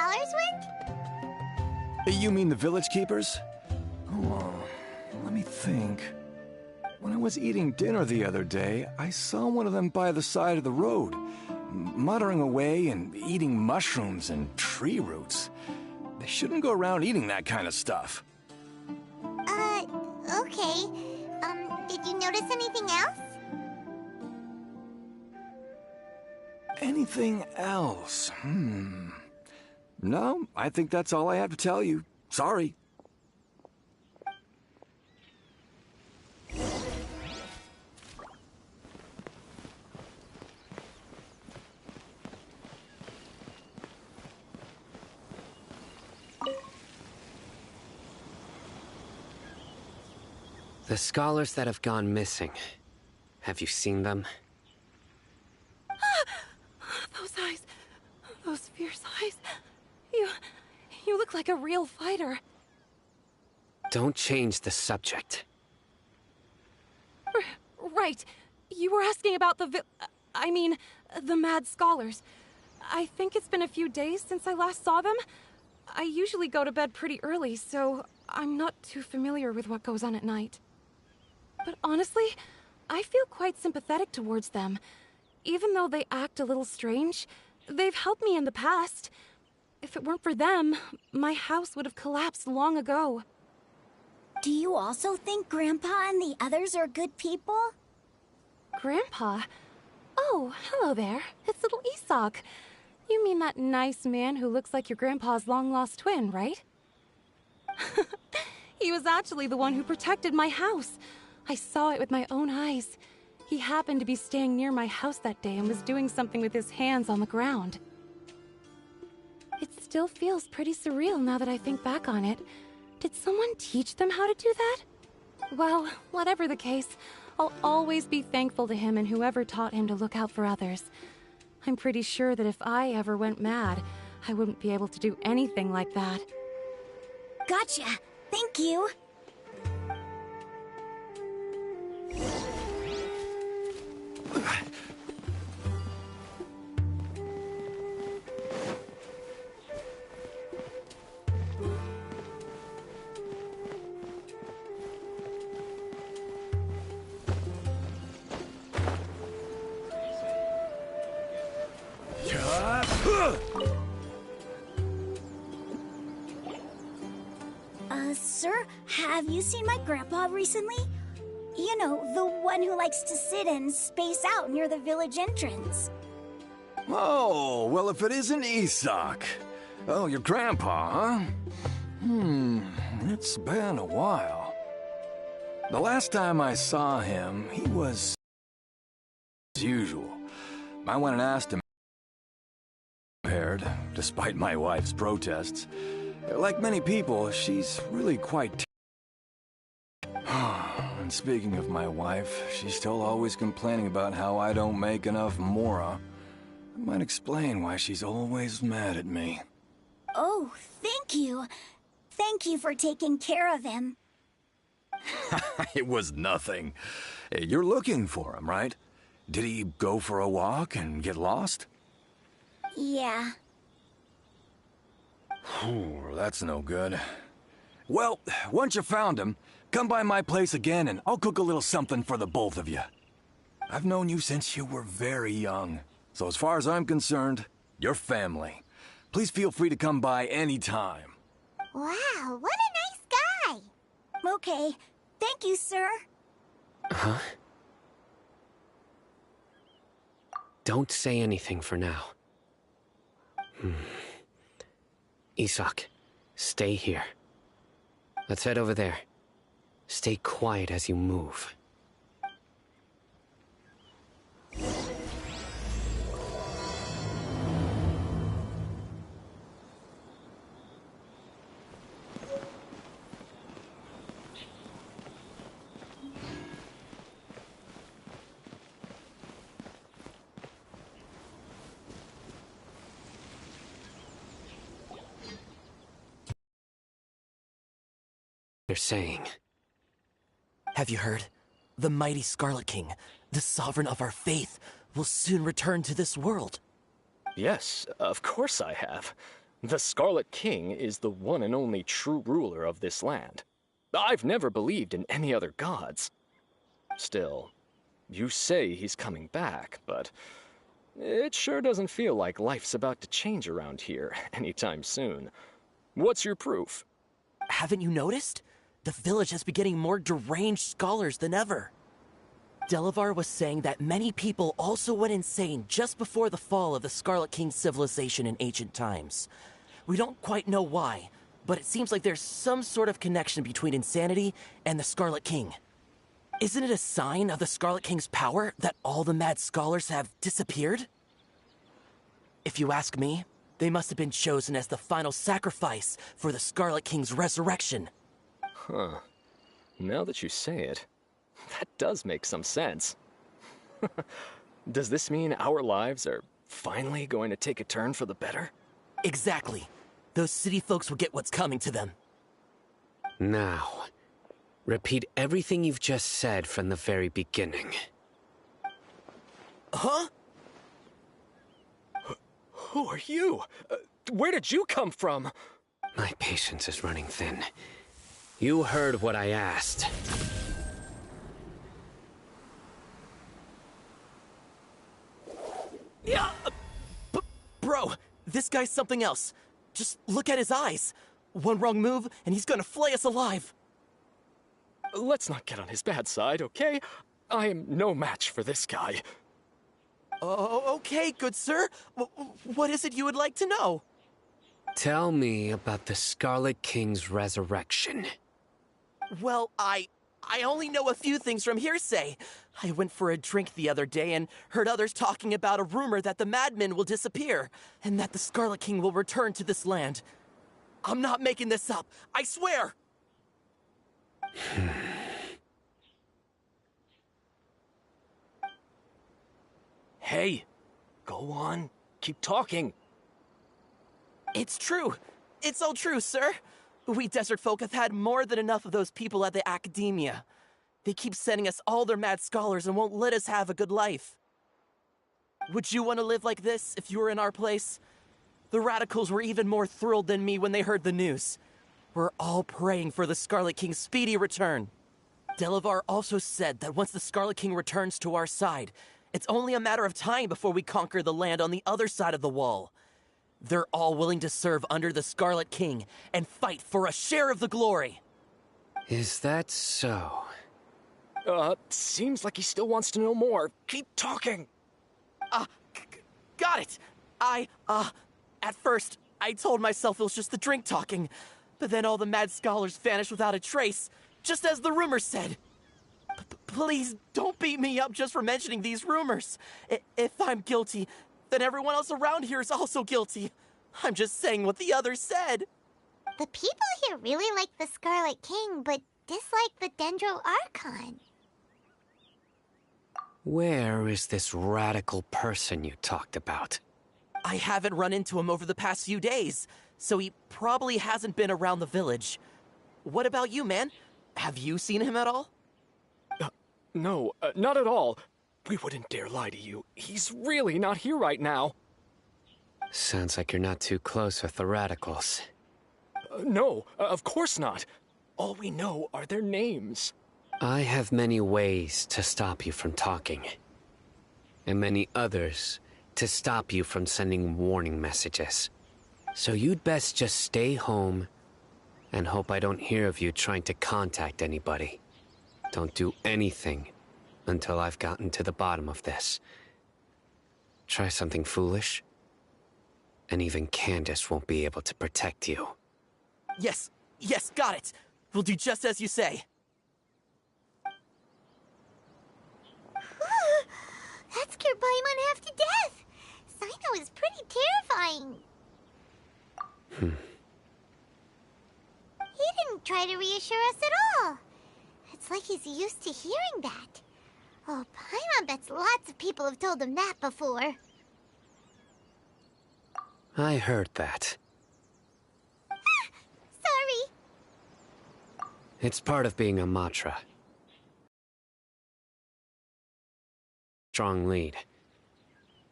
scholars went? You mean the village keepers? Oh, let me think. When I was eating dinner the other day, I saw one of them by the side of the road, muttering away and eating mushrooms and tree roots. They shouldn't go around eating that kind of stuff. Okay. Did you notice anything else? Anything else? No, I think that's all I have to tell you. Sorry. The scholars that have gone missing. Have you seen them? Those eyes. Those fierce eyes. You look like a real fighter. Don't change the subject. Right. You were asking about the the mad scholars. I think it's been a few days since I last saw them. I usually go to bed pretty early, so I'm not too familiar with what goes on at night. But honestly, I feel quite sympathetic towards them. Even though they act a little strange, they've helped me in the past. If it weren't for them, my house would have collapsed long ago. Do you also think Grandpa and the others are good people? Grandpa? Oh, hello there. It's little Isak. You mean that nice man who looks like your grandpa's long-lost twin, right? He was actually the one who protected my house. I saw it with my own eyes. He happened to be staying near my house that day and was doing something with his hands on the ground. It still feels pretty surreal now that I think back on it. Did someone teach them how to do that? Well, whatever the case, I'll always be thankful to him and whoever taught him to look out for others. I'm pretty sure that if I ever went mad, I wouldn't be able to do anything like that. Gotcha. Thank you. Sir, have you seen my grandpa recently? You know, the one who likes to sit and space out near the village entrance. Oh, well, if it isn't Isak. Oh, your grandpa, huh? It's been a while. The last time I saw him, he was as usual. I went and asked him, despite my wife's protests. Like many people, she's really quite and speaking of my wife, she's still always complaining about how I don't make enough mora. That might explain why she's always mad at me. Oh, thank you. Thank you for taking care of him. It was nothing. You're looking for him, right? Did he go for a walk and get lost? Yeah. That's no good. Well, once you found him, come by my place again and I'll cook a little something for the both of you. I've known you since you were very young, so as far as I'm concerned, you're family. Please feel free to come by anytime. Wow, what a nice guy! Okay, thank you, sir. Huh? Don't say anything for now. Isak, stay here. Let's head over there. Stay quiet as you move. They're saying. Have you heard? The mighty Scarlet King, the sovereign of our faith, will soon return to this world. Yes, of course I have. The Scarlet King is the one and only true ruler of this land. I've never believed in any other gods. Still, you say he's coming back, but it sure doesn't feel like life's about to change around here anytime soon. What's your proof? Haven't you noticed? The village has been getting more deranged scholars than ever. Delavar was saying that many people also went insane just before the fall of the Scarlet King's civilization in ancient times. We don't quite know why, but it seems like there's some sort of connection between insanity and the Scarlet King. Isn't it a sign of the Scarlet King's power that all the mad scholars have disappeared? If you ask me, they must have been chosen as the final sacrifice for the Scarlet King's resurrection. Huh. Now that you say it, that does make some sense. Does this mean our lives are finally going to take a turn for the better? Exactly. Those city folks will get what's coming to them. Now, repeat everything you've just said from the very beginning. Huh? Who are you? Where did you come from? My patience is running thin. You heard what I asked. Yeah, bro, this guy's something else. Just look at his eyes. One wrong move, and he's gonna flay us alive. Let's not get on his bad side, okay? I am no match for this guy. Oh, okay, good sir. What is it you would like to know? Tell me about the Scarlet King's resurrection. Well, I only know a few things from hearsay. I went for a drink the other day and heard others talking about a rumor that the madmen will disappear, and that the Scarlet King will return to this land. I'm not making this up, I swear! Hey, go on. Keep talking. It's true. It's all true, sir. We desert folk have had more than enough of those people at the academia. They keep sending us all their mad scholars and won't let us have a good life. Would you want to live like this if you were in our place? The radicals were even more thrilled than me when they heard the news. We're all praying for the Scarlet King's speedy return. Delavar also said that once the Scarlet King returns to our side, it's only a matter of time before we conquer the land on the other side of the wall. They're all willing to serve under the Scarlet King and fight for a share of the glory. Is that so? Seems like he still wants to know more. Keep talking. Got it. At first, I told myself it was just the drink talking, but then all the mad scholars vanished without a trace, just as the rumors said. Please don't beat me up just for mentioning these rumors. If I'm guilty, then everyone else around here is also guilty. I'm just saying what the others said. The people here really like the Scarlet King, but dislike the Dendro Archon. Where is this radical person you talked about? I haven't run into him over the past few days, so he probably hasn't been around the village. What about you, man? Have you seen him at all? No, not at all. We wouldn't dare lie to you. He's really not here right now. Sounds like you're not too close with the radicals. No, of course not. All we know are their names. I have many ways to stop you from talking. And many others to stop you from sending warning messages. So you'd best just stay home and hope I don't hear of you trying to contact anybody. Don't do anything until I've gotten to the bottom of this. Try something foolish, and even Candace won't be able to protect you. Yes, got it. We'll do just as you say. That scared Paimon half to death. Sino is pretty terrifying. He didn't try to reassure us at all. It's like he's used to hearing that. Oh, Paimon bets lots of people have told him that before. I heard that. Sorry. It's part of being a Matra. Strong lead.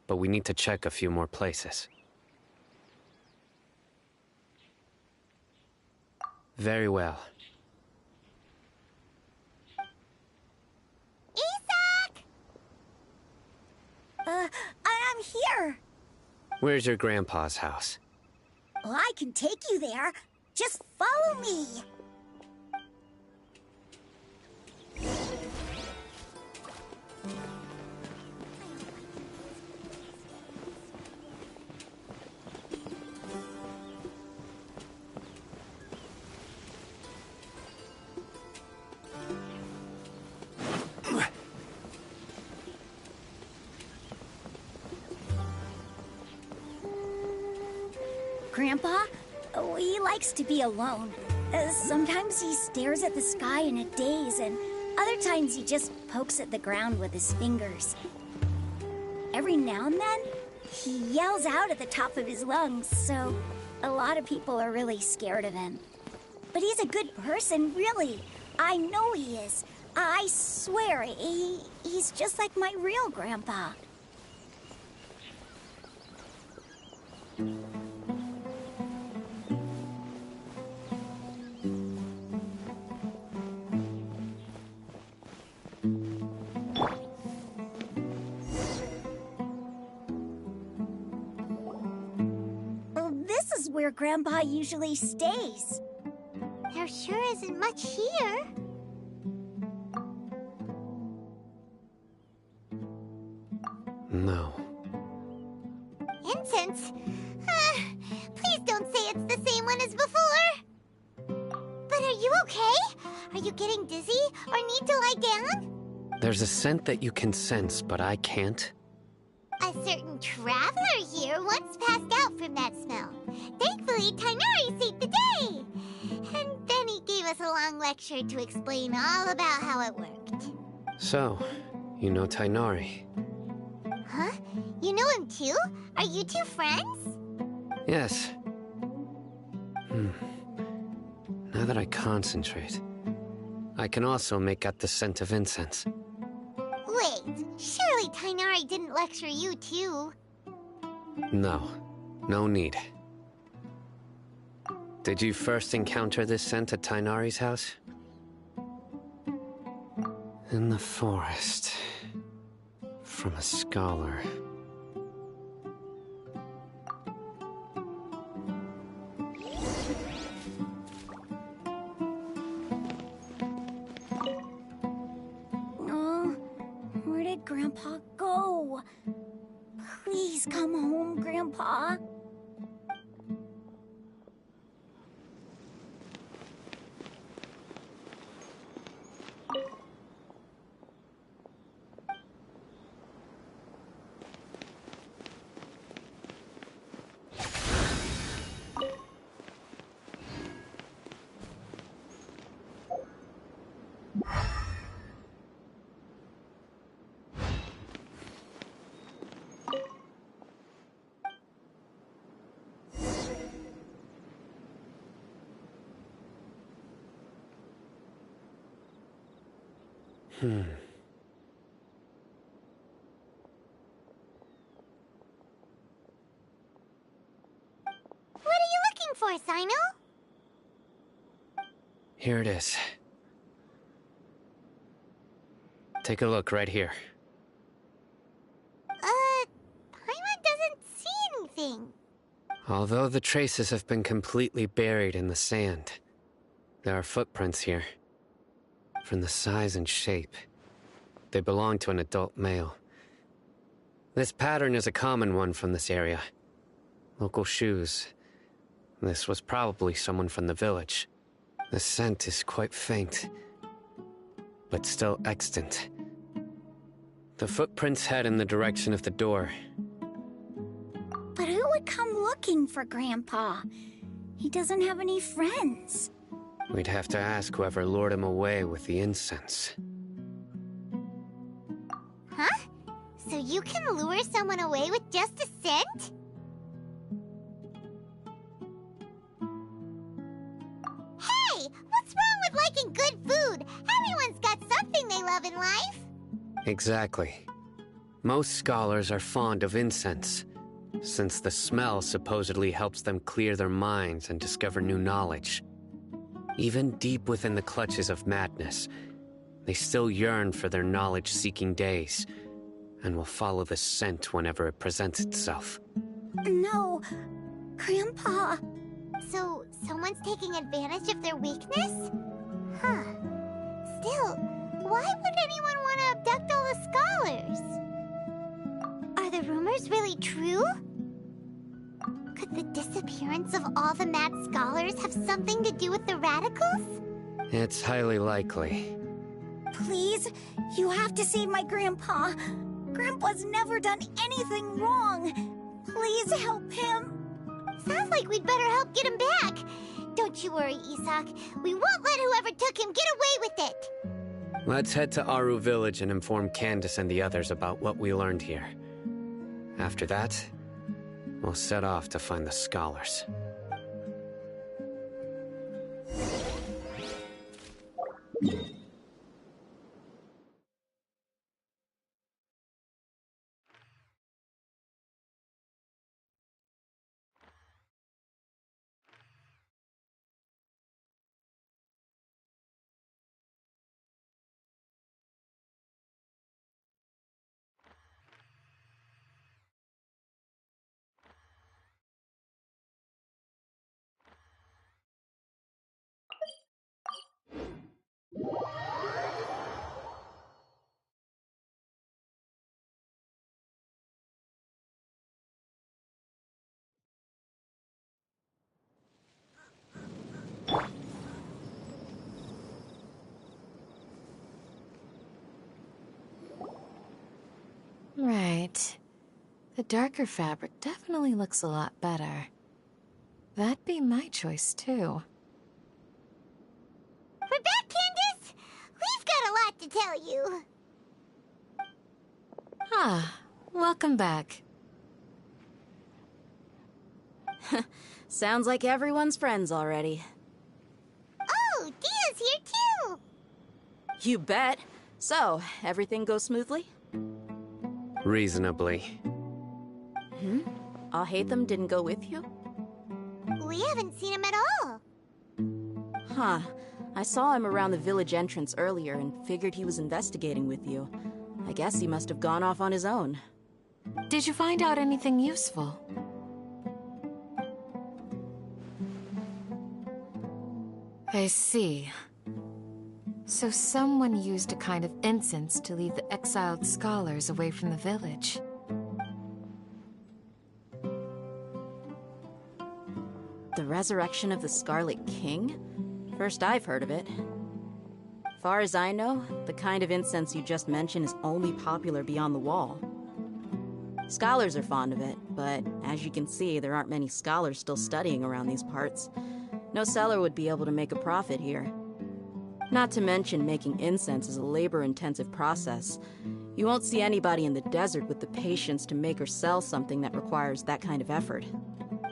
But we need to check a few more places. Very well. Isak! I'm here. Where's your grandpa's house? Well, I can take you there. Just follow me. Grandpa, he likes to be alone. Sometimes he stares at the sky in a daze, and other times he just pokes at the ground with his fingers. Every now and then, he yells out at the top of his lungs, so a lot of people are really scared of him. But he's a good person, really. I know he is. I swear, he's just like my real grandpa. This is where Grandpa usually stays. There sure isn't much here. No. Incense? Please don't say it's the same one as before. But are you okay? Are you getting dizzy or need to lie down? There's a scent that you can sense, but I can't. A certain traveler here once passed out from that smell. Thankfully, Tainari saved the day. And then he gave us a long lecture to explain all about how it worked. So, you know Tainari? Huh? You know him too? Are you two friends? Yes. Now that I concentrate, I can also make out the scent of incense. Wait, surely Tainari didn't lecture you too. No, no need. Did you first encounter this scent at Tainari's house? In the forest. From a scholar. Oh, where did Grandpa go? Please come home, Grandpa. What are you looking for, Sino? Here it is. Take a look right here. Paimon doesn't see anything. Although the traces have been completely buried in the sand, there are footprints here. From the size and shape, they belong to an adult male. This pattern is a common one from this area. Local shoes. This was probably someone from the village. The scent is quite faint, but still extant. The footprints head in the direction of the door. But who would come looking for Grandpa? He doesn't have any friends. We'd have to ask whoever lured him away with the incense. Huh? So you can lure someone away with just a scent? Hey! What's wrong with liking good food? Everyone's got something they love in life. Exactly. Most scholars are fond of incense, since the smell supposedly helps them clear their minds and discover new knowledge. Even deep within the clutches of madness, they still yearn for their knowledge-seeking days, and will follow the scent whenever it presents itself. No, Grandpa. So, someone's taking advantage of their weakness? Huh. Still, why would anyone want to abduct all the scholars? Are the rumors really true? Could the disappearance of all the mad scholars have something to do with the radicals? It's highly likely. Please, you have to save my Grandpa. Grandpa's never done anything wrong. Please help him. Sounds like we'd better help get him back. Don't you worry, Isak. We won't let whoever took him get away with it. Let's head to Aru Village and inform Candace and the others about what we learned here. After that, we'll set off to find the scholars. Right. The darker fabric definitely looks a lot better. That'd be my choice, too. We're back, Candace! We've got a lot to tell you. Ah, welcome back. Sounds like everyone's friends already. Oh, Dia's here too! You bet. So, everything goes smoothly? Reasonably. Alhaitham didn't go with you? We haven't seen him at all. Huh. I saw him around the village entrance earlier and figured he was investigating with you. I guess he must have gone off on his own. Did you find out anything useful? I see. So someone used a kind of incense to lead the exiled scholars away from the village. The resurrection of the Scarlet King? First I've heard of it. Far as I know, the kind of incense you just mentioned is only popular beyond the wall. Scholars are fond of it, but as you can see, there aren't many scholars still studying around these parts. No seller would be able to make a profit here. Not to mention, making incense is a labor-intensive process. You won't see anybody in the desert with the patience to make or sell something that requires that kind of effort.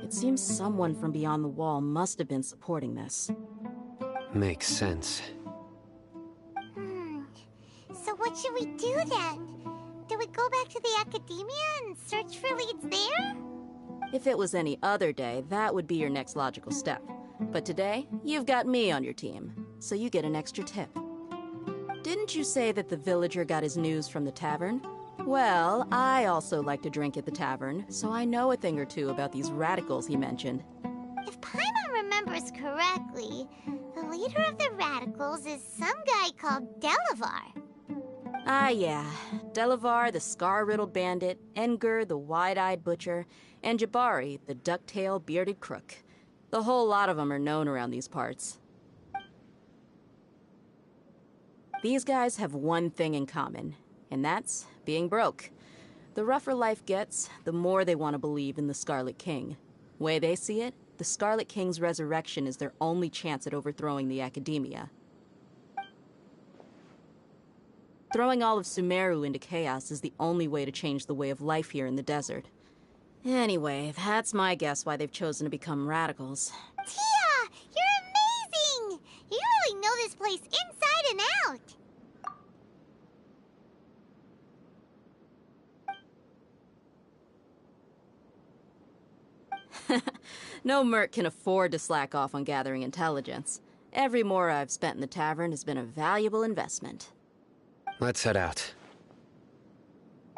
It seems someone from beyond the wall must have been supporting this. Makes sense. So what should we do then? Do we go back to the academia and search for leads there? If it was any other day, that would be your next logical step. But today, you've got me on your team, so you get an extra tip. Didn't you say that the villager got his news from the tavern? Well, I also like to drink at the tavern, so I know a thing or two about these radicals he mentioned. If Paimon remembers correctly, the leader of the radicals is some guy called Delavar. Ah, yeah. Delavar, the scar-riddled bandit, Engur, the wide-eyed butcher, and Jabari, the duck-tailed bearded crook. The whole lot of them are known around these parts. These guys have one thing in common, and that's being broke. The rougher life gets, the more they want to believe in the Scarlet King. Way they see it, the Scarlet King's resurrection is their only chance at overthrowing the academia. Throwing all of Sumeru into chaos is the only way to change the way of life here in the desert. Anyway, that's my guess why they've chosen to become radicals. Tia! You're amazing! You really know this place inside and out! No merc can afford to slack off on gathering intelligence. Every mora I've spent in the tavern has been a valuable investment. Let's head out.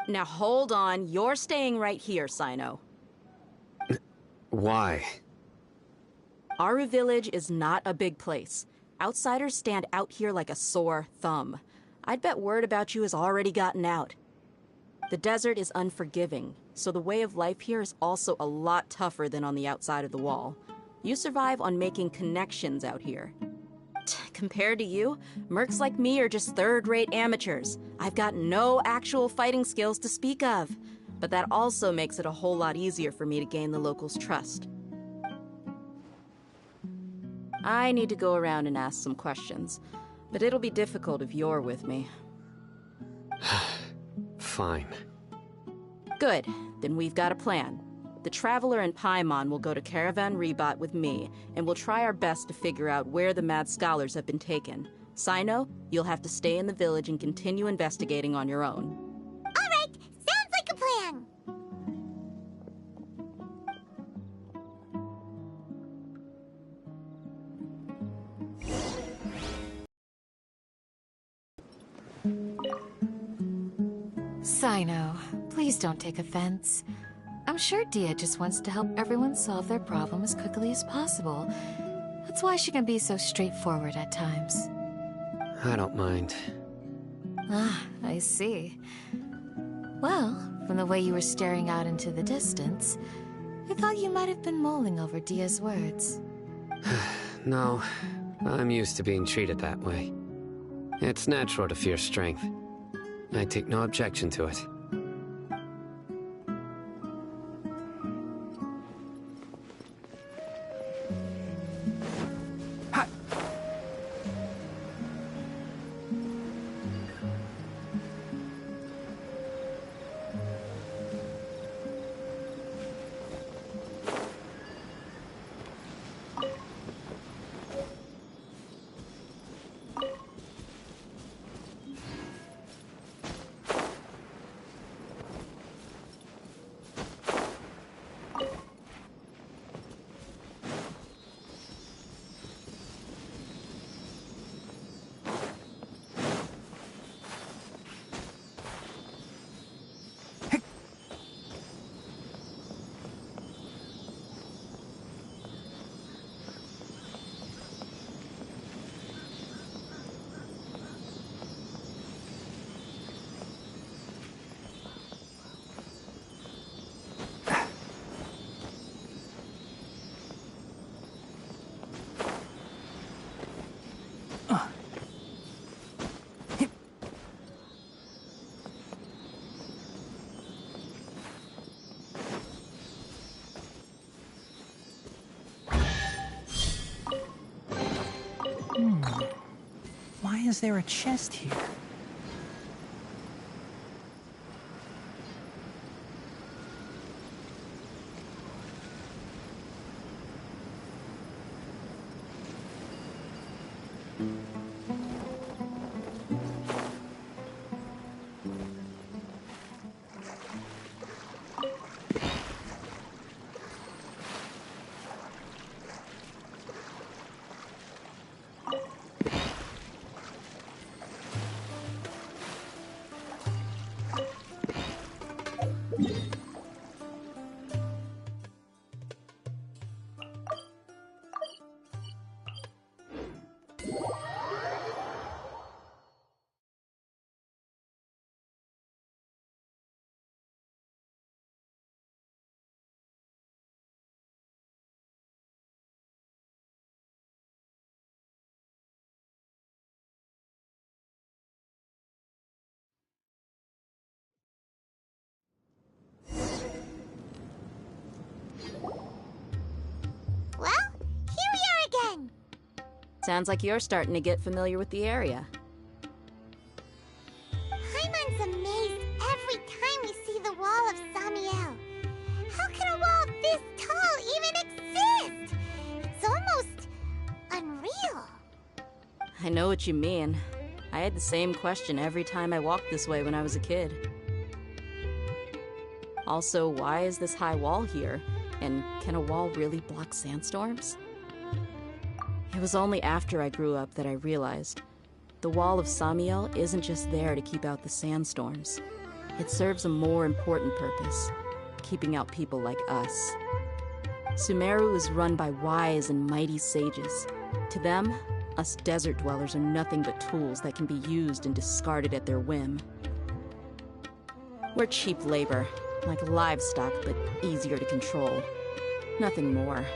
Now hold on, you're staying right here, Sino. Why? Aru Village is not a big place. Outsiders stand out here like a sore thumb. I'd bet word about you has already gotten out. The desert is unforgiving, so the way of life here is also a lot tougher than on the outside of the wall. You survive on making connections out here. Compared to you, mercs like me are just third-rate amateurs. I've got no actual fighting skills to speak of. But that also makes it a whole lot easier for me to gain the locals' trust. I need to go around and ask some questions, but it'll be difficult if you're with me. Fine. Good. Then we've got a plan. The Traveler and Paimon will go to Caravan Rebat with me, and we'll try our best to figure out where the Mad Scholars have been taken. Sino, you'll have to stay in the village and continue investigating on your own. All right, sounds like a plan. Sino, please don't take offense. I'm sure Dia just wants to help everyone solve their problem as quickly as possible. That's why she can be so straightforward at times. I don't mind. Ah, I see. Well, from the way you were staring out into the distance, I thought you might have been mulling over Dia's words. No, I'm used to being treated that way. It's natural to fear strength. I take no objection to it. Why is there a chest here? Well, here we are again. Sounds like you're starting to get familiar with the area. Paimon's amazed every time we see the wall of Samiel. How can a wall this tall even exist? It's almost unreal. I know what you mean. I had the same question every time I walked this way when I was a kid. Also, why is this high wall here? And can a wall really block sandstorms? It It was only after I grew up that I realized the Wall of Samiel isn't just there to keep out the sandstorms. It serves a more important purpose, keeping out people like us. Sumeru is run by wise and mighty sages. To them, us desert dwellers are nothing but tools that can be used and discarded at their whim. We're cheap labor, like livestock, but easier to control. Nothing more.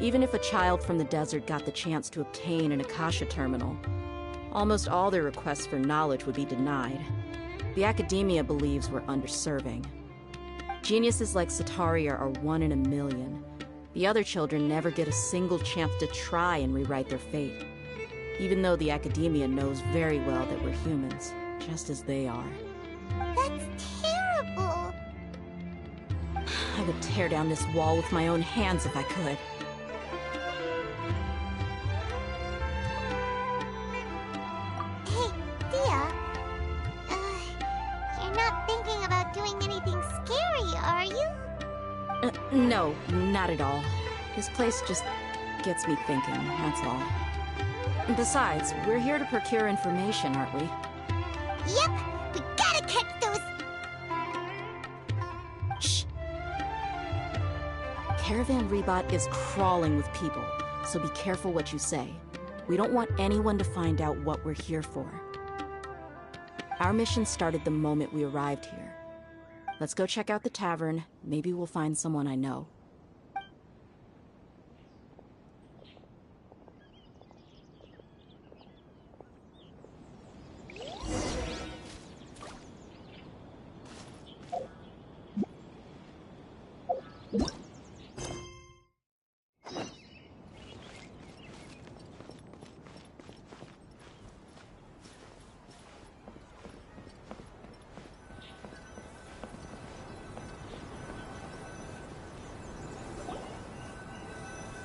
Even if a child from the desert got the chance to obtain an Akasha terminal, almost all their requests for knowledge would be denied. The academia believes we're underserving. Geniuses like Sataria are 1 in a million. The other children never get a single chance to try and rewrite their fate, even though the academia knows very well that we're humans, just as they are. That's terrible. I would tear down this wall with my own hands if I could. Hey, Dia. You're not thinking about doing anything scary, are you? No, not at all. This place just gets me thinking, that's all. Besides, we're here to procure information, aren't we? Yep, we gotta catch those... Shh. Caravan Rebot is crawling with people, so be careful what you say. We don't want anyone to find out what we're here for. Our mission started the moment we arrived here. Let's go check out the tavern. Maybe we'll find someone I know.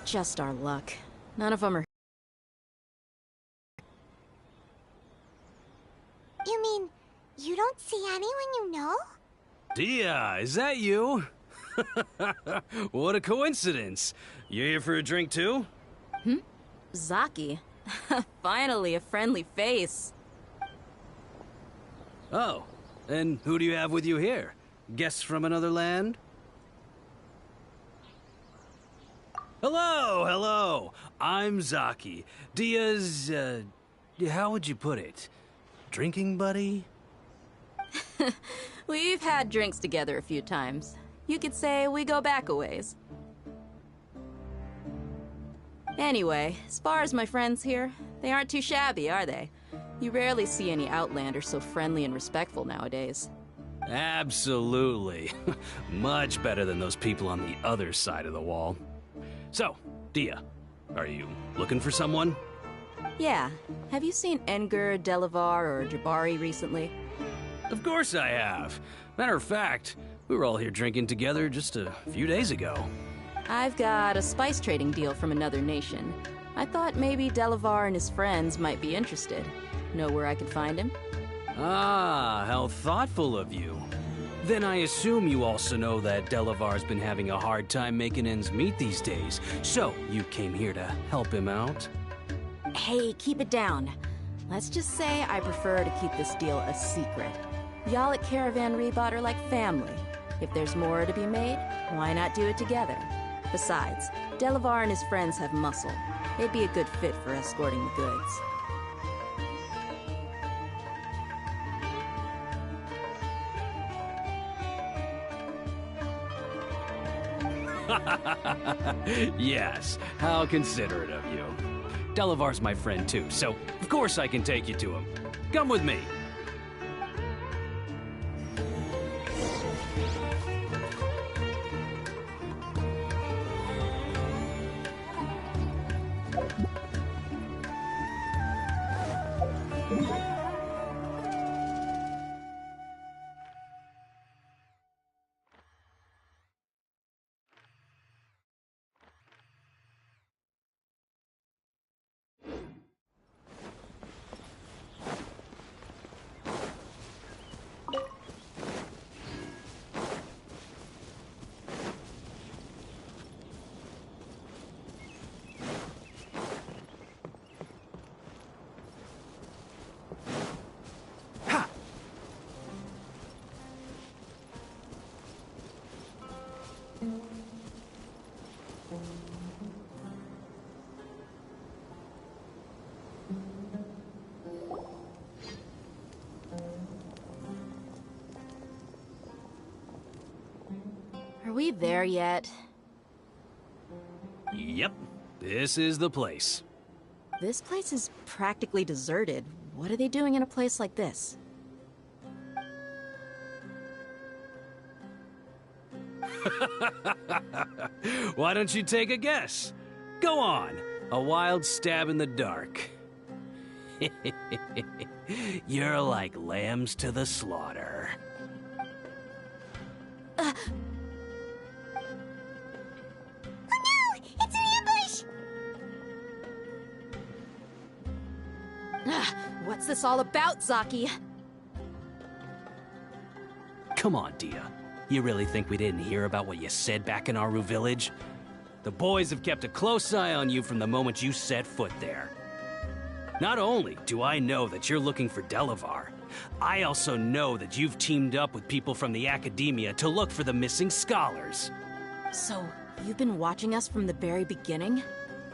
Just our luck. None of them are... You mean, you don't see anyone you know? Dia, is that you? What a coincidence. You here for a drink too? Zaki. Finally, a friendly face. Oh, and who do you have with you here? Guests from another land? Hello, hello. I'm Zaki. Dia's, how would you put it? Drinking buddy? We've had drinks together a few times. You could say we go back a ways. Anyway, as far as my friends here, they aren't too shabby, are they? You rarely see any Outlanders so friendly and respectful nowadays. Absolutely. Much better than those people on the other side of the wall. So, Dia, are you looking for someone? Yeah. Have you seen Enger, Delavar, or Jabari recently? Of course I have. Matter of fact, we were all here drinking together just a few days ago. I've got a spice trading deal from another nation. I thought maybe Delavar and his friends might be interested. Know where I could find him? Ah, how thoughtful of you. Then I assume you also know that Delavar's been having a hard time making ends meet these days, so you came here to help him out? Hey, keep it down. Let's just say I prefer to keep this deal a secret. Y'all at Caravan Rebot are like family. If there's more to be made, why not do it together? Besides, Delavar and his friends have muscle. They'd be a good fit for escorting the goods. Yes, how considerate of you. Delavar's my friend too, so of course I can take you to him. Come with me. Are we there yet? Yep, this is the place. This place is practically deserted. What are they doing in a place like this? Why don't you take a guess? Go on, a wild stab in the dark. You're like lambs to the slaughter. Oh no! It's an ambush! What's this all about, Zaki? Come on, Dia. You really think we didn't hear about what you said back in Aru Village? The boys have kept a close eye on you from the moment you set foot there. Not only do I know that you're looking for Delavar, I also know that you've teamed up with people from the Academia to look for the missing scholars. So, you've been watching us from the very beginning?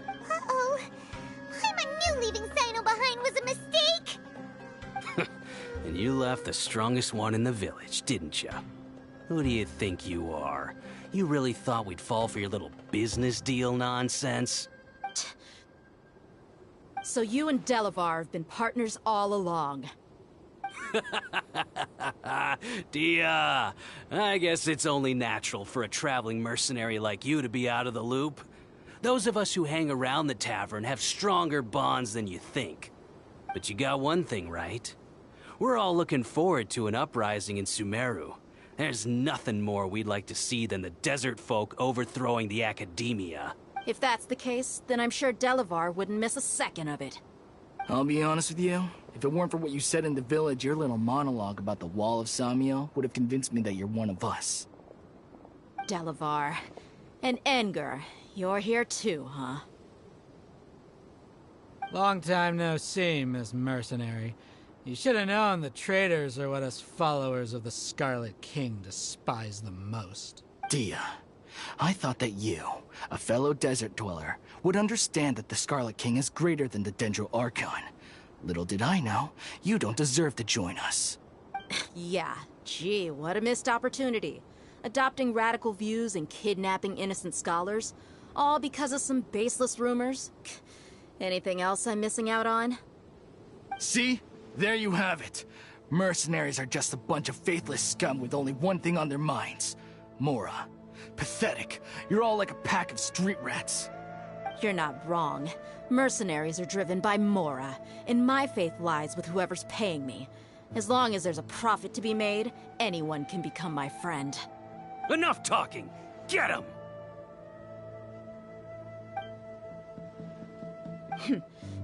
Uh-oh. I knew leaving Sino behind was a mistake! And you left the strongest one in the village, didn't you? Who do you think you are? You really thought we'd fall for your little business deal nonsense? So you and Delavar have been partners all along. Dia, I guess it's only natural for a traveling mercenary like you to be out of the loop. Those of us who hang around the tavern have stronger bonds than you think. But you got one thing right. We're all looking forward to an uprising in Sumeru. There's nothing more we'd like to see than the desert folk overthrowing the Academia. If that's the case, then I'm sure Delavar wouldn't miss a second of it. I'll be honest with you. If it weren't for what you said in the village, your little monologue about the Wall of Samiel would have convinced me that you're one of us. Delavar. And Enger, you're here too, huh? Long time no see, Miss Mercenary. You should have known the traitors are what us followers of the Scarlet King despise the most. Dia, I thought that you, a fellow desert dweller, would understand that the Scarlet King is greater than the Dendro Archon. Little did I know, you don't deserve to join us. Yeah, gee, what a missed opportunity. Adopting radical views and kidnapping innocent scholars, all because of some baseless rumors. Anything else I'm missing out on? See? There you have it. Mercenaries are just a bunch of faithless scum with only one thing on their minds. Mora. Pathetic. You're all like a pack of street rats. You're not wrong. Mercenaries are driven by Mora, and my faith lies with whoever's paying me. As long as there's a profit to be made, anyone can become my friend. Enough talking! Get him!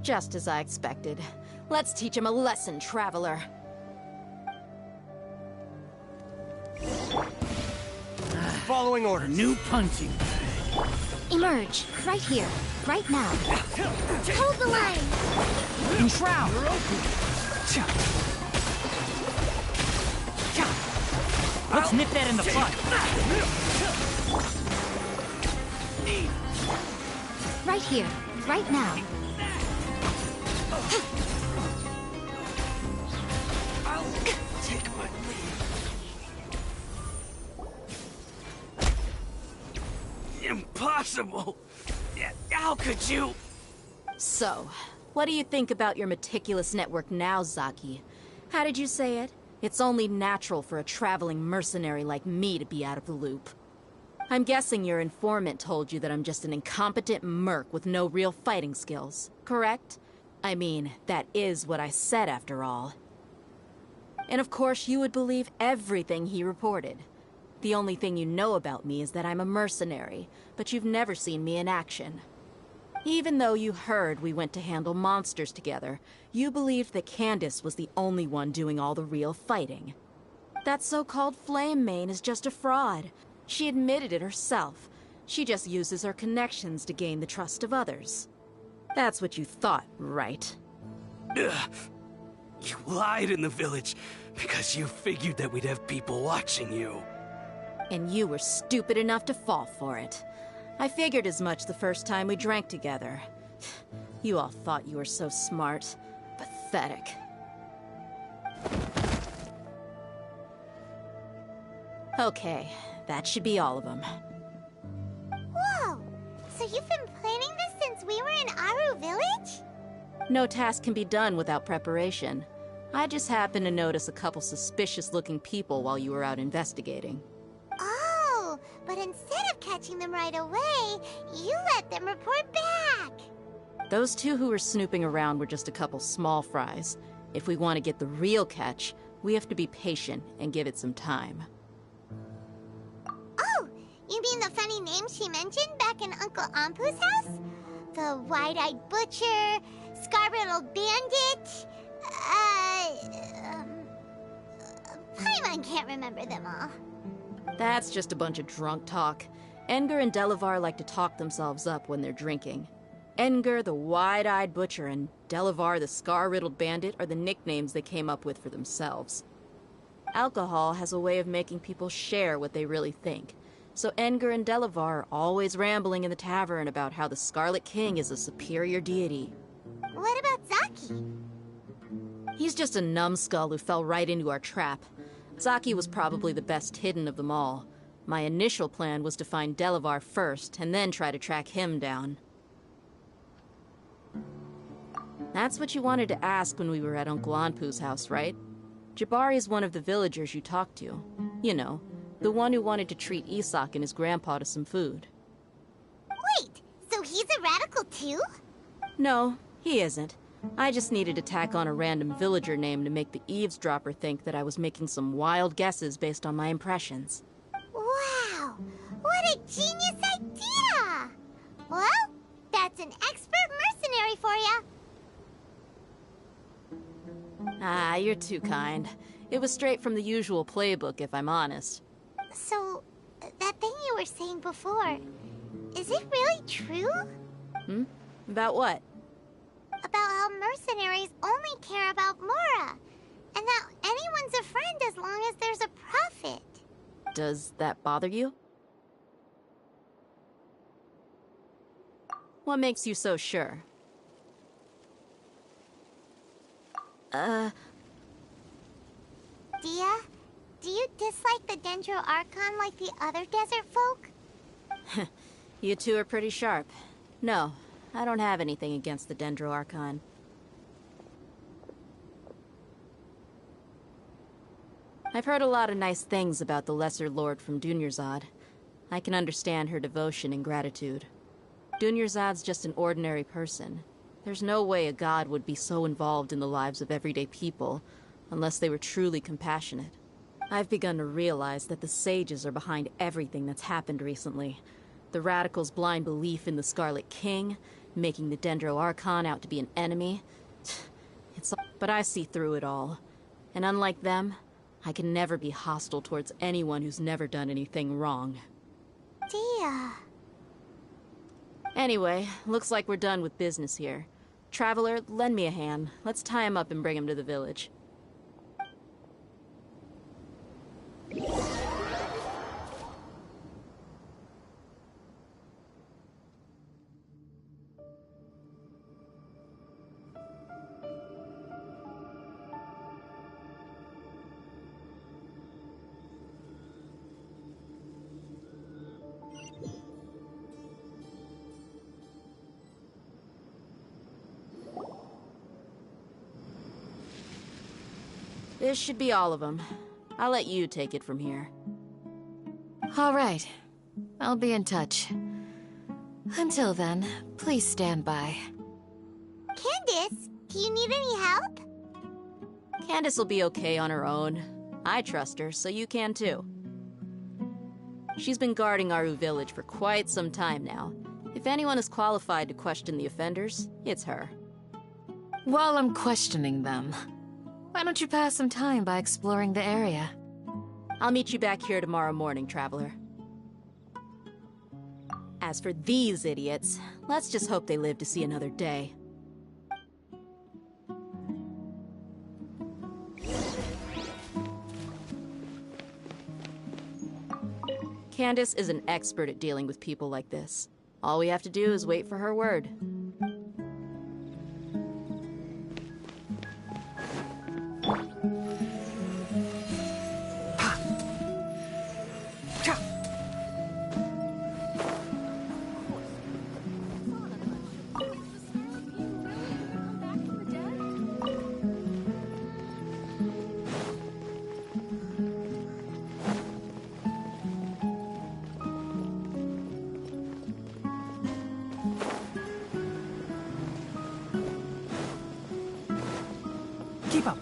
Just as I expected. Let's teach him a lesson, traveler. Following order. New punching. Emerge, right here, right now. Hold the line! Enshroud! Let's nip that in the bud. Right here, right now. Impossible! How could you? So, what do you think about your meticulous network now, Zaki? How did you say it? It's only natural for a traveling mercenary like me to be out of the loop. I'm guessing your informant told you that I'm just an incompetent merc with no real fighting skills, correct? I mean, that is what I said after all. And of course you would believe everything he reported. The only thing you know about me is that I'm a mercenary, but you've never seen me in action. Even though you heard we went to handle monsters together, you believed that Candace was the only one doing all the real fighting. That so-called Flame Mane is just a fraud. She admitted it herself. She just uses her connections to gain the trust of others. That's what you thought, right? Ugh. You lied in the village because you figured that we'd have people watching you. And you were stupid enough to fall for it. I figured as much the first time we drank together. You all thought you were so smart. Pathetic. Okay, that should be all of them. Whoa! So you've been planning this since we were in Aru Village? No task can be done without preparation. I just happened to notice a couple suspicious-looking people while you were out investigating. Oh, but instead of catching them right away, you let them report back! Those two who were snooping around were just a couple small fries. If we want to get the real catch, we have to be patient and give it some time. Oh, you mean the funny name she mentioned back in Uncle Ampu's house? The wide-eyed butcher, scar-riddled bandit, Paimon can't remember them all. That's just a bunch of drunk talk. Edgar and Delavar like to talk themselves up when they're drinking. Edgar, the wide-eyed butcher, and Delavar, the scar-riddled bandit, are the nicknames they came up with for themselves. Alcohol has a way of making people share what they really think. So Edgar and Delavar are always rambling in the tavern about how the Scarlet King is a superior deity. What about Zaki? He's just a numbskull who fell right into our trap. Zaki was probably the best hidden of them all. My initial plan was to find Delavar first, and then try to track him down. That's what you wanted to ask when we were at Uncle Anpu's house, right? Jabari is one of the villagers you talked to. You know, the one who wanted to treat Isak and his grandpa to some food. Wait, so he's a radical too? No, he isn't. I just needed to tack on a random villager name to make the eavesdropper think that I was making some wild guesses based on my impressions. Wow, what a genius idea! Well, that's an expert mercenary for ya. Ah, you're too kind. It was straight from the usual playbook, if I'm honest. So, that thing you were saying before, is it really true? About what? About how mercenaries only care about Mora, and that anyone's a friend as long as there's a profit. Does that bother you? What makes you so sure? Dia, do you dislike the Dendro Archon like the other desert folk? You two are pretty sharp. No, I don't have anything against the Dendro Archon. I've heard a lot of nice things about the Lesser Lord from Dunyarzad. I can understand her devotion and gratitude. Dunyarzad's just an ordinary person. There's no way a god would be so involved in the lives of everyday people, unless they were truly compassionate. I've begun to realize that the sages are behind everything that's happened recently. The radicals' blind belief in the Scarlet King, making the Dendro Archon out to be an enemy. But I see through it all. And unlike them, I can never be hostile towards anyone who's never done anything wrong. Dia. Anyway, looks like we're done with business here. Traveler, lend me a hand. Let's tie him up and bring him to the village. This should be all of them. I'll let you take it from here. All right. I'll be in touch. Until then, please stand by. Candace, do you need any help? Candace will be okay on her own. I trust her, so you can too. She's been guarding Aru Village for quite some time now. If anyone is qualified to question the offenders, it's her. While I'm questioning them, why don't you pass some time by exploring the area? I'll meet you back here tomorrow morning, Traveler. As for these idiots, let's just hope they live to see another day. Candace is an expert at dealing with people like this. All we have to do is wait for her word. Keep up.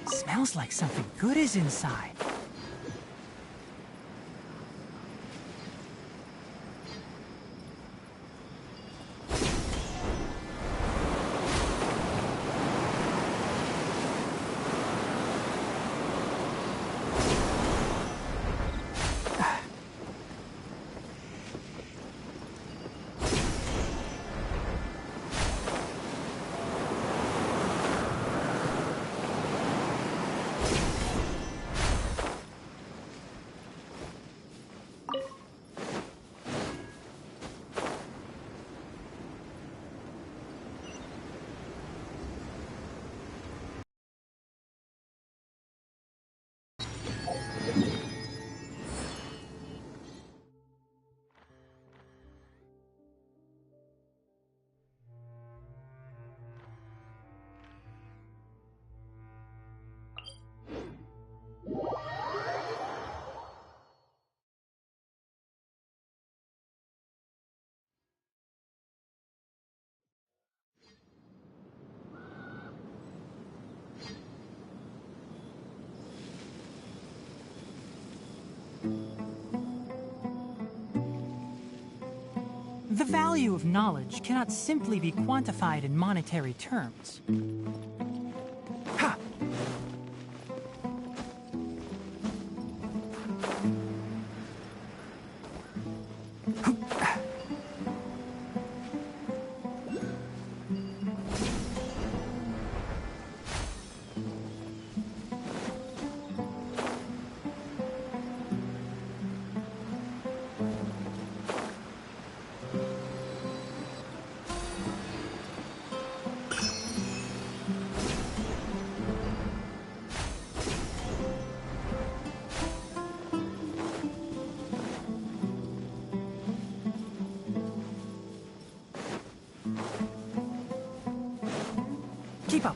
Smells like something good is inside. The value of knowledge cannot simply be quantified in monetary terms. Ha! Keep up.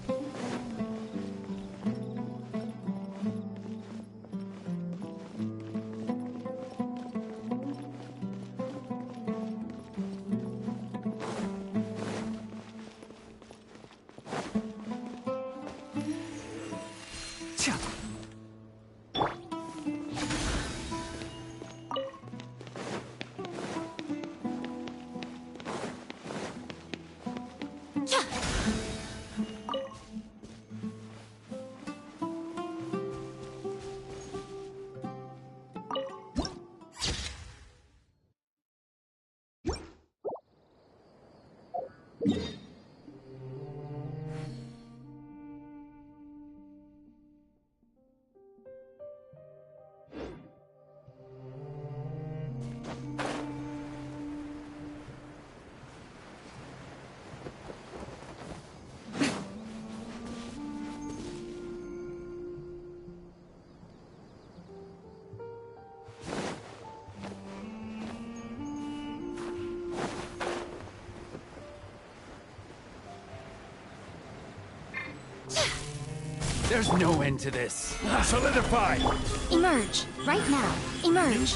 There's no end to this. Solidify! Emerge, right now. Emerge.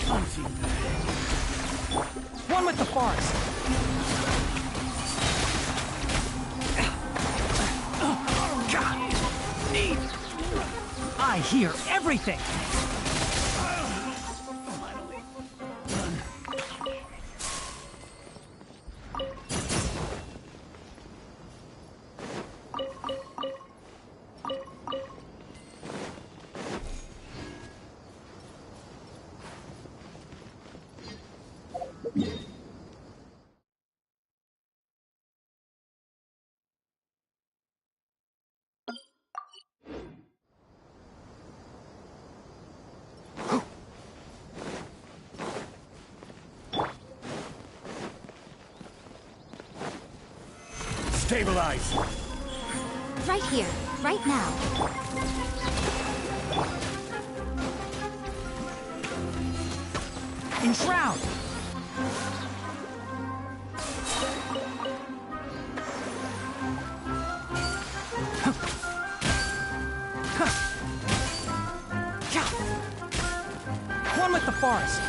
One with the forest. I hear everything. Stabilize! Right here, right now. Enshroud! One with the forest.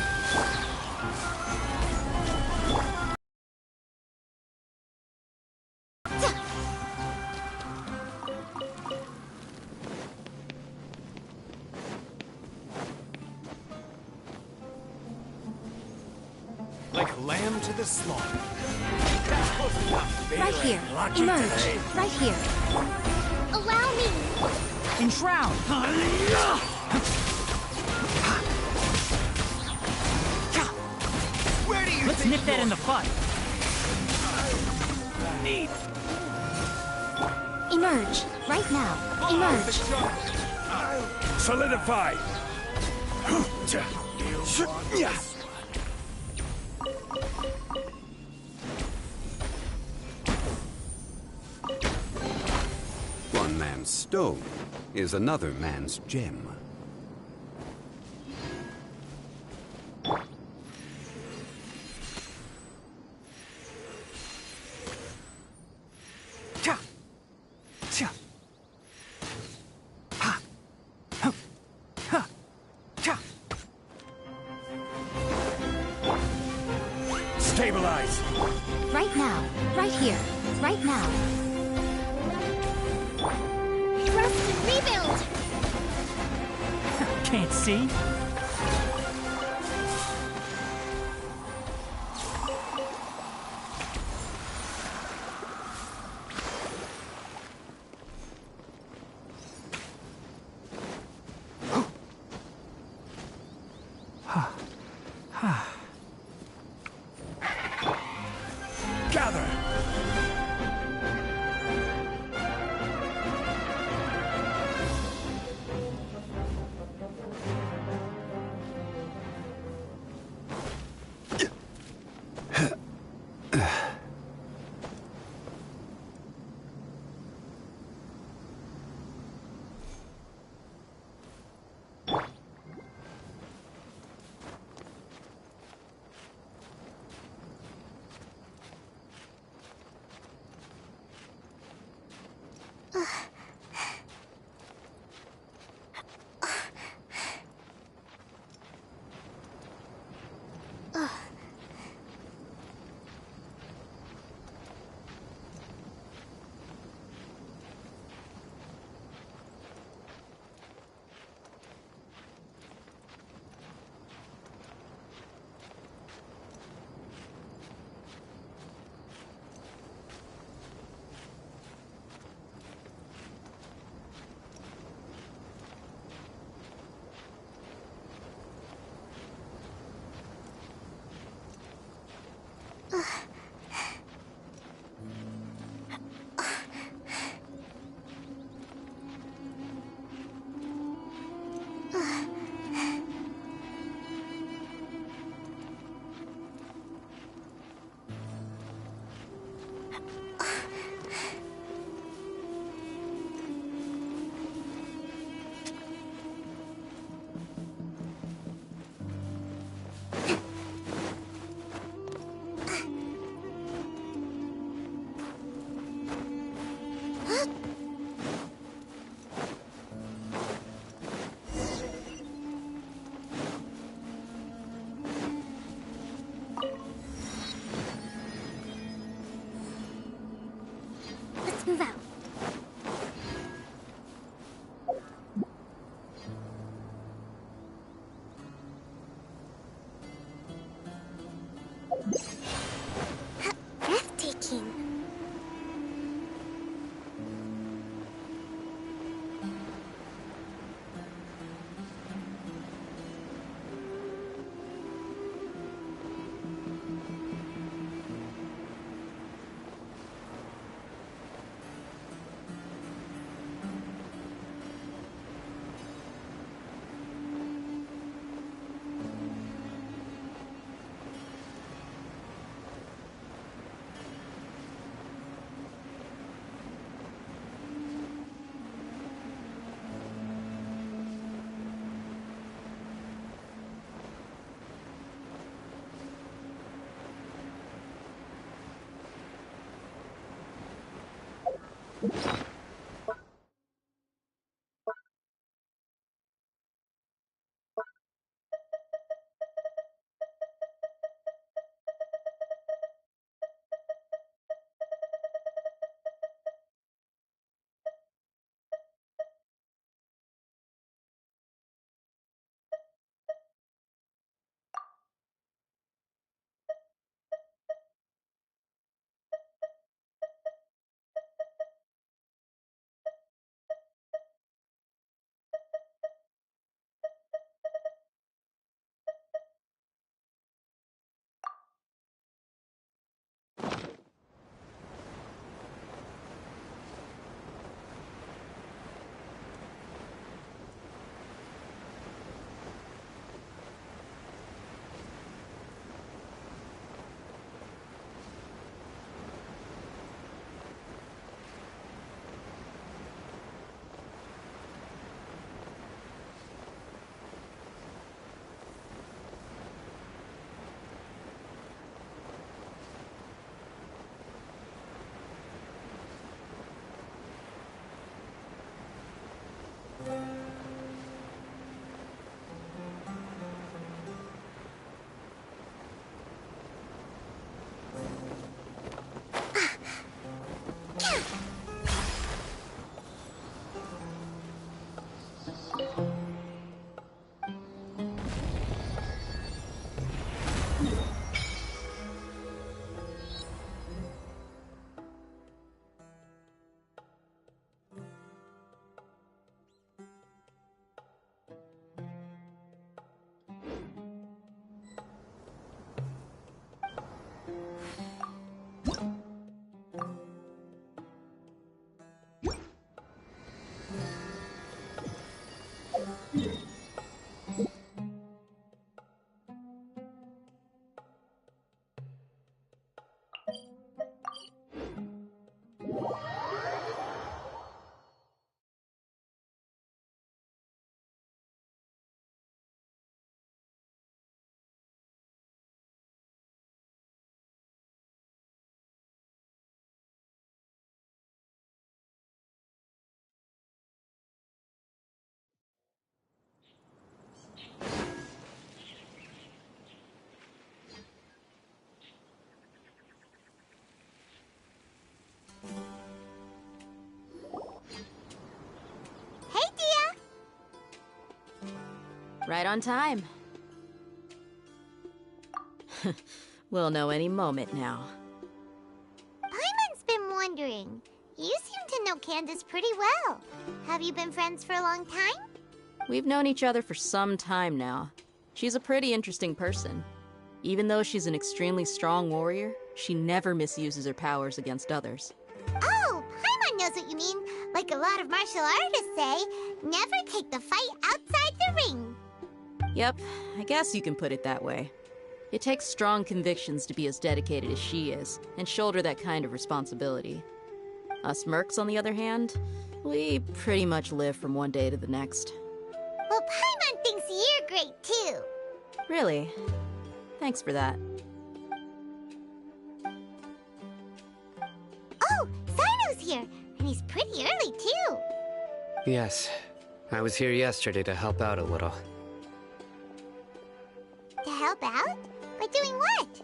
Like a lamb to the slaughter. Right here. Emerge. Right here. Allow me! Enshroud! Where do you Let's nip that in the bud. Emerge. Right now. Emerge. Solidify! One man's stone is another man's gem. Stabilize! Right now. Right here. Right now. Rest and rebuild! Can't see? Gather! Hey, Dia! Right on time. We'll know any moment now. Paimon's been wondering. You seem to know Candace pretty well. Have you been friends for a long time? We've known each other for some time now. She's a pretty interesting person. Even though she's an extremely strong warrior, she never misuses her powers against others. Oh, Paimon knows what you mean. Like a lot of martial artists say, never take the fight outside the ring. Yep, I guess you can put it that way. It takes strong convictions to be as dedicated as she is, and shoulder that kind of responsibility. Us mercs, on the other hand, we pretty much live from one day to the next. Well, Paimon thinks you're great, too. Really? Thanks for that. Oh, Sino's here, and he's pretty early, too. Yes, I was here yesterday to help out a little. To help out? By doing what?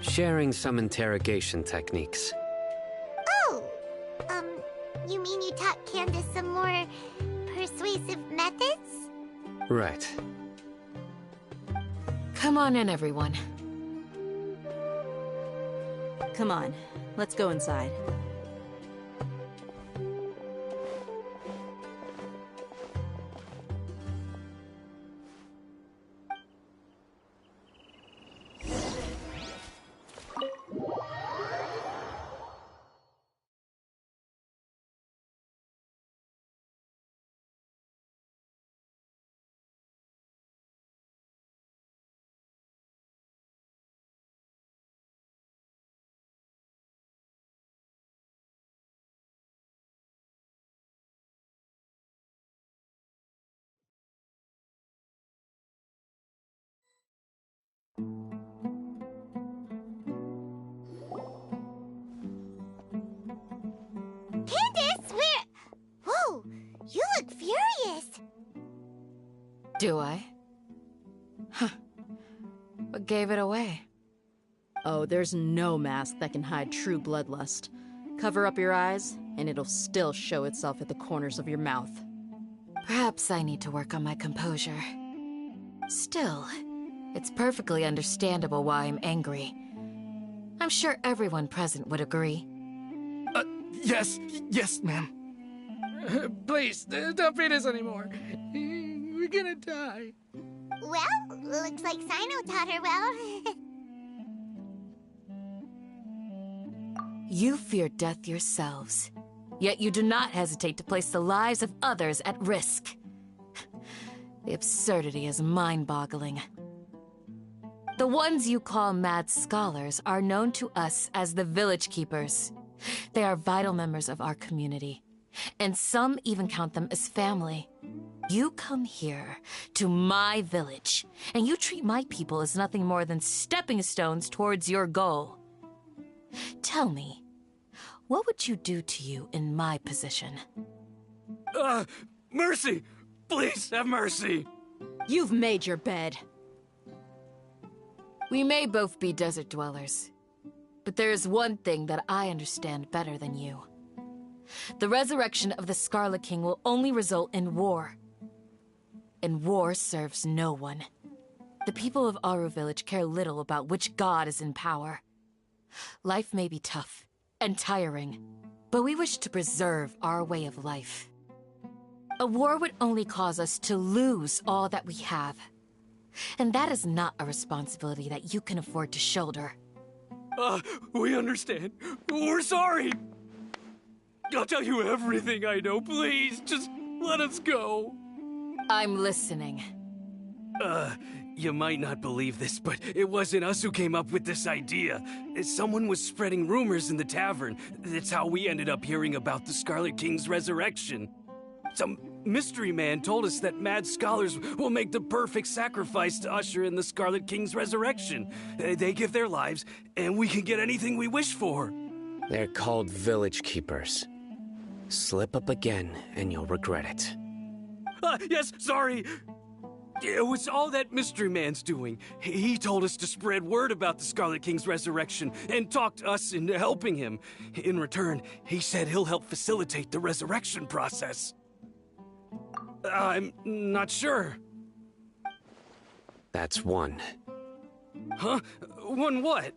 Sharing some interrogation techniques. Oh, you mean you taught Candace some more persuasive methods? Right. Come on in, everyone. Come on, let's go inside. Do I? Huh. What gave it away? Oh, there's no mask that can hide true bloodlust. Cover up your eyes, and it'll still show itself at the corners of your mouth. Perhaps I need to work on my composure. Still, it's perfectly understandable why I'm angry. I'm sure everyone present would agree. Yes, ma'am. Please, don't feed us anymore. We're gonna die. Well, looks like Sino taught her well. You fear death yourselves, yet you do not hesitate to place the lives of others at risk. The absurdity is mind-boggling. The ones you call mad scholars are known to us as the Village Keepers. They are vital members of our community, and some even count them as family. You come here, to my village, and you treat my people as nothing more than stepping stones towards your goal. Tell me, what would you do to you in my position? Mercy! Please have mercy! You've made your bed. We may both be desert dwellers, but there is one thing that I understand better than you. The resurrection of the Scarlet King will only result in war. And war serves no one. The people of Aru Village care little about which god is in power. Life may be tough and tiring, but we wish to preserve our way of life. A war would only cause us to lose all that we have. And that is not a responsibility that you can afford to shoulder. We understand. We're sorry! I'll tell you everything I know, please. Just let us go. I'm listening. You might not believe this, but it wasn't us who came up with this idea. Someone was spreading rumors in the tavern. That's how we ended up hearing about the Scarlet King's resurrection. Some mystery man told us that mad scholars will make the perfect sacrifice to usher in the Scarlet King's resurrection. They give their lives, and we can get anything we wish for. They're called Village Keepers. Slip up again, and you'll regret it. Yes, sorry. It was all that mystery man's doing. He told us to spread word about the Scarlet King's resurrection and talked us into helping him. In return, he said he'll help facilitate the resurrection process. I'm not sure. That's one. Huh? One what?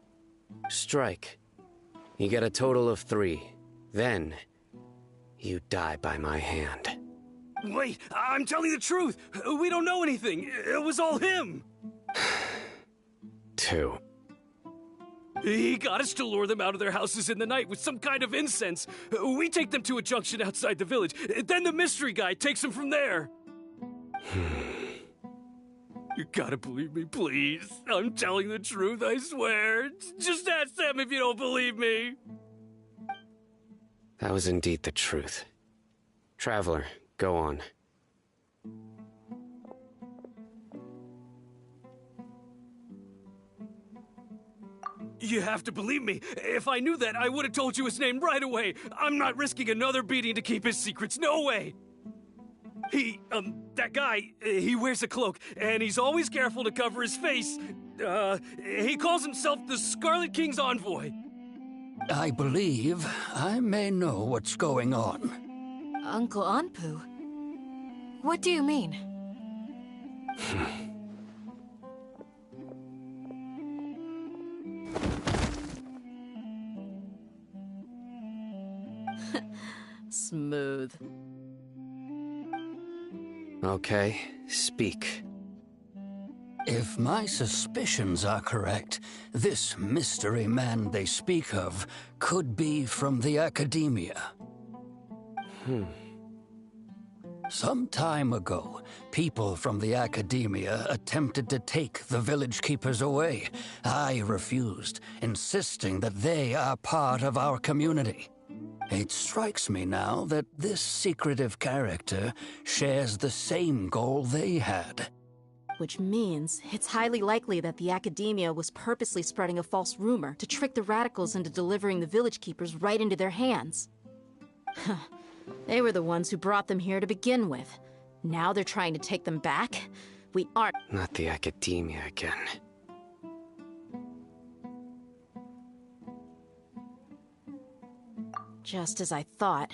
Strike. You get a total of 3. Then, you die by my hand. Wait, I'm telling the truth. We don't know anything. It was all him. 2. He got us to lure them out of their houses in the night with some kind of incense. We take them to a junction outside the village. Then the mystery guy takes them from there. You gotta believe me, please. I'm telling the truth, I swear. Just ask them if you don't believe me. That was indeed the truth. Traveler, go on. You have to believe me. If I knew that, I would have told you his name right away. I'm not risking another beating to keep his secrets. No way. That guy, he wears a cloak, and he's always careful to cover his face. He calls himself the Scarlet King's envoy. I believe I may know what's going on. Uncle Anpu? What do you mean? Smooth. Okay, speak. If my suspicions are correct, this mystery man they speak of could be from the Academia. Some time ago, people from the Academia attempted to take the Village Keepers away. I refused, insisting that they are part of our community. It strikes me now that this secretive character shares the same goal they had. Which means it's highly likely that the Academia was purposely spreading a false rumor to trick the radicals into delivering the Village Keepers right into their hands. They were the ones who brought them here to begin with. Now they're trying to take them back? We aren't. Not the academia again. Just as I thought.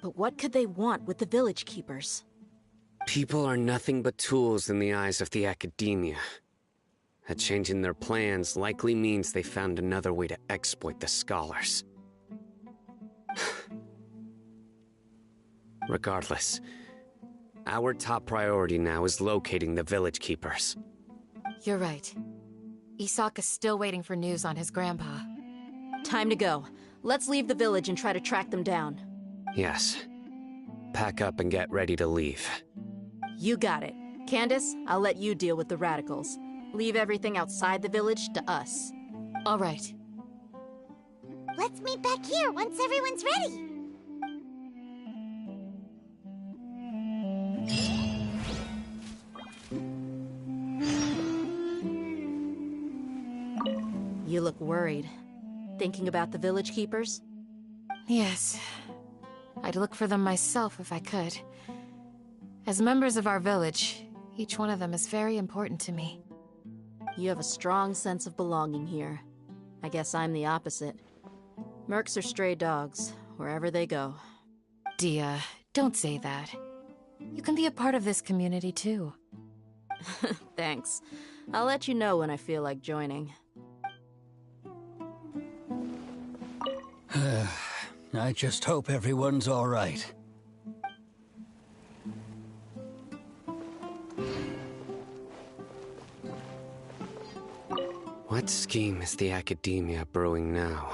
But what could they want with the village keepers? People are nothing but tools in the eyes of the academia. A change in their plans likely means they found another way to exploit the scholars. Regardless, our top priority now is locating the village keepers. You're right. Isak is still waiting for news on his grandpa. Time to go. Let's leave the village and try to track them down. Yes. Pack up and get ready to leave. You got it. Candace, I'll let you deal with the radicals. Leave everything outside the village to us. All right. Let's meet back here once everyone's ready. You look worried. Thinking about the village keepers? Yes. I'd look for them myself if I could. As members of our village, each one of them is very important to me. You have a strong sense of belonging here. I guess I'm the opposite. Mercs are stray dogs, wherever they go. Dia, don't say that. You can be a part of this community too. Thanks. I'll let you know when I feel like joining. I just hope everyone's all right. What scheme is the academia brewing now?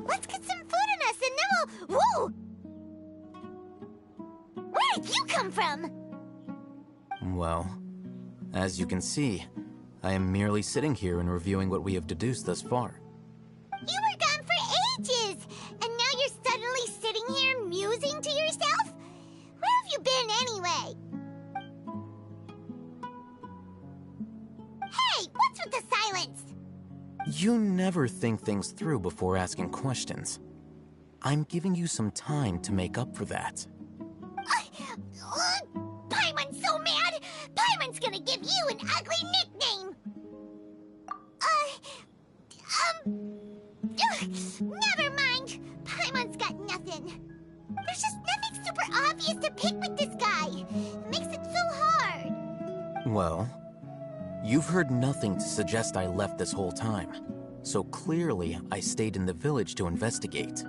Let's get some food in us and then we'll... Whoa! Where did you come from? Well, as you can see, I am merely sitting here and reviewing what we have deduced thus far. You were gone for ages, and now you're suddenly sitting here musing to yourself? Where have you been anyway? Hey, what's with the silence? You never think things through before asking questions. I'm giving you some time to make up for that. Paimon's so mad! Paimon's gonna give you an ugly nickname! Never mind. Paimon's got nothing. There's just nothing super obvious to pick with this guy. It makes it so hard. Well, you've heard nothing to suggest I left this whole time. So clearly, I stayed in the village to investigate.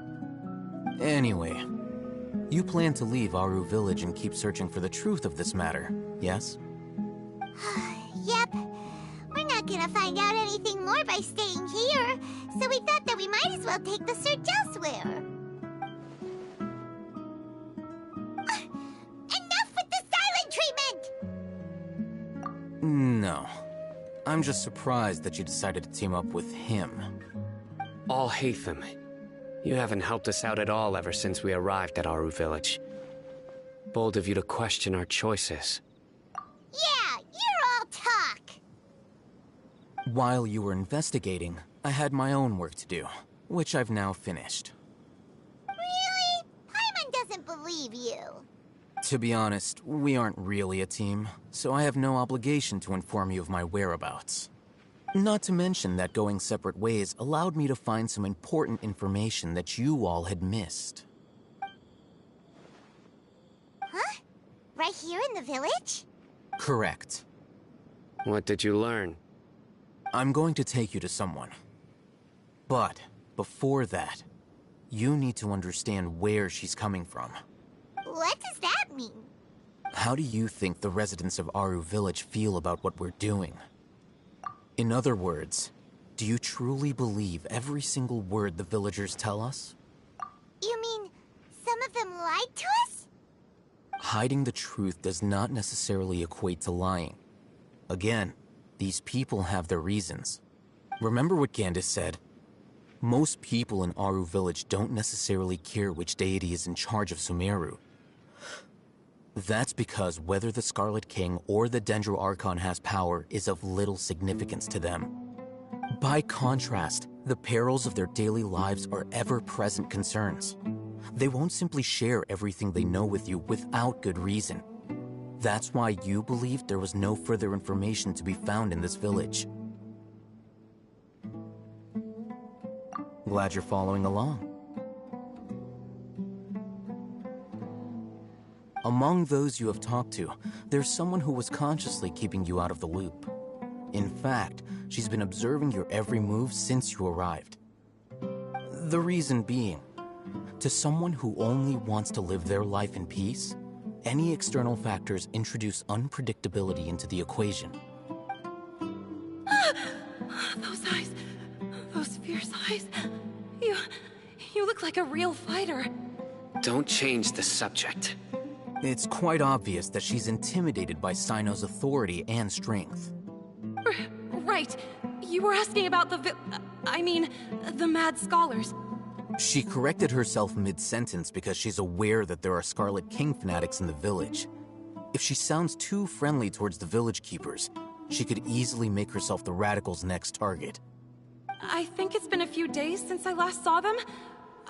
Anyway, you plan to leave Aru village and keep searching for the truth of this matter, yes? Yep. We're not gonna find out anything more by staying here, so we thought that we might as well take the search elsewhere. Enough with the silent treatment! No. I'm just surprised that you decided to team up with him. All Hatham. You haven't helped us out at all ever since we arrived at Aru village. Bold of you to question our choices. Yeah, you're all talk. While you were investigating, I had my own work to do, which I've now finished. Really? Paimon doesn't believe you. To be honest, we aren't really a team, so I have no obligation to inform you of my whereabouts. Not to mention that going separate ways allowed me to find some important information that you all had missed. Huh? Right here in the village? Correct. What did you learn? I'm going to take you to someone. But, before that, you need to understand where she's coming from. What does that mean? How do you think the residents of Aru Village feel about what we're doing? In other words, do you truly believe every single word the villagers tell us? You mean, some of them lied to us? Hiding the truth does not necessarily equate to lying. Again, these people have their reasons. Remember what Gandis said? Most people in Aru Village don't necessarily care which deity is in charge of Sumeru. That's because whether the Scarlet King or the Dendro Archon has power is of little significance to them. By contrast, the perils of their daily lives are ever-present concerns. They won't simply share everything they know with you without good reason. That's why you believed there was no further information to be found in this village. Glad you're following along. Among those you have talked to, there's someone who was consciously keeping you out of the loop. In fact, she's been observing your every move since you arrived. The reason being, to someone who only wants to live their life in peace, any external factors introduce unpredictability into the equation. Those eyes. Those fierce eyes. You look like a real fighter. Don't change the subject. It's quite obvious that she's intimidated by Sino's authority and strength. Right. You were asking about the the Mad Scholars. She corrected herself mid-sentence because she's aware that there are Scarlet King fanatics in the village. If she sounds too friendly towards the village keepers, she could easily make herself the Radicals' next target. I think it's been a few days since I last saw them.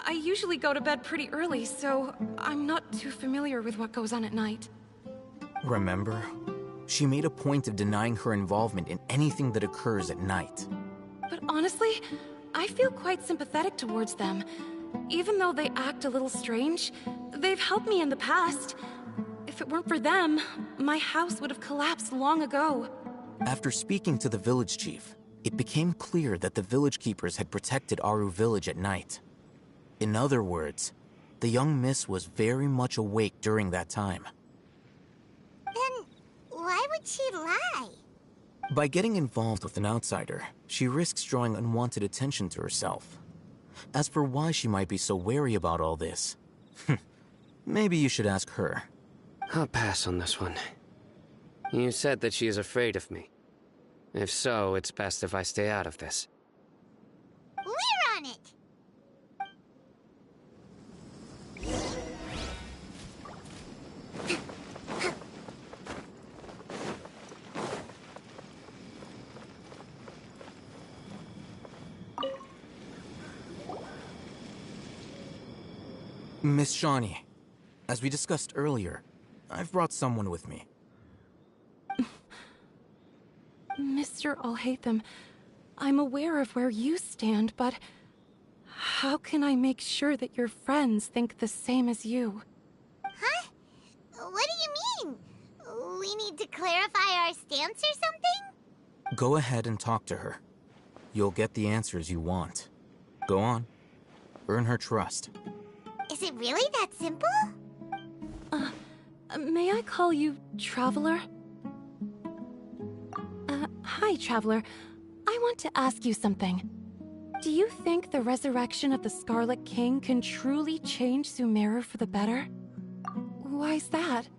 I usually go to bed pretty early, so I'm not too familiar with what goes on at night. Remember? She made a point of denying her involvement in anything that occurs at night. But honestly, I feel quite sympathetic towards them. Even though they act a little strange, they've helped me in the past. If it weren't for them, my house would have collapsed long ago. After speaking to the village chief, it became clear that the village keepers had protected Aru Village at night. In other words, the young miss was very much awake during that time. Then, why would she lie? By getting involved with an outsider, she risks drawing unwanted attention to herself. As for why she might be so wary about all this, maybe you should ask her. I'll pass on this one. You said that she is afraid of me. If so, it's best if I stay out of this. We're on it! Miss Shawnee, as we discussed earlier, I've brought someone with me. Mr. Alhaitham, I'm aware of where you stand, but how can I make sure that your friends think the same as you? Huh? What do you mean? We need to clarify our stance or something? Go ahead and talk to her. You'll get the answers you want. Go on. Earn her trust. Is it really that simple? May I call you Traveler? Hi, Traveler. I want to ask you something. Do you think the resurrection of the Scarlet King can truly change Sumeru for the better? Why's that?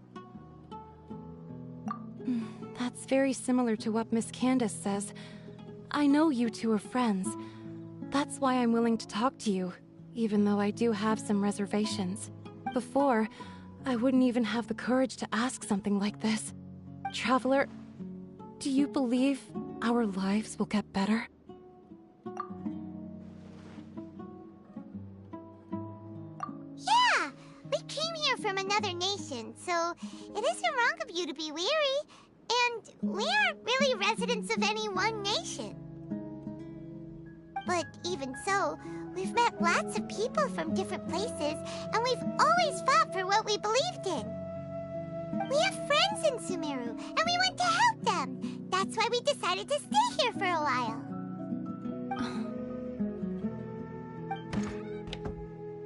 That's very similar to what Miss Candace says. I know you two are friends. That's why I'm willing to talk to you, even though I do have some reservations. Before, I wouldn't even have the courage to ask something like this. Traveler, do you believe our lives will get better? Yeah! We came here from another nation, so it isn't wrong of you to be weary. And we aren't really residents of any one nation. But even so, we've met lots of people from different places, and we've always fought for what we believed in. We have friends in Sumeru, and we want to help them. That's why we decided to stay here for a while.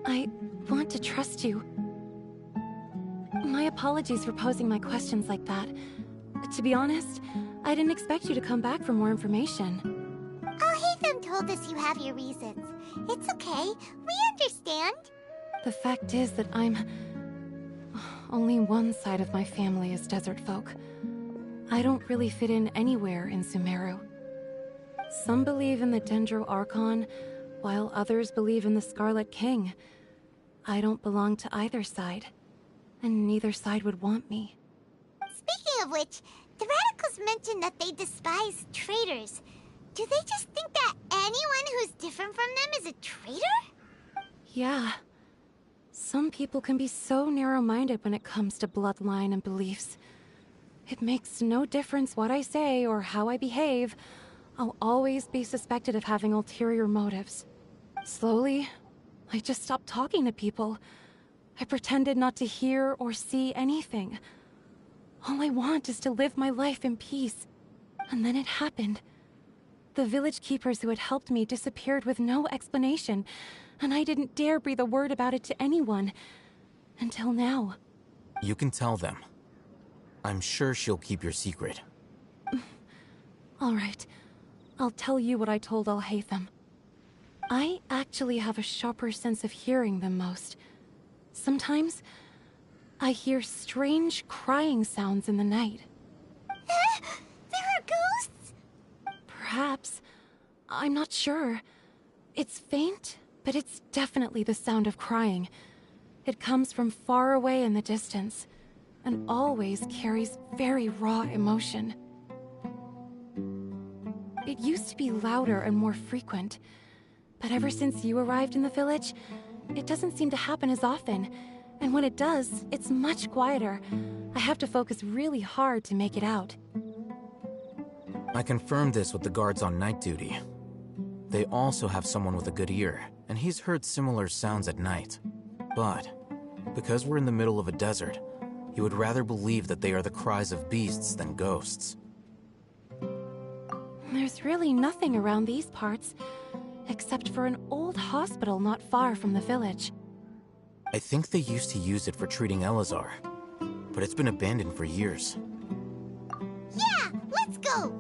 I want to trust you. My apologies for posing my questions like that. To be honest, I didn't expect you to come back for more information. Alhaitham told us you have your reasons. It's okay. We understand. The fact is that only one side of my family is desert folk. I don't really fit in anywhere in Sumeru. Some believe in the Dendro Archon, while others believe in the Scarlet King. I don't belong to either side, and neither side would want me. Speaking of which, the Radicals mentioned that they despise traitors. Do they just think that anyone who's different from them is a traitor? Yeah. Some people can be so narrow-minded when it comes to bloodline and beliefs. It makes no difference what I say or how I behave. I'll always be suspected of having ulterior motives. Slowly, I just stopped talking to people. I pretended not to hear or see anything. All I want is to live my life in peace. And then it happened. The village keepers who had helped me disappeared with no explanation, and I didn't dare breathe a word about it to anyone. Until now. You can tell them. I'm sure she'll keep your secret. All right. I'll tell you what I told Alhaitham. I actually have a sharper sense of hearing than most. Sometimes, I hear strange crying sounds in the night. There are ghosts? Perhaps. I'm not sure. It's faint, but it's definitely the sound of crying. It comes from far away in the distance, and always carries very raw emotion. It used to be louder and more frequent, but ever since you arrived in the village, it doesn't seem to happen as often, and when it does, it's much quieter. I have to focus really hard to make it out. I confirmed this with the guards on night duty. They also have someone with a good ear, and he's heard similar sounds at night. But, because we're in the middle of a desert, he would rather believe that they are the cries of beasts than ghosts. There's really nothing around these parts, except for an old hospital not far from the village. I think they used to use it for treating Elazar, but it's been abandoned for years. Yeah, let's go!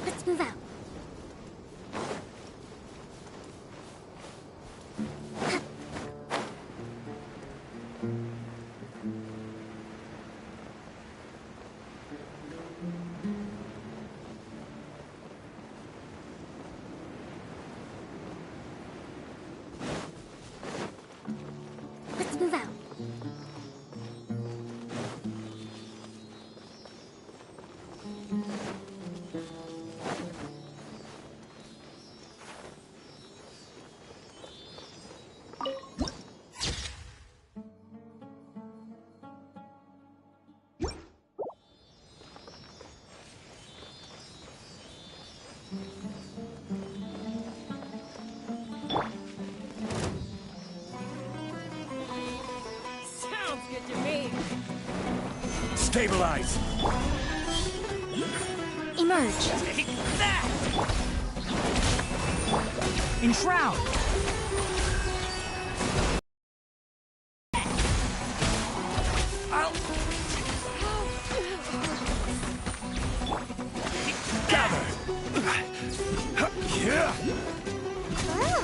Let's move out. Let's move out. Sounds good to me. Stabilize! Emerge. Take that! Enshroud! Gather! Yeah! Oh,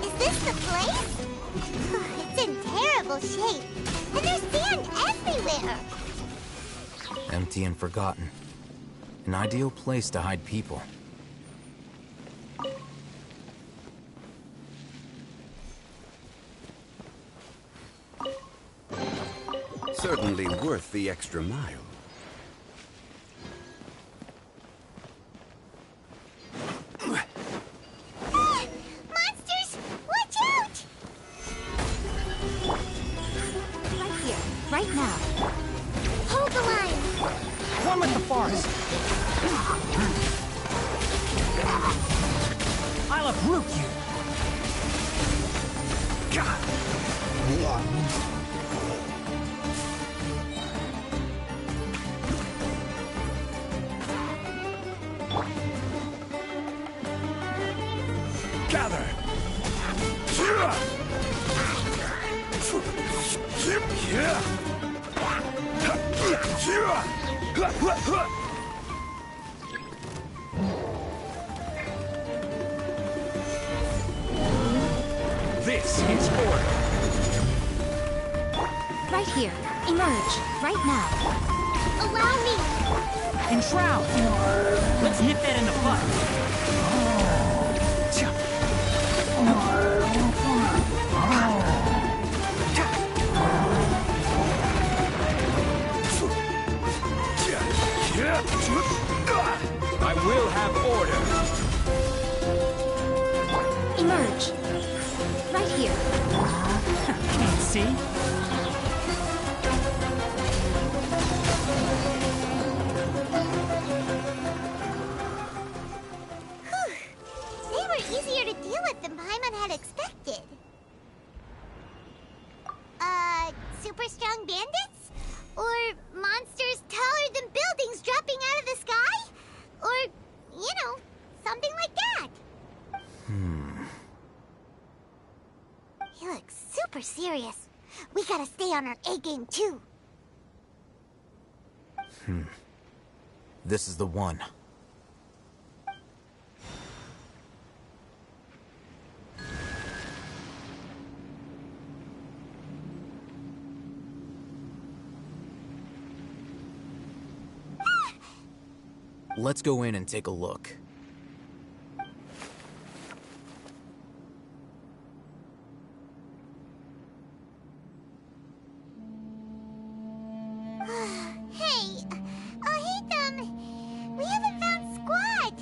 is this the place? It's in terrible shape, and there's sand everywhere. Empty and forgotten. An ideal place to hide people. certainly worth the extra mile. Monsters! Watch out! Right here, right now. Hold the line! One with the forest. I'll uproot you. Gather! This is order. Right here. Emerge. Right now. Allow me! Enshroud. Let's nip that in the bud. I will have order. Emerge. Right here. Can't see. They were easier to deal with than Paimon had expected. Super strong bandits? Or monsters taller than buildings dropping out of the sky? Or, something like that. He looks super serious. We gotta stay on our A game too. This is the one. Let's go in and take a look. Hey, we haven't found Squad.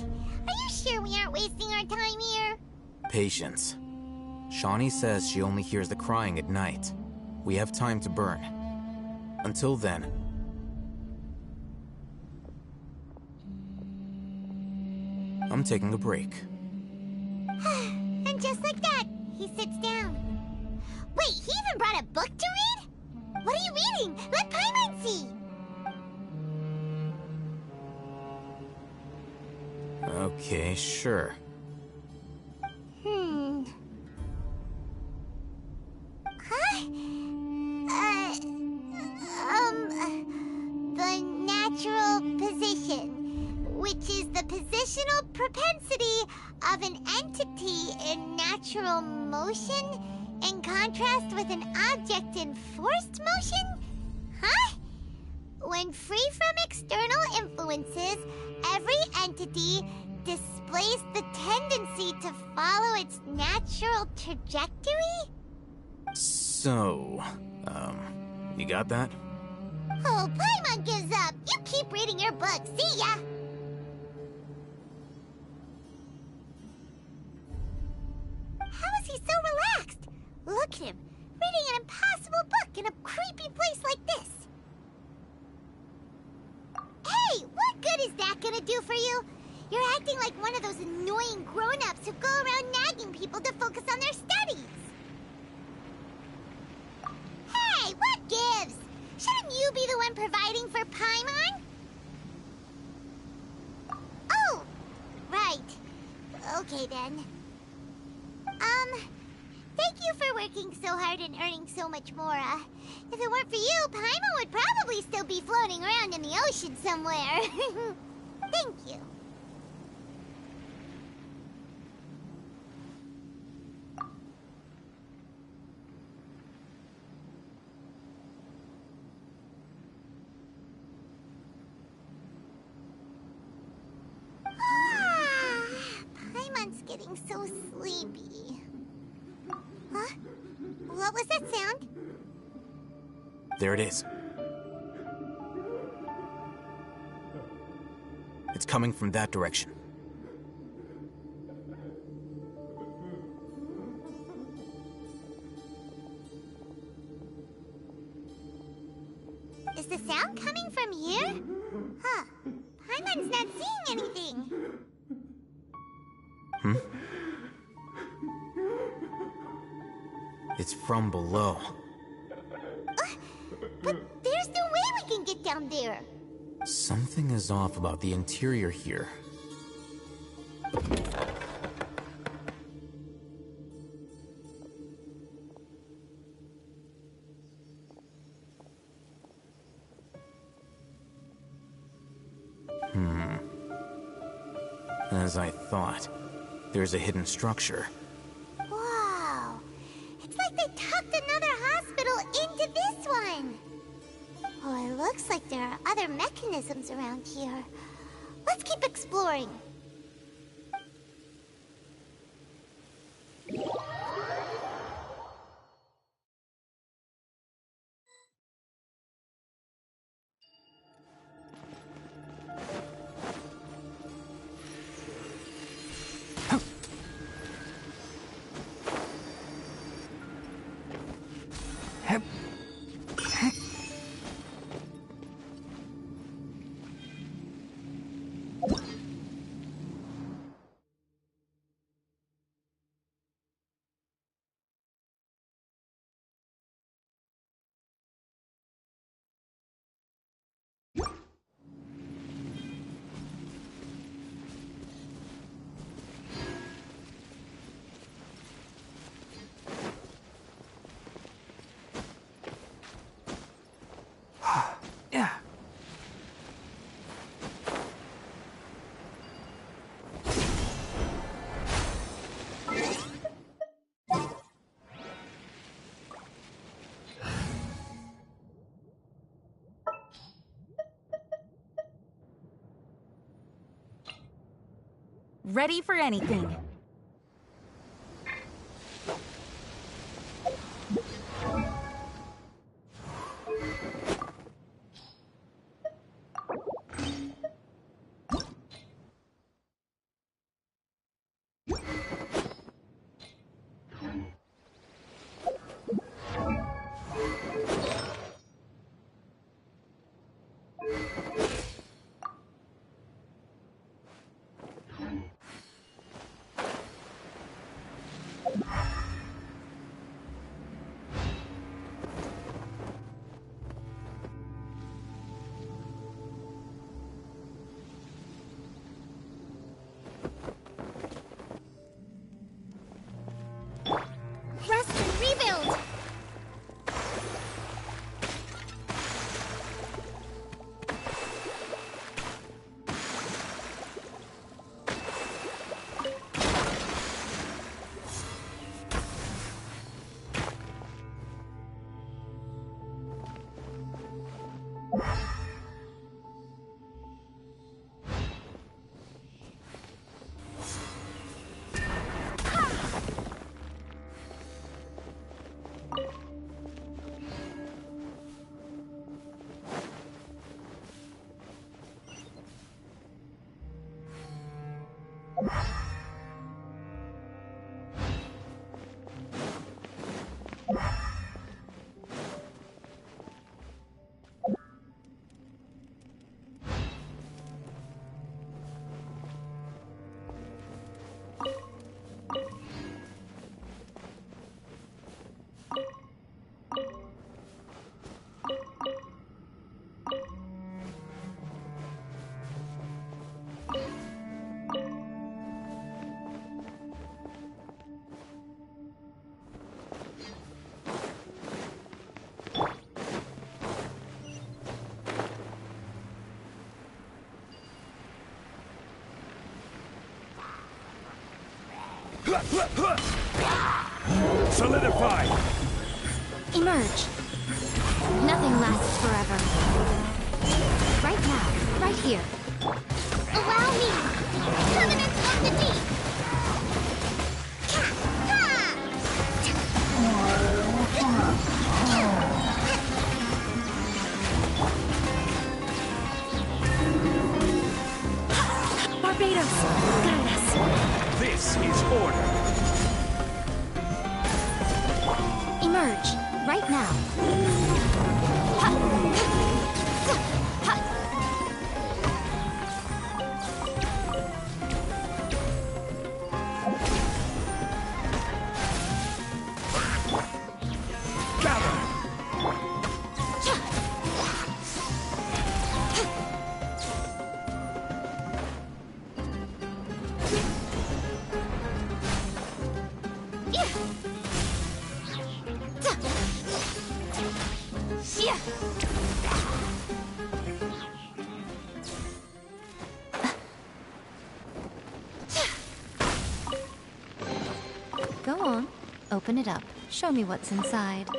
Are you sure we aren't wasting our time here? Patience. Shawnee says she only hears the crying at night. We have time to burn. Until then... I'm taking a break. And just like that, he sits down. Wait, he even brought a book to read? What are you reading? Let Paimon see! Okay, sure. The natural position, which is the positional propensity of an entity in natural motion in contrast with an object in forced motion? Huh? When free from external influences, every entity displays the tendency to follow its natural trajectory? So, you got that? Oh, Paimon gives up. You keep reading your book. See ya! How is he so relaxed? Look at him, reading an impossible book in a creepy place like this. Hey, what good is that gonna do for you? You're acting like one of those annoying grown-ups who go around nagging people to focus on their studies. Hey, what gives? Shouldn't you be the one providing for Paimon? Oh, right. Okay then. Thank you for working so hard and earning so much more. If it weren't for you, Paimon would probably still be floating around in the ocean somewhere. Thank you. Paimon's getting so sleepy. Huh? What was that sound? There it is. It's coming from that direction. Is the sound coming from here? Huh. Paimon's not seeing anything. It's from below. But there's no way we can get down there. Something is off about the interior here. As I thought, there's a hidden structure. Wow. It's like they tucked another hospital into this one. Oh, it looks like there are other mechanisms around here. Let's keep exploring. Yeah. Ready for anything. Rest and rebuild! Solidify! Emerge. Nothing lasts forever. Right now, right here. Allow me! Covenant of the Deep! Kratos, guide us. This is order. Emerge, right now. Go on, open it up. Show me what's inside.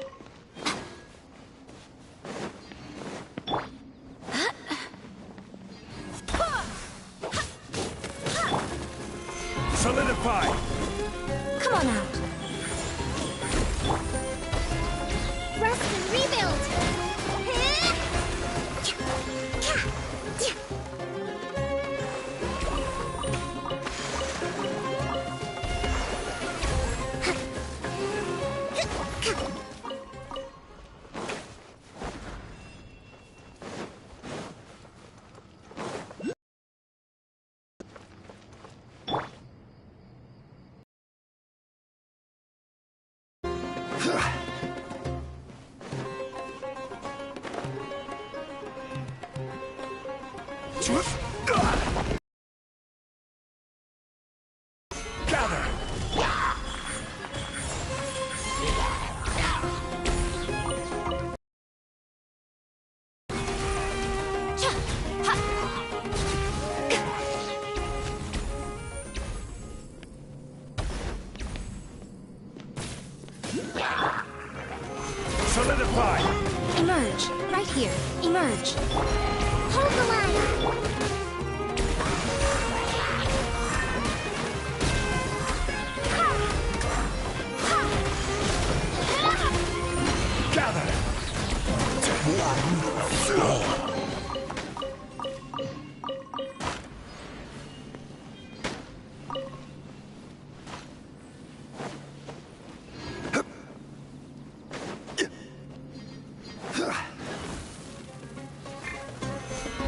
Solidify! Come on out. Rest and rebuild! Gather! Solidify! Emerge, right here. Emerge. Hold the line! Gather!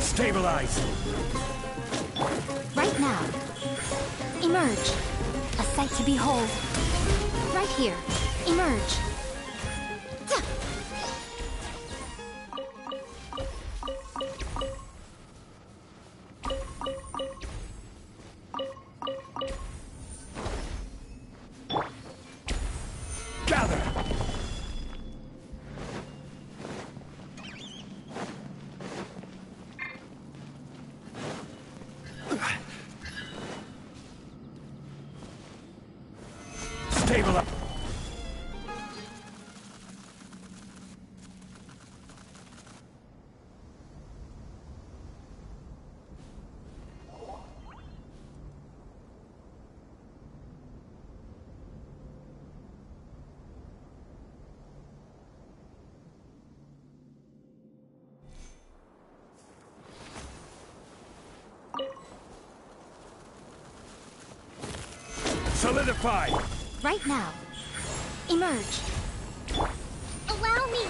Stabilize! Right now. Emerge. A sight to behold. Right here. Emerge. Gather! Stabilize! Solidify! Right now. Emerge. Allow me!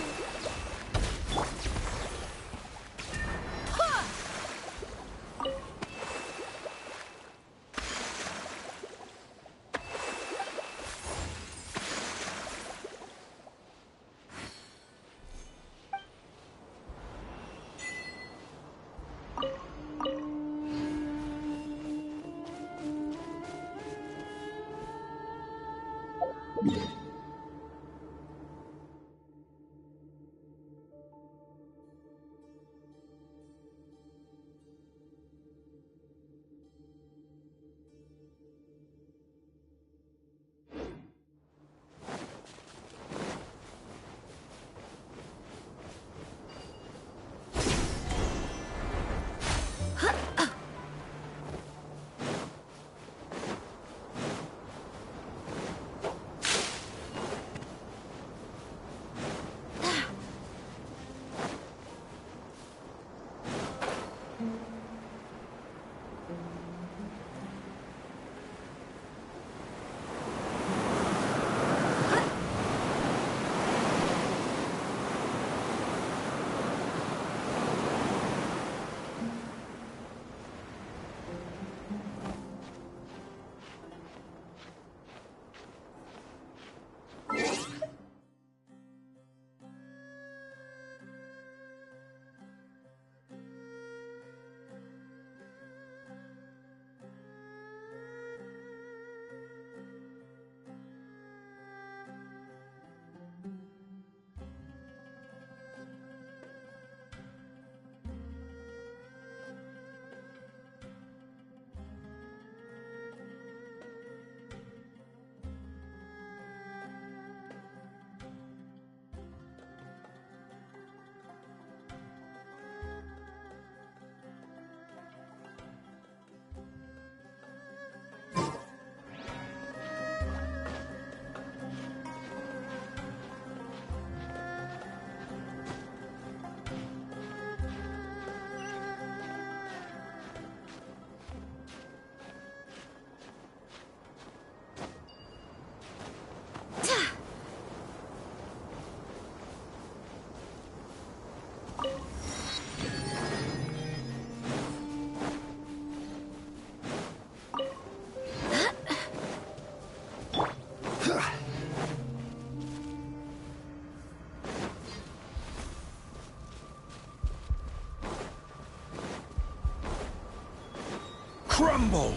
crumble!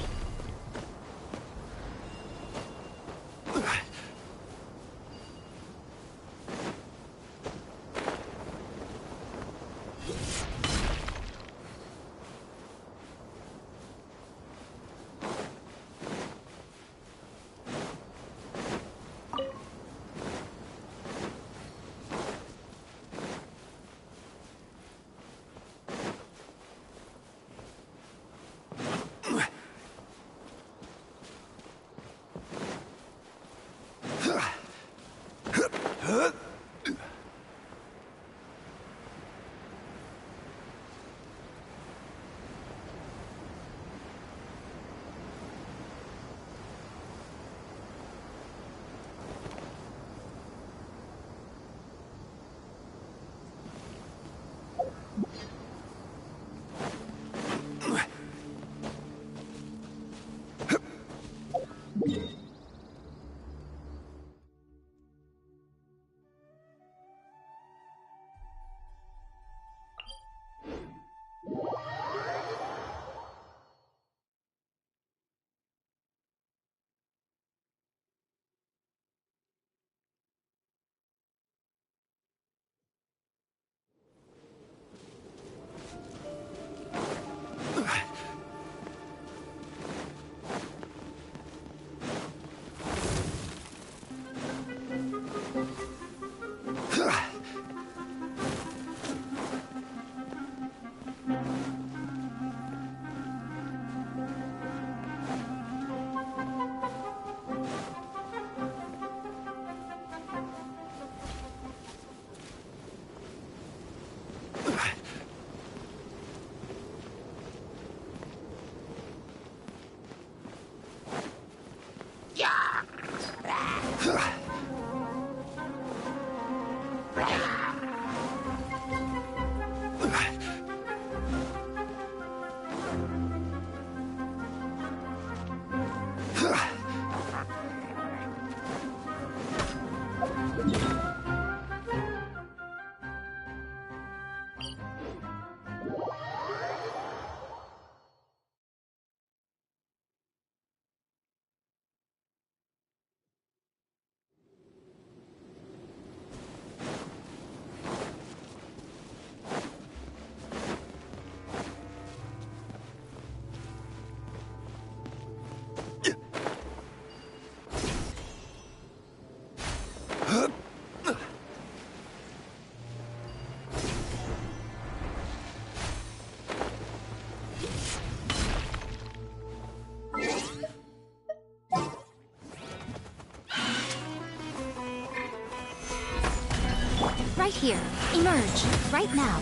Right here. Emerge. Right now.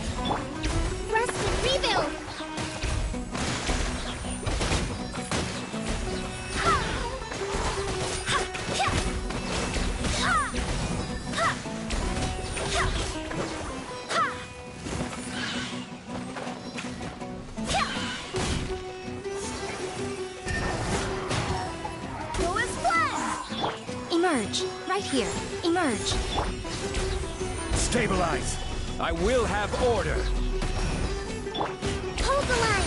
Rest and rebuild! Go as planned! Emerge. Right here. Emerge. Stabilize! I will have order! Hold the line!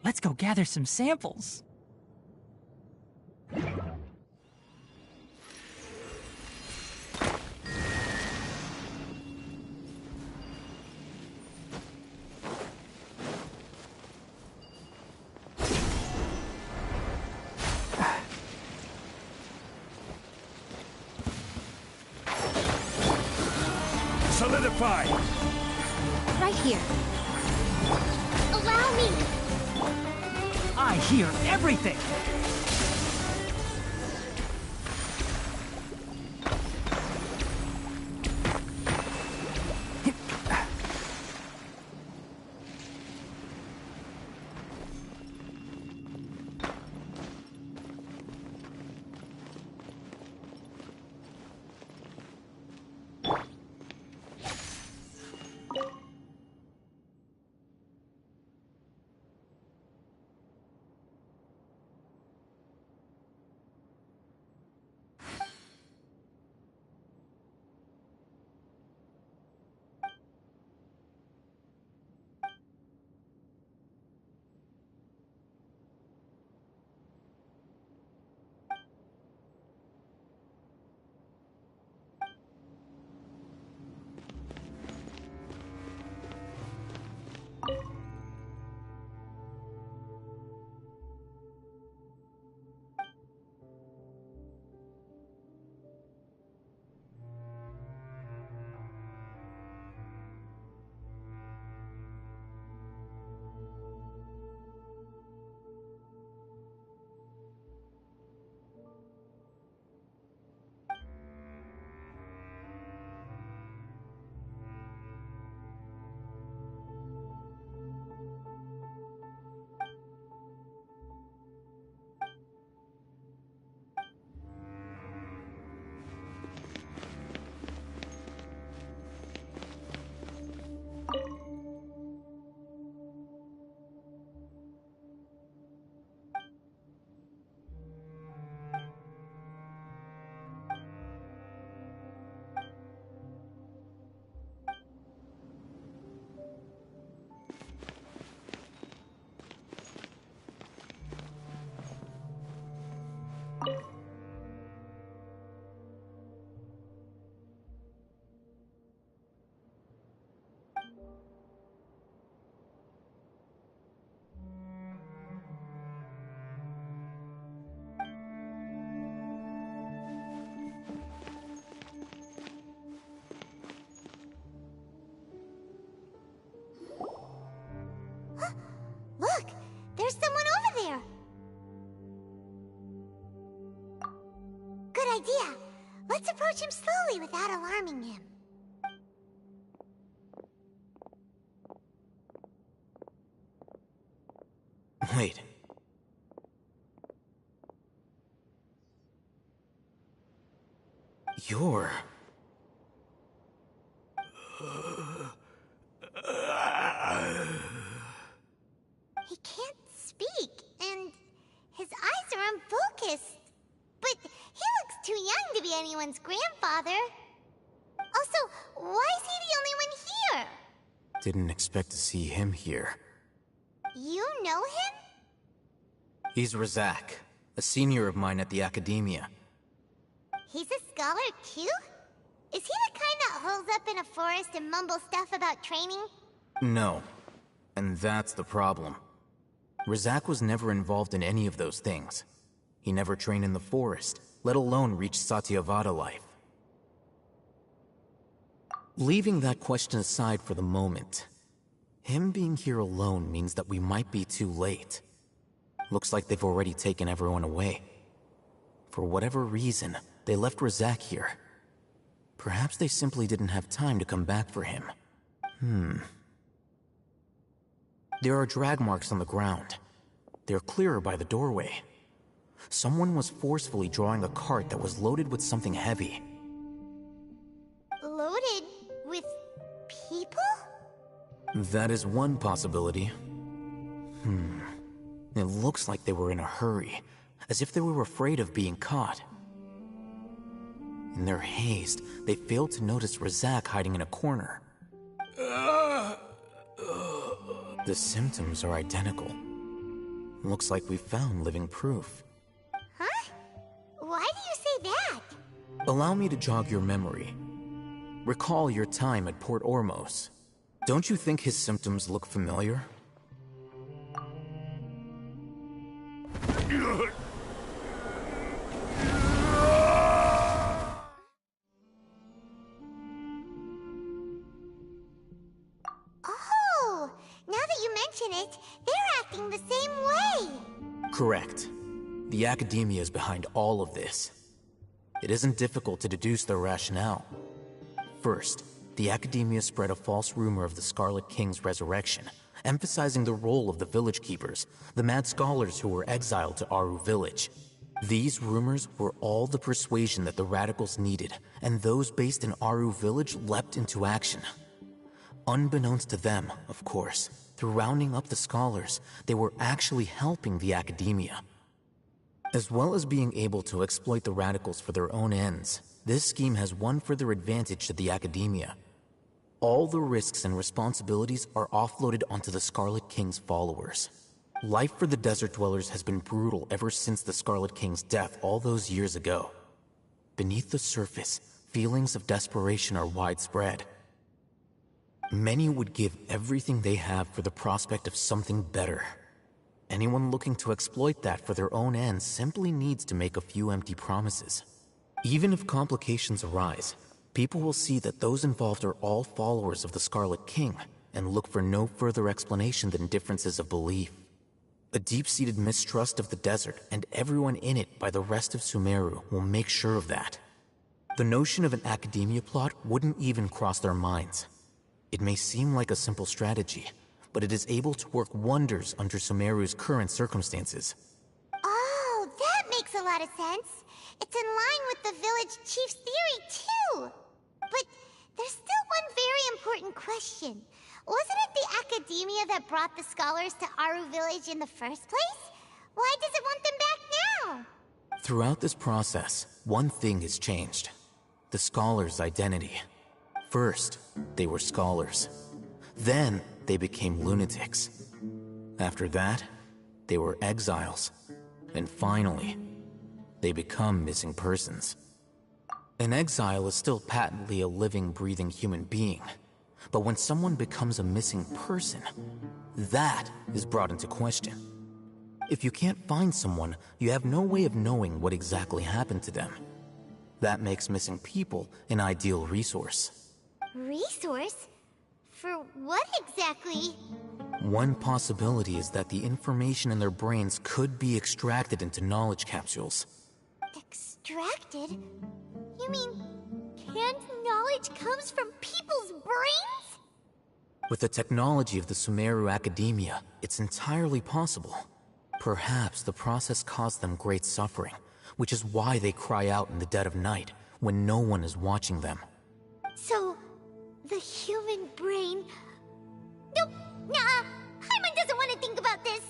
Let's go gather some samples. Solidify! Right here. Allow me! I hear everything! good idea. Let's approach him slowly without alarming him. Wait. You're... He can't speak, and his eyes are unfocused. But he looks too young to be anyone's grandfather. Also, why is he the only one here? Didn't expect to see him here. You know him? He's Razak, a senior of mine at the Academia. He's a scholar too? Is he the kind that holes up in a forest and mumbles stuff about training? No. And that's the problem. Razak was never involved in any of those things. He never trained in the forest, let alone reach Satyavada life. Leaving that question aside for the moment, him being here alone means that we might be too late. Looks like they've already taken everyone away. For whatever reason, they left Razak here. Perhaps they simply didn't have time to come back for him. There are drag marks on the ground. They're clearer by the doorway. Someone was forcefully drawing a cart that was loaded with something heavy. Loaded with people? That is one possibility. It looks like they were in a hurry, as if they were afraid of being caught. In their haste, they failed to notice Razak hiding in a corner. The symptoms are identical. Looks like we found living proof. Huh? Why do you say that? Allow me to jog your memory. Recall your time at Port Ormos. Don't you think his symptoms look familiar? Oh, now that you mention it, they're acting the same way. Correct. The Academia is behind all of this. It isn't difficult to deduce their rationale. First, the Academia spread a false rumor of the Scarlet King's resurrection, emphasizing the role of the village keepers, the mad scholars who were exiled to Aru village. These rumors were all the persuasion that the radicals needed, and those based in Aru village leapt into action. Unbeknownst to them, of course, through rounding up the scholars, they were actually helping the Academia. As well as being able to exploit the radicals for their own ends, this scheme has one further advantage to the Academia. All the risks and responsibilities are offloaded onto the Scarlet King's followers. Life for the desert dwellers has been brutal ever since the Scarlet King's death all those years ago. Beneath the surface, feelings of desperation are widespread. Many would give everything they have for the prospect of something better. Anyone looking to exploit that for their own ends simply needs to make a few empty promises. Even if complications arise, people will see that those involved are all followers of the Scarlet King and look for no further explanation than differences of belief. A deep-seated mistrust of the desert and everyone in it by the rest of Sumeru will make sure of that. The notion of an Academia plot wouldn't even cross their minds. It may seem like a simple strategy, but it is able to work wonders under Sumeru's current circumstances. Oh, that makes a lot of sense. It's in line with the village chief's theory, too. But there's still one very important question. Wasn't it the Academia that brought the scholars to Aru village in the first place? Why does it want them back now? Throughout this process, one thing has changed. The scholars' identity. First, they were scholars. Then, they became lunatics. After that, they were exiles. And finally, they become missing persons. An exile is still patently a living, breathing human being. But when someone becomes a missing person, that is brought into question. If you can't find someone, you have no way of knowing what exactly happened to them. That makes missing people an ideal resource. Resource? For what exactly? One possibility is that the information in their brains could be extracted into knowledge capsules. extracted? You mean canned knowledge comes from people's brains? With the technology of the Sumeru Academia, it's entirely possible. Perhaps the process caused them great suffering, which is why they cry out in the dead of night, when no one is watching them. So, the human brain... Nope, nah, Paimon doesn't want to think about this.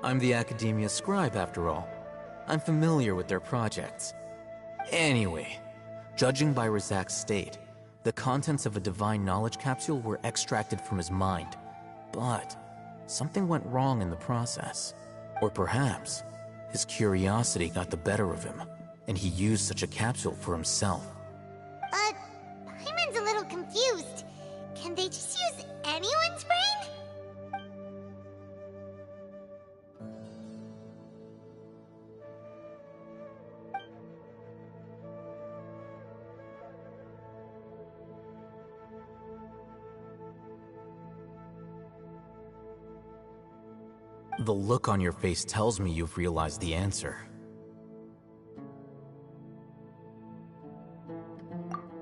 I'm the Academia scribe, after all. I'm familiar with their projects. Anyway, judging by Razak's state, the contents of a divine knowledge capsule were extracted from his mind. But something went wrong in the process. Or perhaps his curiosity got the better of him, and he used such a capsule for himself. But Paimon's a little confused. Can they just use anyone's brain? The look on your face tells me you've realized the answer.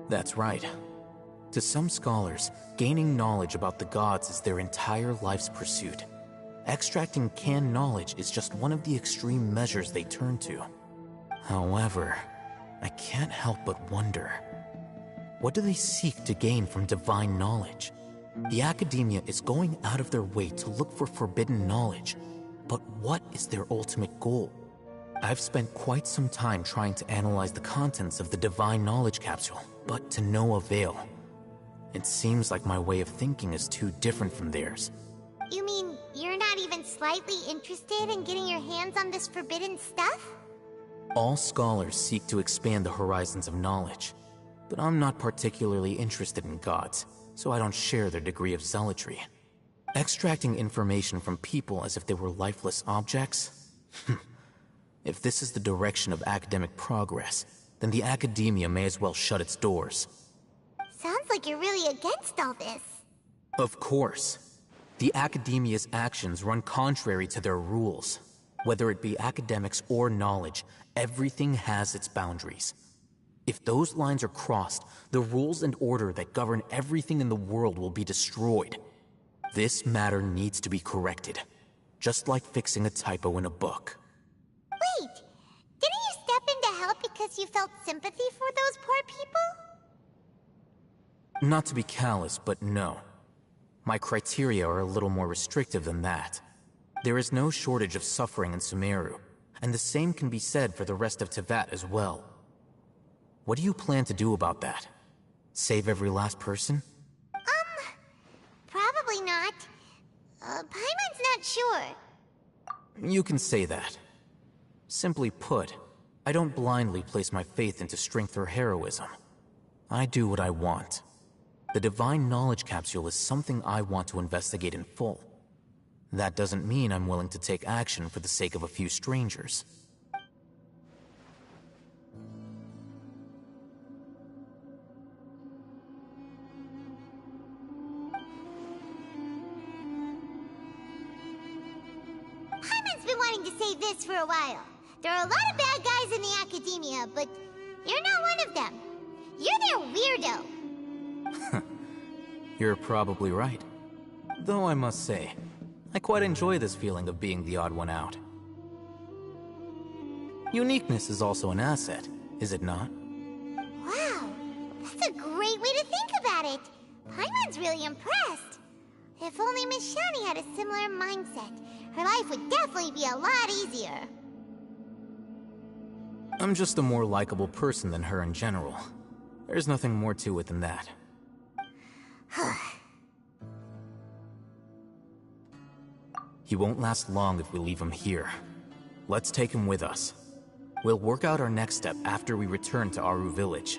That's right. To some scholars, gaining knowledge about the gods is their entire life's pursuit. Extracting canned knowledge is just one of the extreme measures they turn to. However, I can't help but wonder, what do they seek to gain from divine knowledge? The Academia is going out of their way to look for forbidden knowledge, but what is their ultimate goal? I've spent quite some time trying to analyze the contents of the divine knowledge capsule, but to no avail. It seems like my way of thinking is too different from theirs. You mean you're not even slightly interested in getting your hands on this forbidden stuff? All scholars seek to expand the horizons of knowledge, but I'm not particularly interested in gods, so I don't share their degree of zealotry. Extracting information from people as if they were lifeless objects? If this is the direction of academic progress, then the Academia may as well shut its doors. Sounds like you're really against all this. Of course. The Academia's actions run contrary to their rules. Whether it be academics or knowledge, everything has its boundaries. If those lines are crossed, the rules and order that govern everything in the world will be destroyed. This matter needs to be corrected, just like fixing a typo in a book. Wait, didn't you step in to help because you felt sympathy for those poor people? Not to be callous, but no. My criteria are a little more restrictive than that. There is no shortage of suffering in Sumeru, and the same can be said for the rest of Teyvat as well. What do you plan to do about that? Save every last person? Probably not. Paimon's not sure. You can say that. Simply put, I don't blindly place my faith into strength or heroism. I do what I want. The Divine Knowledge Capsule is something I want to investigate in full. That doesn't mean I'm willing to take action for the sake of a few strangers. Paimon's been wanting to say this for a while. There are a lot of bad guys in the Academia, but you're not one of them. You're their weirdo. You're probably right. Though I must say, I quite enjoy this feeling of being the odd one out. Uniqueness is also an asset, is it not? Wow, that's a great way to think about it. Paimon's really impressed. If only Miss Shani had a similar mindset, her life would definitely be a lot easier. I'm just a more likable person than her in general. There's nothing more to it than that. He won't last long if we leave him here. Let's take him with us. We'll work out our next step after we return to Aru Village.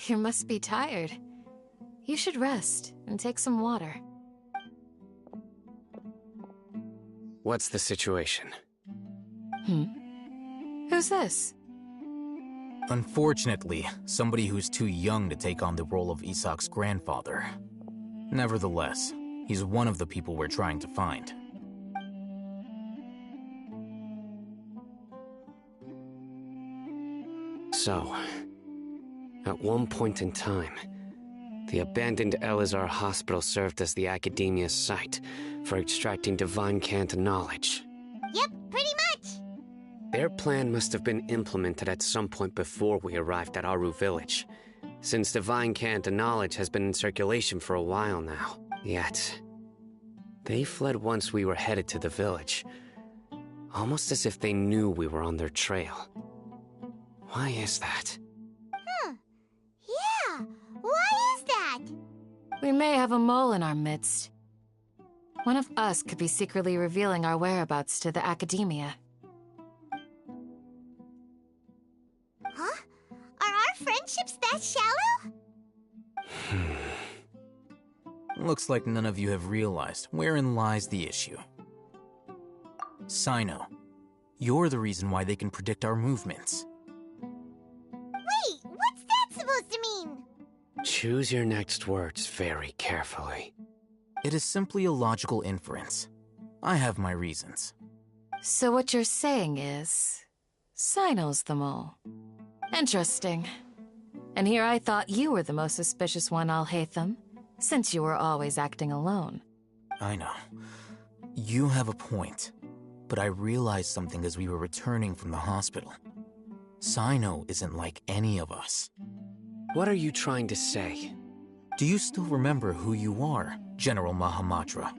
You must be tired. You should rest and take some water. What's the situation? Who's this? Unfortunately, somebody who's too young to take on the role of Isak's grandfather. Nevertheless, he's one of the people we're trying to find. So, at one point in time, the abandoned Elazar Hospital served as the Academia's site for extracting divine cant knowledge. Yep, pretty much. Their plan must have been implemented at some point before we arrived at Aru Village, since divine cant knowledge has been in circulation for a while now. Yet, they fled once we were headed to the village, almost as if they knew we were on their trail. Why is that? Yeah, why is that? We may have a mole in our midst. One of us could be secretly revealing our whereabouts to the Academia. Huh? Are our friendships that shallow? Looks like none of you have realized wherein lies the issue. Sino, you're the reason why they can predict our movements. Wait, what's that supposed to mean? Choose your next words very carefully. It is simply a logical inference. I have my reasons. So what you're saying is... Sino's the mole. Interesting. And here I thought you were the most suspicious one, Alhaitham, since you were always acting alone. I know. You have a point. But I realized something as we were returning from the hospital. Sino isn't like any of us. What are you trying to say? Do you still remember who you are, General Mahamatra?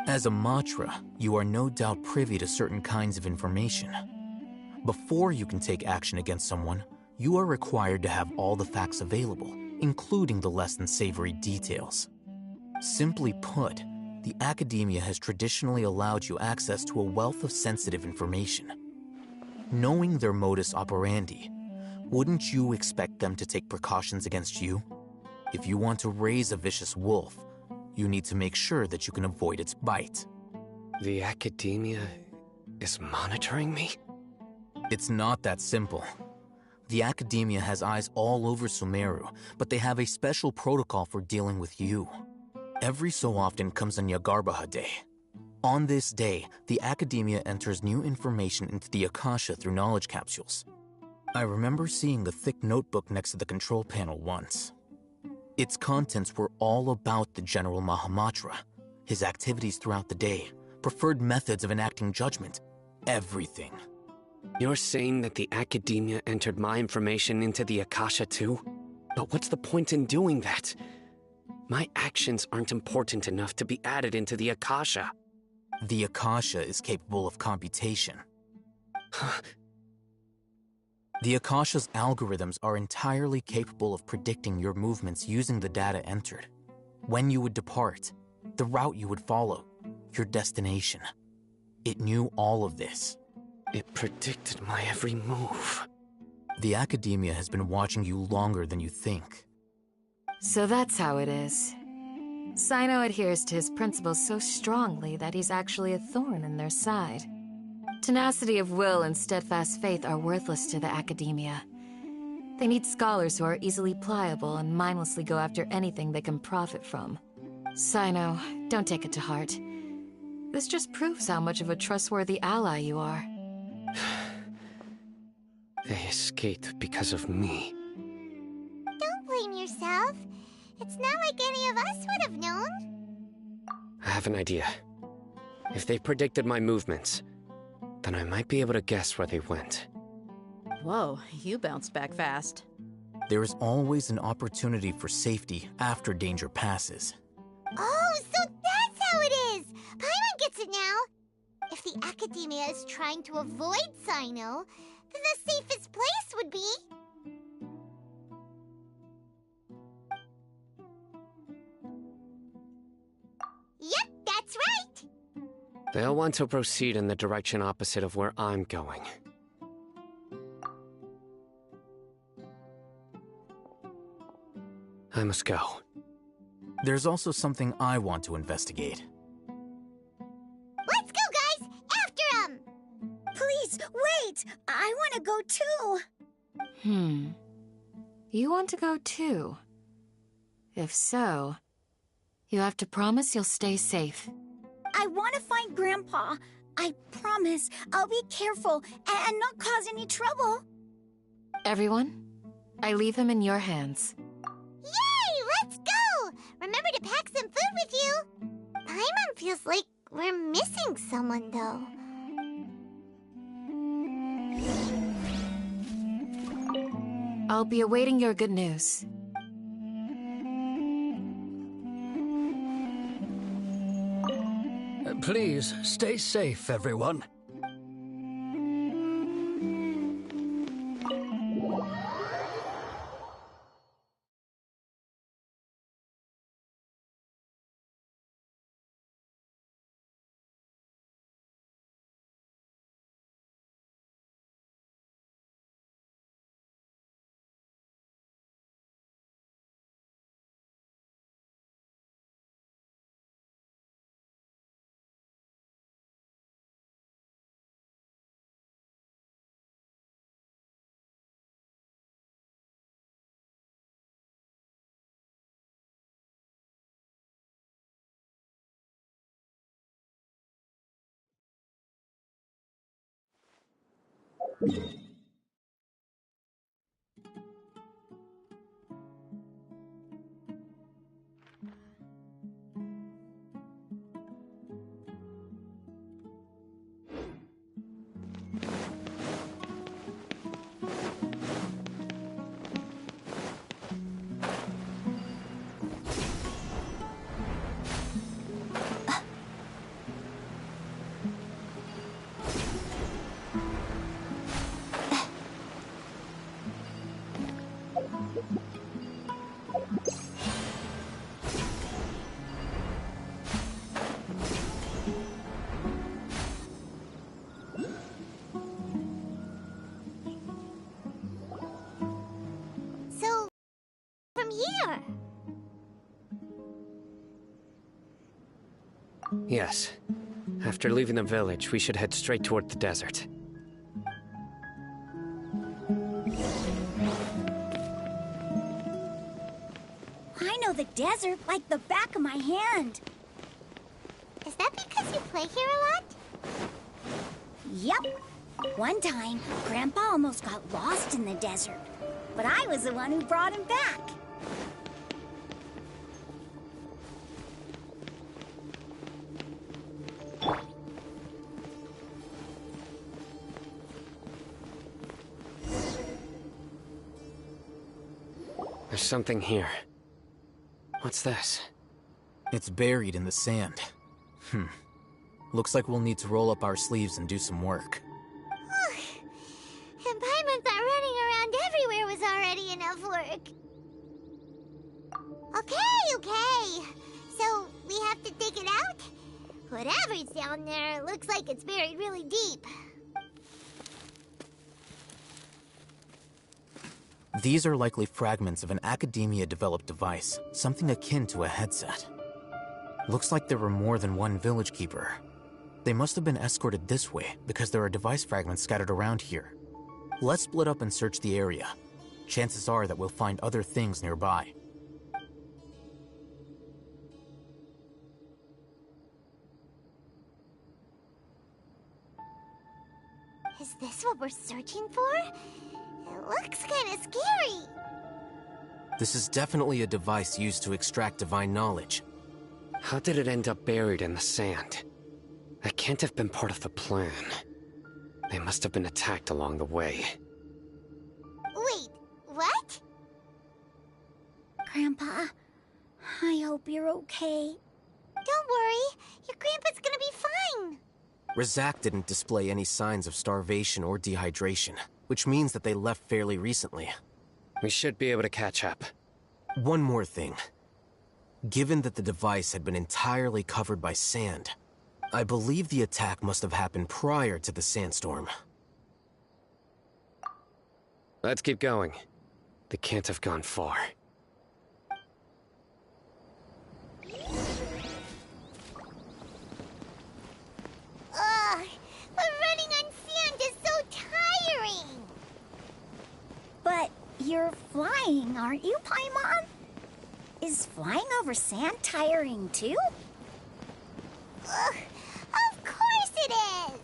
As a Matra, you are no doubt privy to certain kinds of information. Before you can take action against someone, you are required to have all the facts available, including the less than savory details. Simply put, the Academia has traditionally allowed you access to a wealth of sensitive information. Knowing their modus operandi, wouldn't you expect them to take precautions against you? If you want to raise a vicious wolf, you need to make sure that you can avoid its bite. The Academia is monitoring me? It's not that simple. The Academia has eyes all over Sumeru, but they have a special protocol for dealing with you. Every so often comes on Yagarbaha Day. On this day, the Academia enters new information into the Akasha through knowledge capsules. I remember seeing a thick notebook next to the control panel once. Its contents were all about the General Mahamatra, his activities throughout the day, preferred methods of enacting judgment, everything. You're saying that the Academia entered my information into the Akasha too? But what's the point in doing that? My actions aren't important enough to be added into the Akasha. The Akasha is capable of computation. The Akasha's algorithms are entirely capable of predicting your movements using the data entered. When you would depart, the route you would follow, your destination. It knew all of this. It predicted my every move. The Academia has been watching you longer than you think. So that's how it is. Sino adheres to his principles so strongly that he's actually a thorn in their side. Tenacity of will and steadfast faith are worthless to the Academia. They need scholars who are easily pliable and mindlessly go after anything they can profit from. Sino, don't take it to heart. This just proves how much of a trustworthy ally you are. They escaped because of me. Don't blame yourself. It's not like any of us would have known. I have an idea. If they predicted my movements, then I might be able to guess where they went. Whoa, you bounced back fast. There is always an opportunity for safety after danger passes. Oh, so that's how it is! Paimon gets it now! If the Academia is trying to avoid Sino, then the safest place would be... Yep, that's right! They'll want to proceed in the direction opposite of where I'm going. I must go. There's also something I want to investigate. Let's go, guys! After him! Please, wait! I want to go too! You want to go too? If so, you have to promise you'll stay safe. I want to find Grandpa. I promise I'll be careful and not cause any trouble. Everyone, I leave him in your hands. Yay! Let's go! Remember to pack some food with you! Paimon feels like we're missing someone, though. I'll be awaiting your good news. Please, stay safe, everyone. So, from here? Yes. After leaving the village, we should head straight toward the desert. I know the desert like the back of my hand. Is that because you play here a lot? Yep. One time, Grandpa almost got lost in the desert, but I was the one who brought him back. There's something here. What's this? It's buried in the sand. Looks like we'll need to roll up our sleeves and do some work. And Paimon's not running around everywhere was already enough work. Okay. So, we have to dig it out? Whatever's down there looks like it's buried really deep. These are likely fragments of an Academia-developed device, something akin to a headset. Looks like there were more than one village keeper. They must have been escorted this way because there are device fragments scattered around here. Let's split up and search the area. Chances are that we'll find other things nearby. Is this what we're searching for? It looks kind of scary. This is definitely a device used to extract divine knowledge. How did it end up buried in the sand? That can't have been part of the plan. They must have been attacked along the way. Wait, what? Grandpa, I hope you're okay. Don't worry, your grandpa's gonna be fine. Razak didn't display any signs of starvation or dehydration, which means that they left fairly recently. We should be able to catch up. One more thing. Given that the device had been entirely covered by sand, I believe the attack must have happened prior to the sandstorm. Let's keep going. They can't have gone far. Ugh, but running on sand is so tiring. But you're flying, aren't you, Paimon? Is flying over sand tiring too? Ugh, of course it is.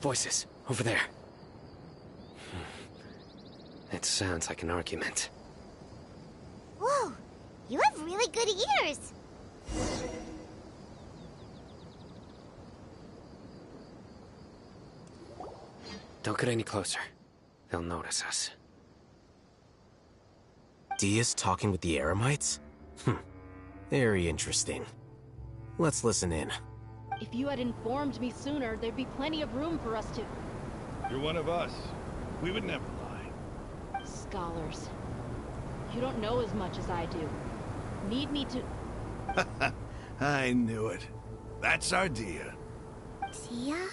Voices, over there. It sounds like an argument. Whoa, you have really good ears. Don't get any closer. They'll notice us. Dia's talking with the Eremites? Very interesting. Let's listen in. If you had informed me sooner, there'd be plenty of room for us to... You're one of us. We would never lie. Scholars. You don't know as much as I do. Need me to... I knew it. That's our Dia. Dia?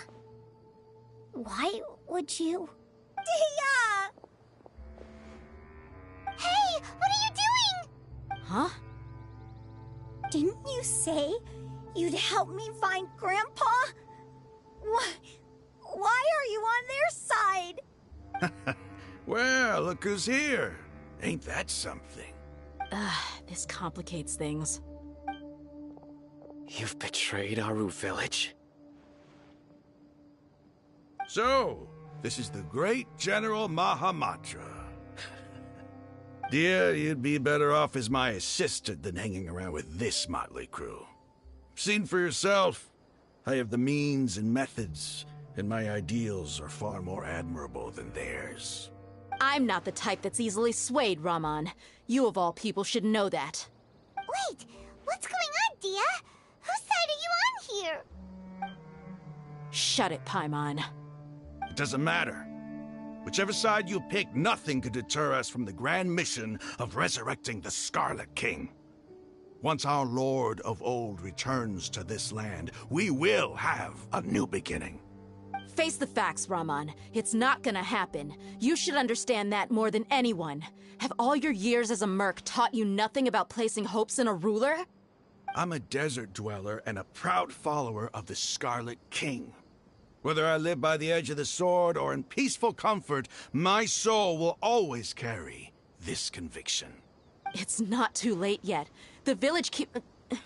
Why would you... Dia! Hey, what are you doing? Huh? Didn't you say you'd help me find Grandpa? Why are you on their side? Well, look who's here. Ain't that something? This complicates things. You've betrayed Aru village? So, this is the great General Mahamatra. Dear, you'd be better off as my assistant than hanging around with this motley crew. Seen for yourself, I have the means and methods, and my ideals are far more admirable than theirs. I'm not the type that's easily swayed, Raman. You of all people should know that. Wait, what's going on, Dia? Whose side are you on here? Shut it, Paimon. It doesn't matter. Whichever side you pick, nothing could deter us from the grand mission of resurrecting the Scarlet King. Once our Lord of Old returns to this land, we will have a new beginning. Face the facts, Raman. It's not gonna happen. You should understand that more than anyone. Have all your years as a merc taught you nothing about placing hopes in a ruler? I'm a desert dweller and a proud follower of the Scarlet King. Whether I live by the edge of the sword or in peaceful comfort, my soul will always carry this conviction. It's not too late yet. The village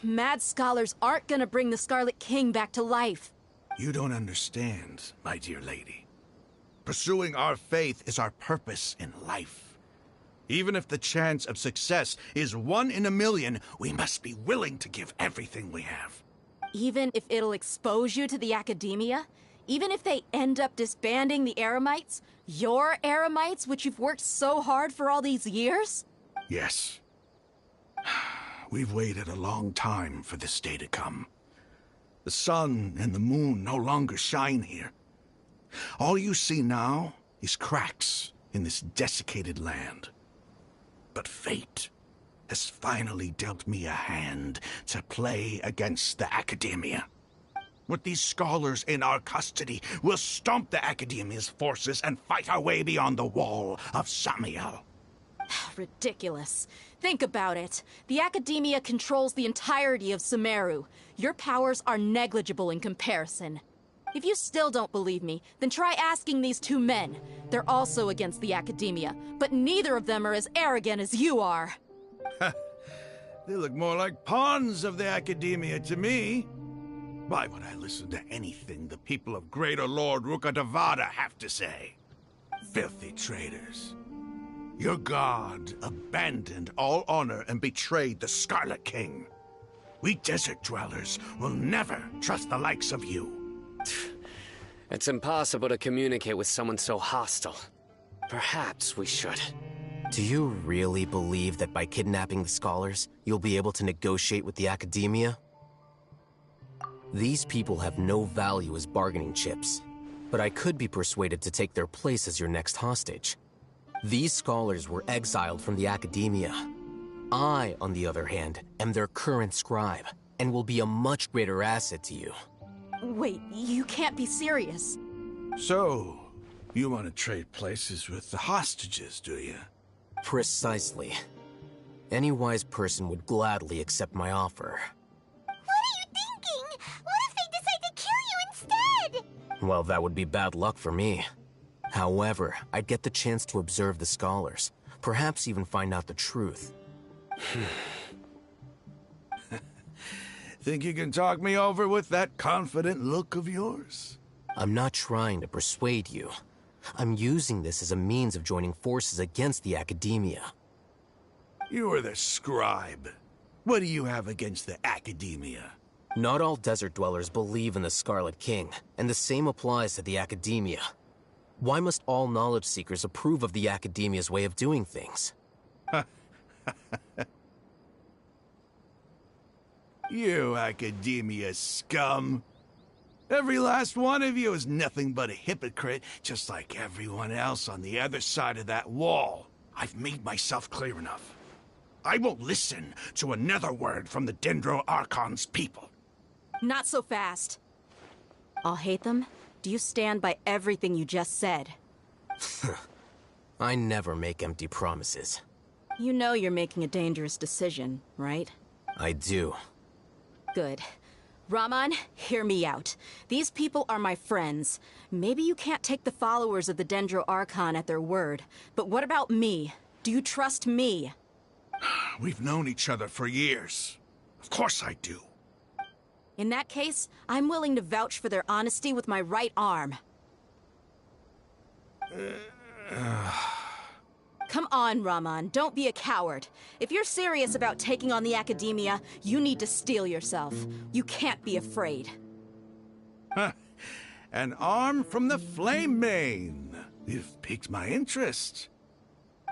mad scholars aren't gonna bring the Scarlet King back to life. You don't understand, my dear lady. Pursuing our faith is our purpose in life. Even if the chance of success is 1 in a million, we must be willing to give everything we have. Even if it'll expose you to the academia? Even if they end up disbanding the Eremites? Your Eremites, which you've worked so hard for all these years? Yes. We've waited a long time for this day to come. The sun and the moon no longer shine here. All you see now is cracks in this desiccated land. But fate has finally dealt me a hand to play against the Academia. With these scholars in our custody, we'll stomp the Academia's forces and fight our way beyond the wall of Samiel. Ridiculous. Think about it. The Academia controls the entirety of Sumeru. Your powers are negligible in comparison. If you still don't believe me, then try asking these two men. They're also against the Academia, but neither of them are as arrogant as you are. They look more like pawns of the Academia to me. Why would I listen to anything the people of Greater Lord Rukkhadevada have to say? Filthy traitors. Your god abandoned all honor and betrayed the Scarlet King. We desert dwellers will never trust the likes of you. It's impossible to communicate with someone so hostile. Perhaps we should. Do you really believe that by kidnapping the scholars, you'll be able to negotiate with the Academia? These people have no value as bargaining chips, but I could be persuaded to take their place as your next hostage. These scholars were exiled from the Academia. I, on the other hand, am their current scribe, and will be a much greater asset to you. Wait, you can't be serious. So, You want to trade places with the hostages, do you? Precisely. Any wise person would gladly accept my offer. What are you thinking? What if they decide to kill you instead? Well, that would be bad luck for me. However, I'd get the chance to observe the scholars, perhaps even find out the truth. Think you can talk me over with that confident look of yours? I'm not trying to persuade you. I'm using this as a means of joining forces against the Academia. You are the scribe. What do you have against the Academia? Not all desert dwellers believe in the Scarlet King, and the same applies to the Academia. Why must all knowledge seekers approve of the Academia's way of doing things? You Academia scum. Every last one of you is nothing but a hypocrite, just like everyone else on the other side of that wall. I've made myself clear enough. I won't listen to another word from the Dendro Archon's people. Not so fast. I'll hate them. Do you stand by everything you just said? I never make empty promises. You know you're making a dangerous decision, right? I do. Good. Raman, hear me out. These people are my friends. Maybe you can't take the followers of the Dendro Archon at their word, but what about me? Do you trust me? We've known each other for years. Of course I do. In that case, I'm willing to vouch for their honesty with my right arm. Come on, Raman, don't be a coward. If you're serious about taking on the Academia, you need to steel yourself. You can't be afraid. An arm from the Flame Mane. You've piqued my interest.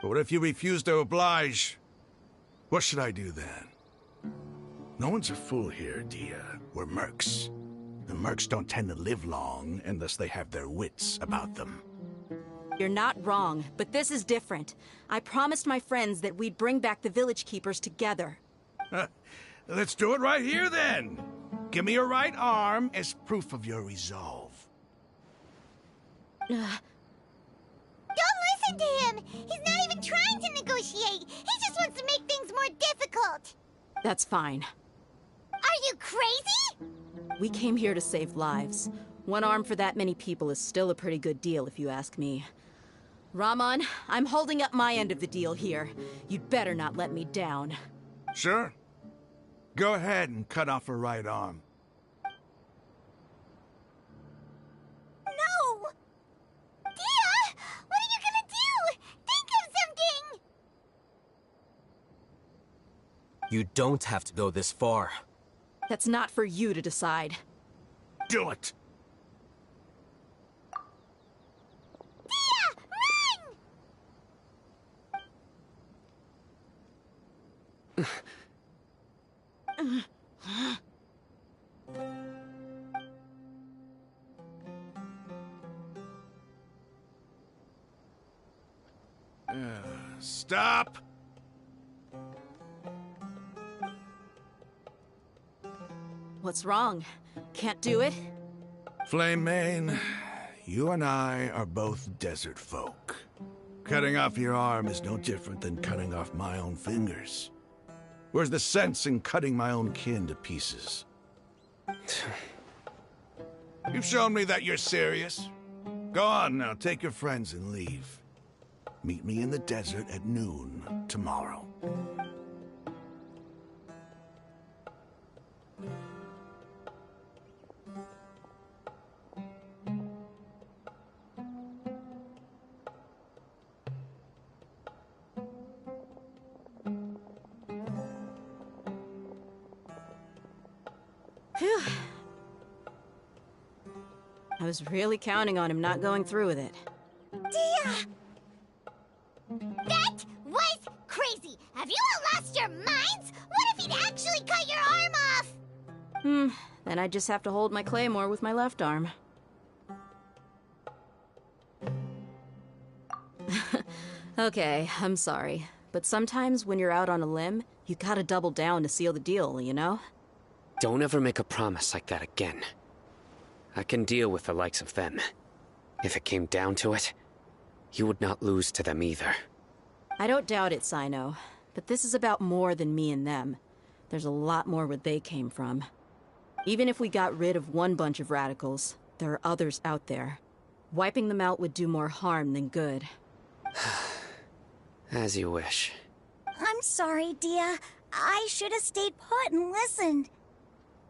But what if you refuse to oblige? What should I do then? No one's a fool here, Dia. We're mercs. The mercs don't tend to live long unless they have their wits about them. You're not wrong, but this is different. I promised my friends that we'd bring back the village keepers together. Let's do it right here, then. Give me your right arm as proof of your resolve. Don't listen to him! He's not even trying to negotiate! He just wants to make things more difficult! That's fine. Are you crazy? We came here to save lives. One arm for that many people is still a pretty good deal, if you ask me. Raman, I'm holding up my end of the deal here. You'd better not let me down. Sure. Go ahead and cut off her right arm. No! Dia! What are you gonna do? Think of something! You don't have to go this far. That's not for you to decide. Do it! Stop! What's wrong? Can't do it? Flame Mane, you and I are both desert folk. Cutting off your arm is no different than cutting off my own fingers. Where's the sense in cutting my own kin to pieces? You've shown me that you're serious. Go on now, take your friends and leave. Meet me in the desert at noon tomorrow. Phew. I was really counting on him not going through with it. Dia! That was crazy! Have you all lost your minds? What if he'd actually cut your arm off? Then I just have to hold my claymore with my left arm. Okay, I'm sorry. But sometimes when you're out on a limb, you gotta double down to seal the deal, you know? Don't ever make a promise like that again. I can deal with the likes of them. If it came down to it, you would not lose to them either. I don't doubt it, Sino. But this is about more than me and them. There's a lot more where they came from. Even if we got rid of one bunch of radicals, there are others out there. Wiping them out would do more harm than good. As you wish. I'm sorry, Dia. I should have stayed put and listened.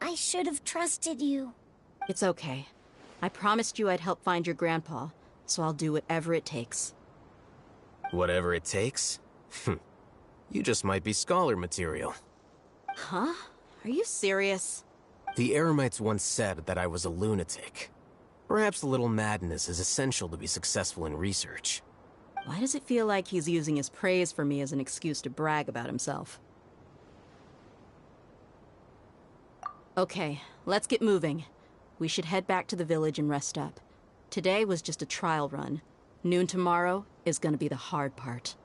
I should have trusted you. It's okay. I promised you I'd help find your grandpa, so I'll do whatever it takes. Whatever it takes? You just might be scholar material. Huh? Are you serious? The Eremites once said that I was a lunatic. Perhaps a little madness is essential to be successful in research. Why does it feel like he's using his praise for me as an excuse to brag about himself? Okay, let's get moving. We should head back to the village and rest up. Today was just a trial run. Noon tomorrow is gonna be the hard part.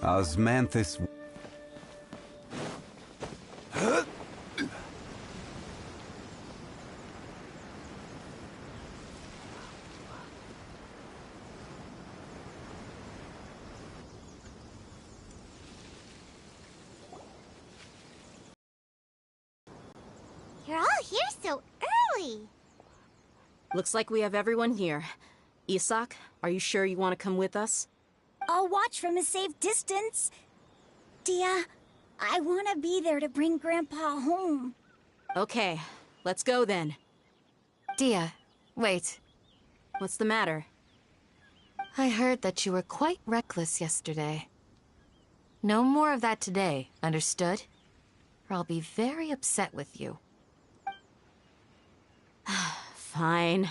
Osmanthus. You're all here so early. Looks like we have everyone here. Isak, are you sure you want to come with us? I'll watch from a safe distance. Dia, I want to be there to bring Grandpa home. Okay, let's go then. Dia, wait. What's the matter? I heard that you were quite reckless yesterday. No more of that today, understood? Or I'll be very upset with you. Fine.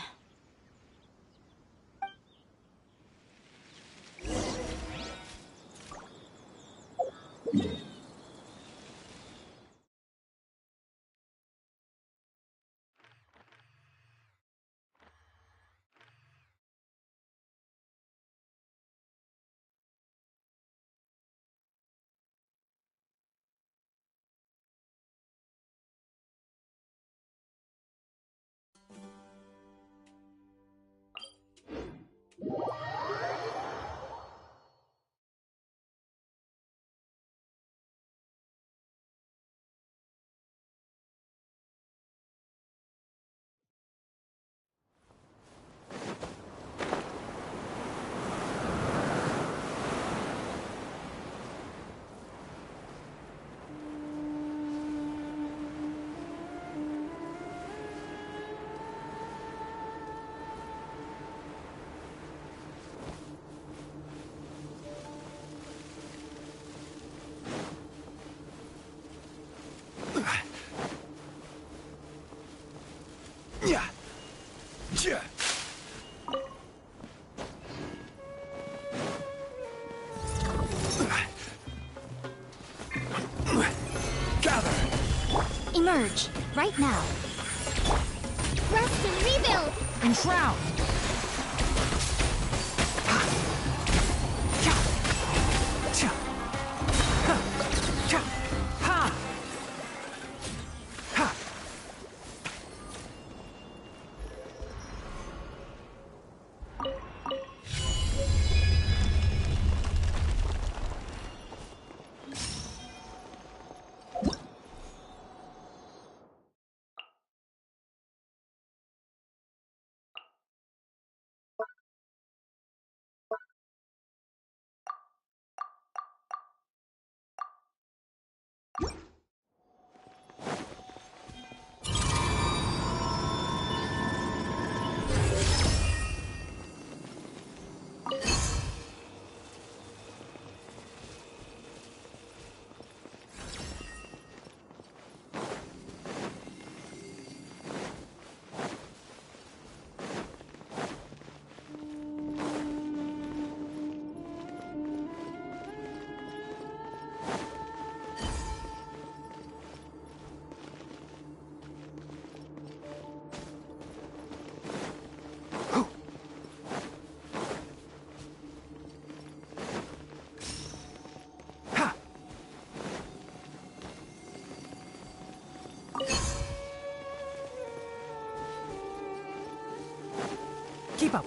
Emerge, right now. Rest and rebuild! Enshroud! Keep up.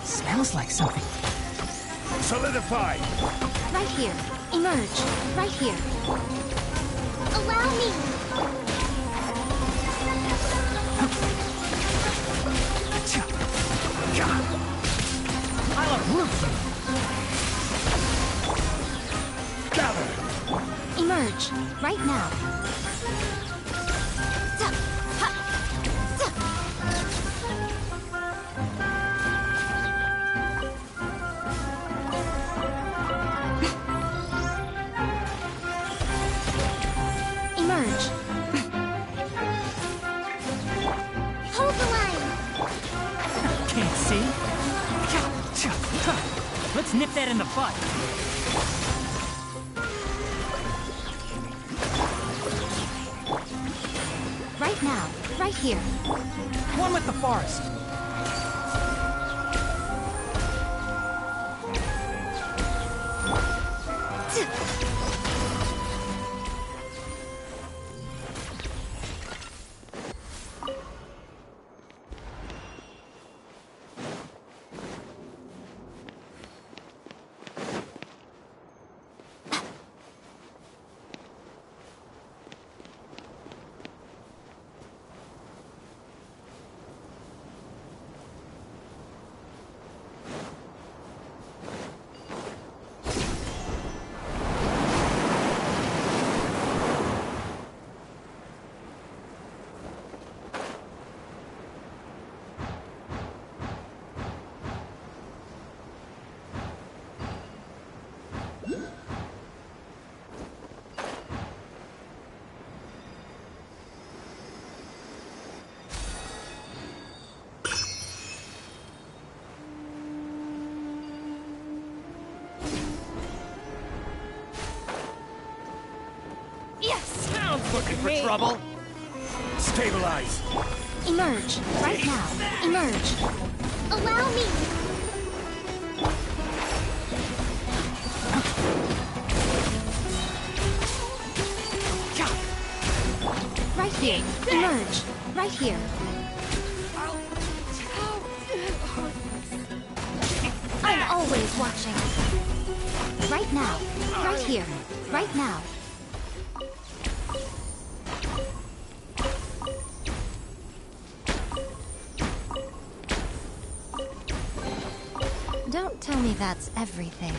Smells like something. Solidify! Right here. Emerge, right here. Allow me! I love roof! Gather! Emerge, right now. Let's nip that in the bud. Right now, right here. One with the forest. Looking for trouble? Stabilize. Emerge. Right now. Emerge. Allow me. Right here. Emerge. Right here. I'm always watching. Right now. Right here. Right now. Don't tell me that's everything.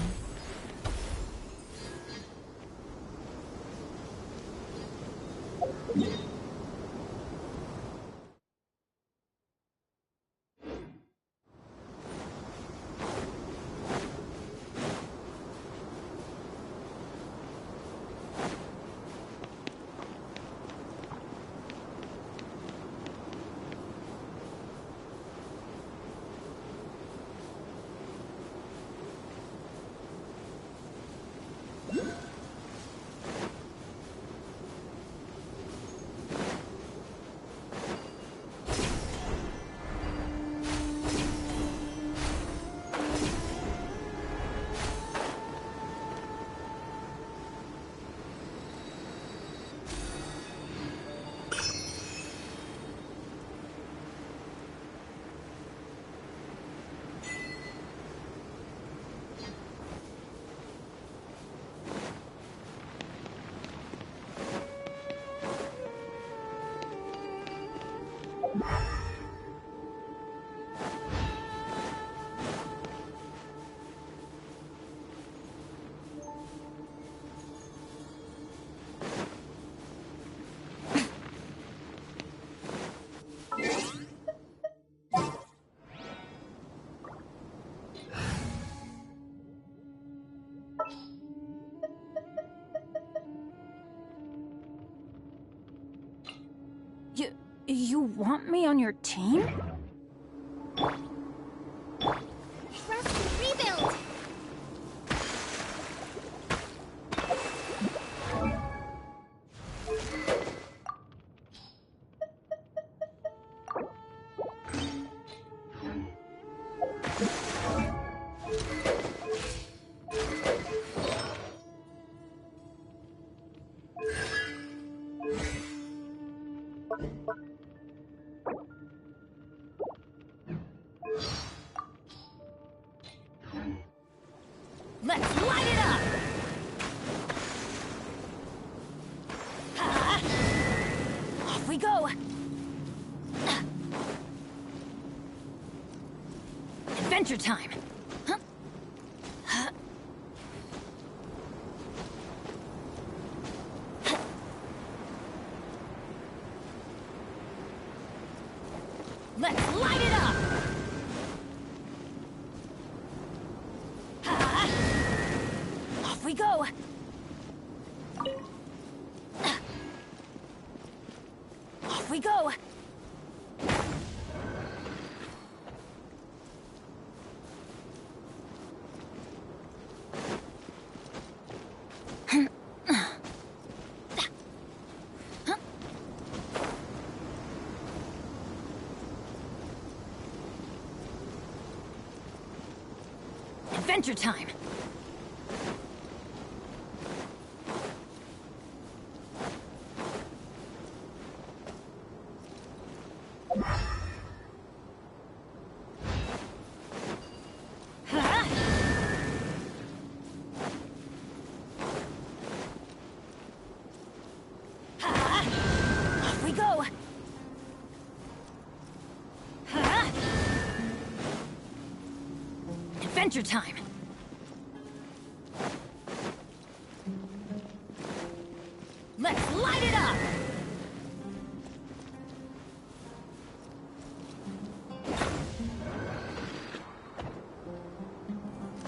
You want me on your team? Rebuild. Let's light it up! Off we go! Adventure time! Let's light it up! Off we go! Off we go! Adventure time! Off we go! Adventure time! Let's light it up!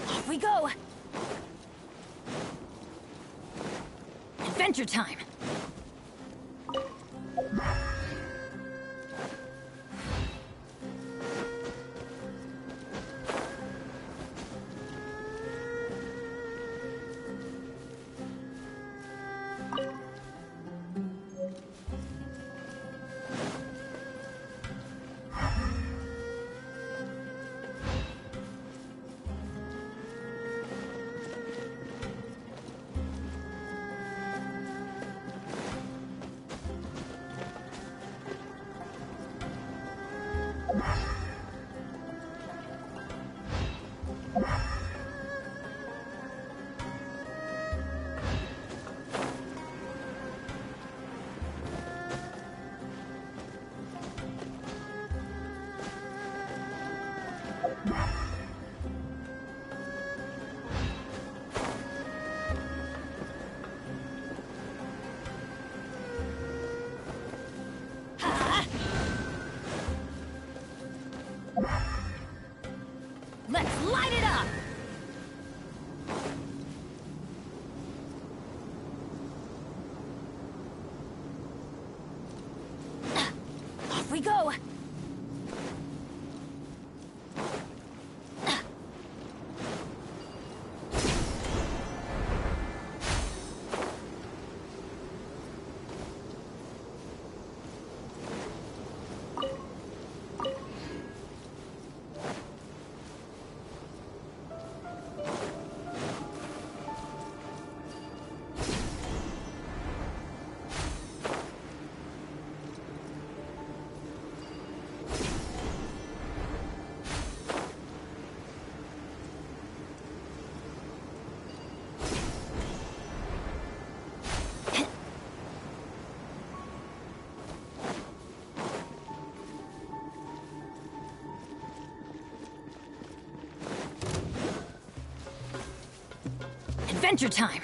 Off we go! Adventure time! Let's light it up! Off we go! Adventure time!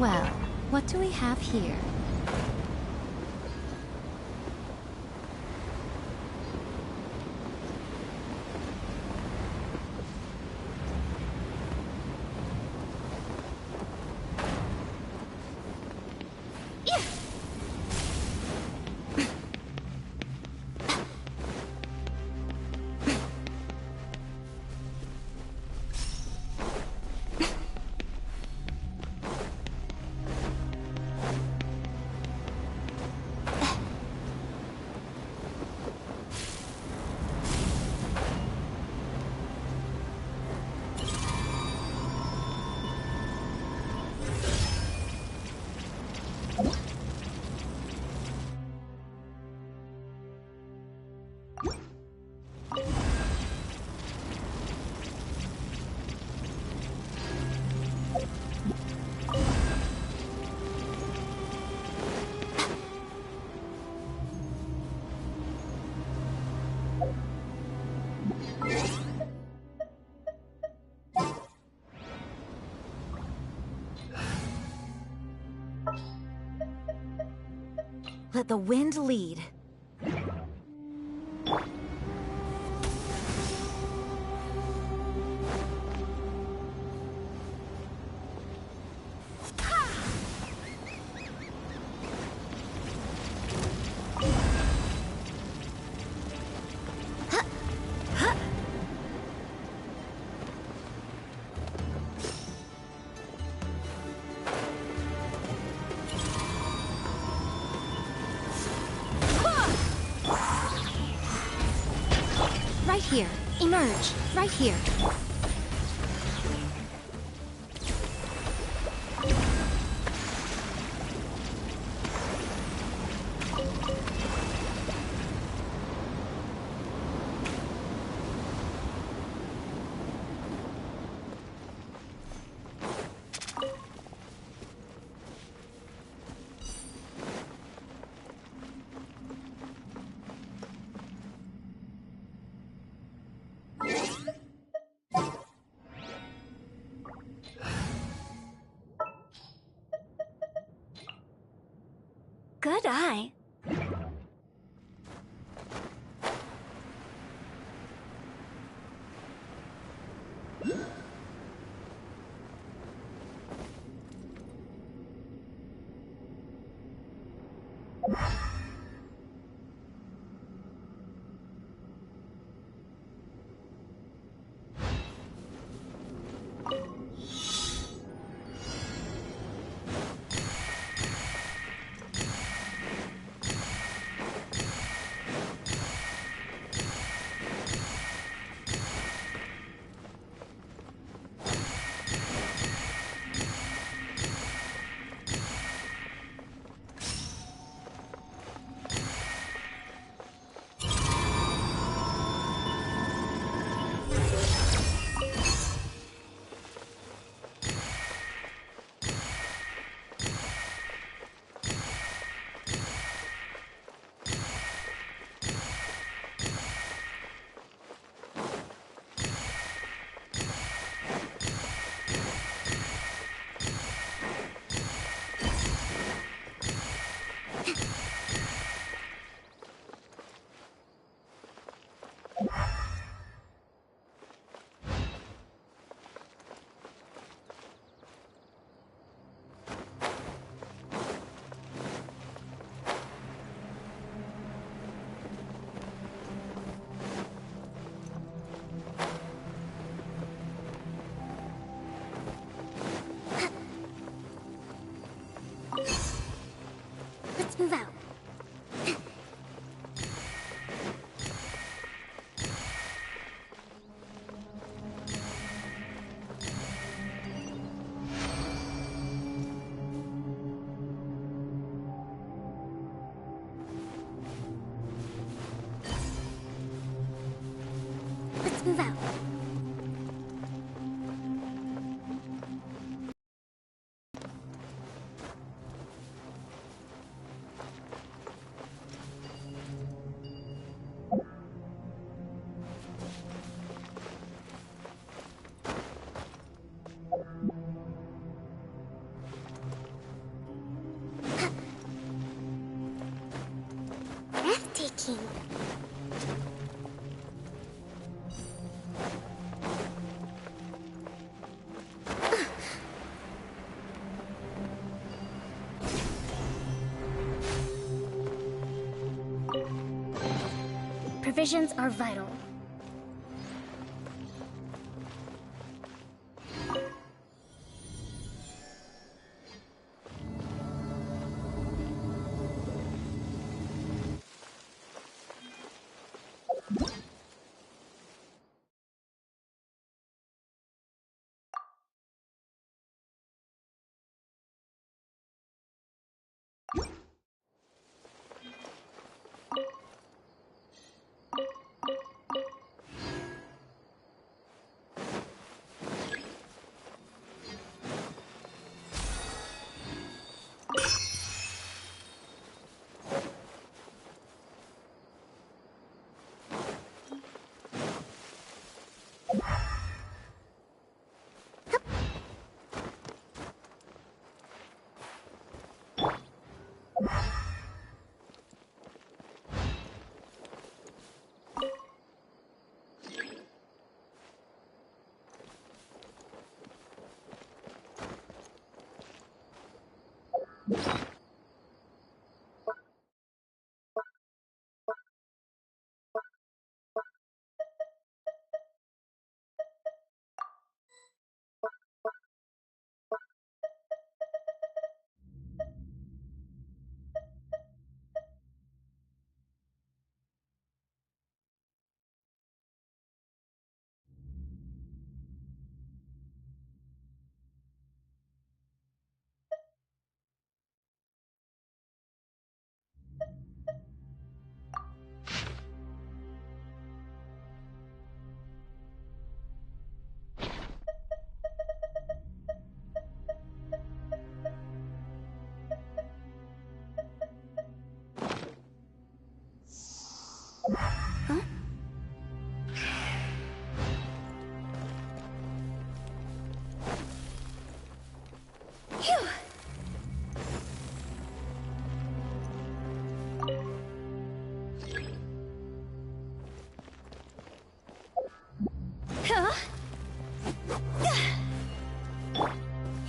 Well, what do we have here? Let the wind lead. Right here. Emerge. Right here. Good eye. Let's move out. Let's move out. king. Provisions are vital.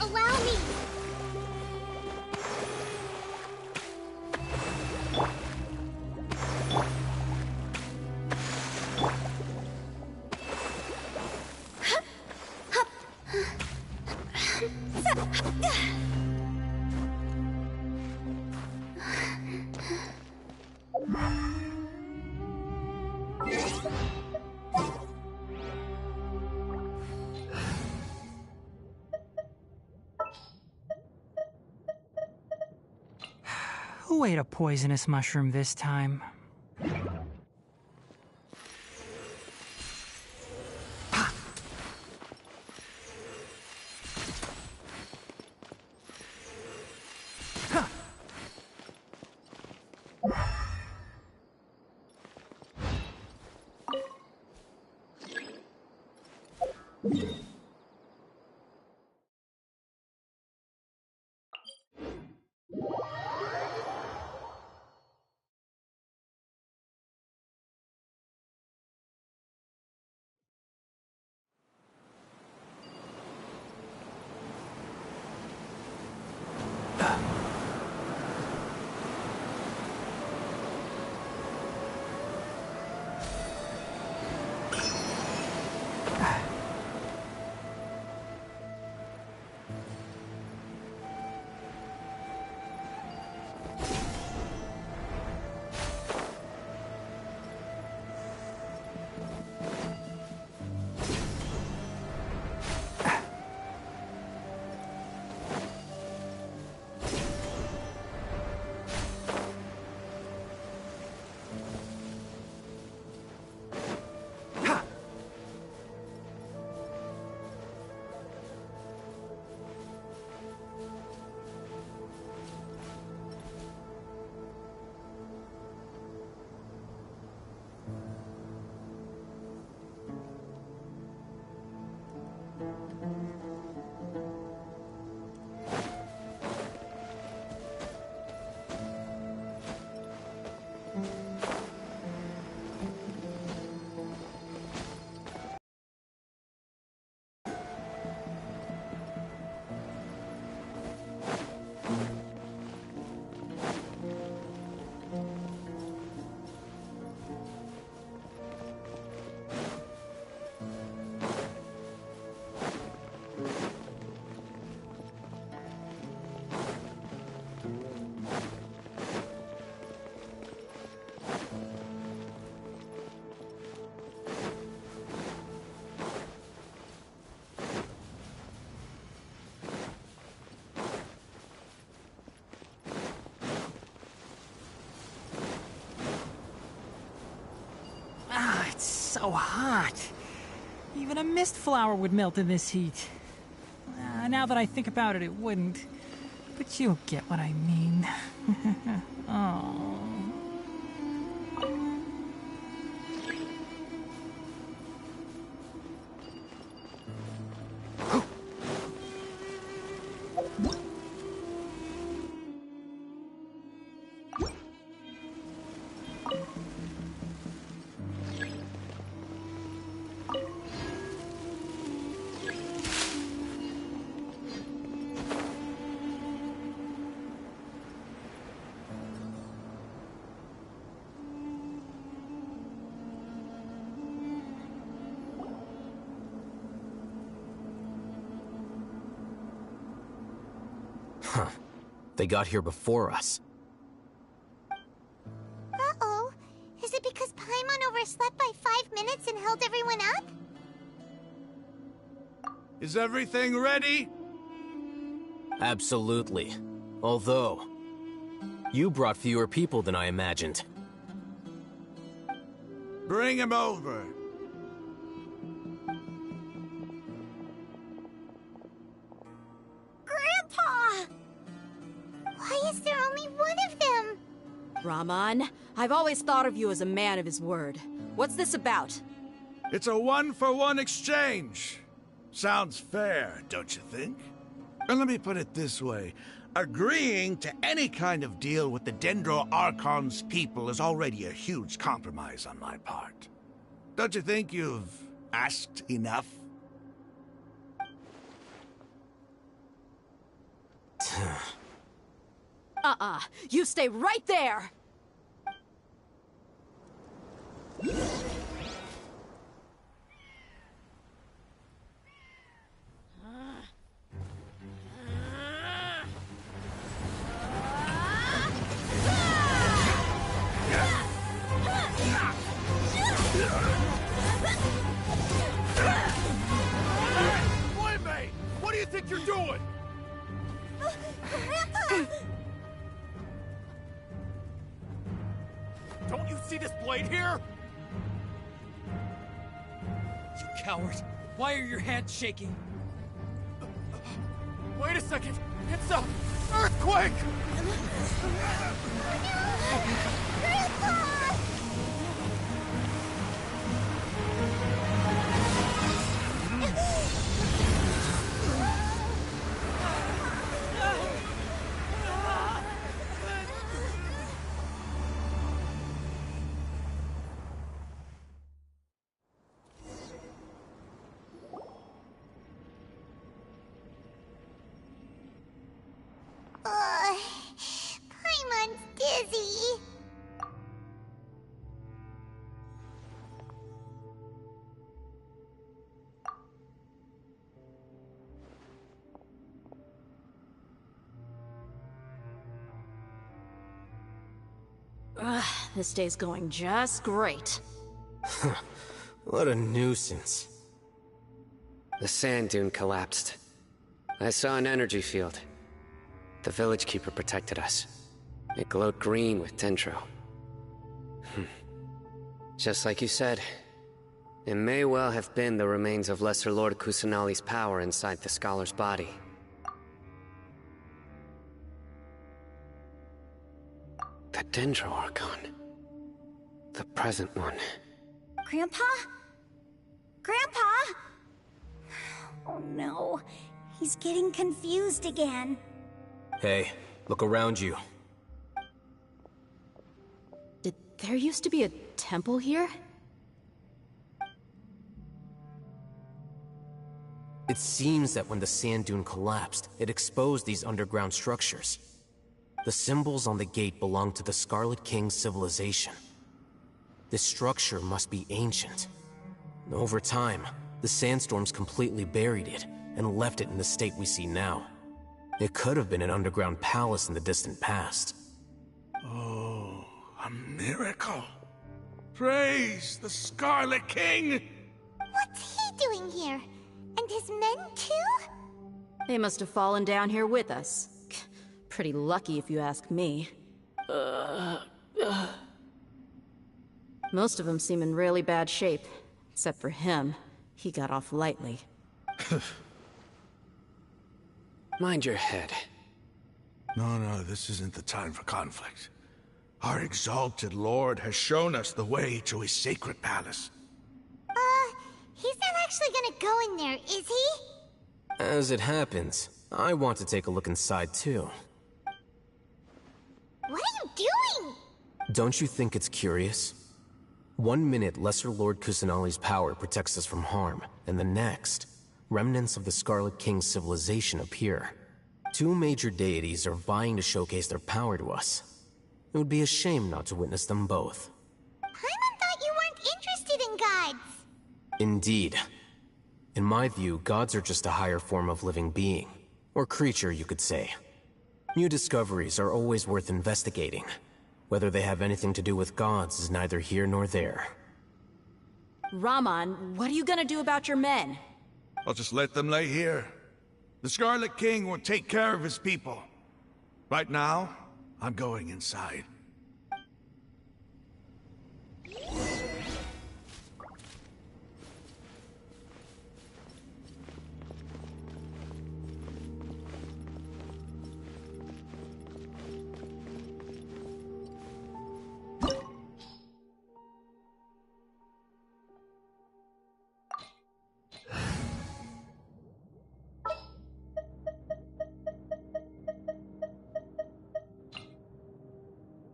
Allow me! Who ate a poisonous mushroom this time? so hot. Even a mist flower would melt in this heat. Now that I think about it, it wouldn't. But you'll get what I mean. Oh. Huh. They got here before us. Uh-oh. Is it because Paimon overslept by 5 minutes and held everyone up? Is everything ready? Absolutely. Although, you brought fewer people than I imagined. Bring him over. Grandpa! Why is there only one of them? Raman, I've always thought of you as a man of his word. What's this about? It's a one-for-one exchange. Sounds fair, don't you think? And let me put it this way. Agreeing to any kind of deal with the Dendro Archon's people is already a huge compromise on my part. Don't you think you've asked enough? You stay right there! Flambe! What do you think you're doing? Grandpa! Don't you see this blade here? You coward! Why are your hands shaking? Wait a second! It's a earthquake! Grandpa! Paimon's dizzy. This day's going just great. What a nuisance. The sand dune collapsed. I saw an energy field. The village keeper protected us. It glowed green with dendro. Just like you said, it may well have been the remains of Lesser Lord Kusanali's power inside the scholar's body. The Dendro Archon. The present one. Grandpa? Grandpa? Oh no, he's getting confused again. Hey, look around you. There used to be a temple here? It seems that when the sand dune collapsed, it exposed these underground structures. The symbols on the gate belong to the Scarlet King's civilization. This structure must be ancient. Over time, the sandstorms completely buried it and left it in the state we see now. It could have been an underground palace in the distant past. Oh, a miracle. Praise the Scarlet King! What's he doing here? And his men too? They must have fallen down here with us. Pretty lucky if you ask me. Most of them seem in really bad shape. Except for him, he got off lightly. Mind your head. No, this isn't the time for conflict. Our exalted lord has shown us the way to his sacred palace. He's not actually gonna go in there, is he? As it happens, I want to take a look inside too. What are you doing? Don't you think it's curious? 1 minute, Lesser Lord Kusanali's power protects us from harm, and the next, remnants of the Scarlet King's civilization appear. 2 major deities are vying to showcase their power to us. It would be a shame not to witness them both. Paimon thought you weren't interested in gods. Indeed. In my view, gods are just a higher form of living being. Or creature, you could say. New discoveries are always worth investigating. Whether they have anything to do with gods is neither here nor there. Raman, what are you gonna do about your men? I'll just let them lay here. The Scarlet King will take care of his people. Right now, I'm going inside.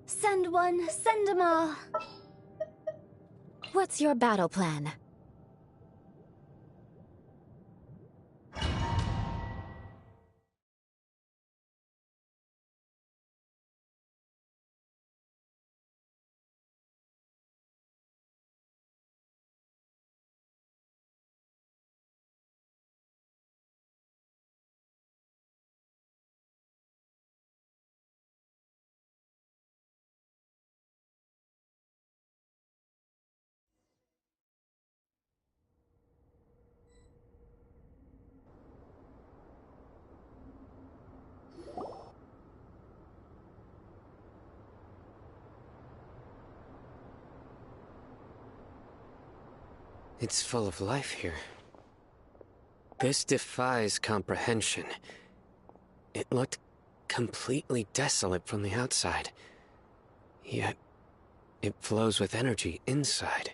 Send one, send them all. What's your battle plan? It's full of life here. This defies comprehension. It looked completely desolate from the outside. Yet, it flows with energy inside.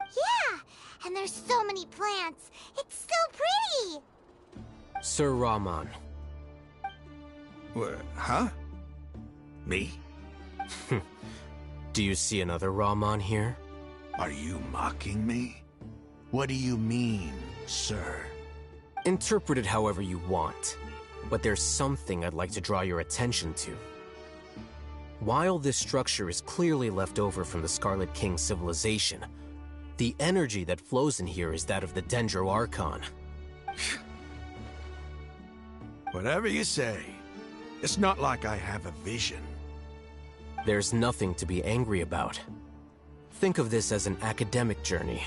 Yeah, and there's so many plants. It's so pretty. Sir Raman. Huh? Me? Do you see another Raman here? Are you mocking me? What do you mean, sir? Interpret it however you want, but there's something I'd like to draw your attention to. While this structure is clearly left over from the Scarlet King civilization, the energy that flows in here is that of the Dendro Archon. Whatever you say. It's not like I have a vision. There's nothing to be angry about. Think of this as an academic journey.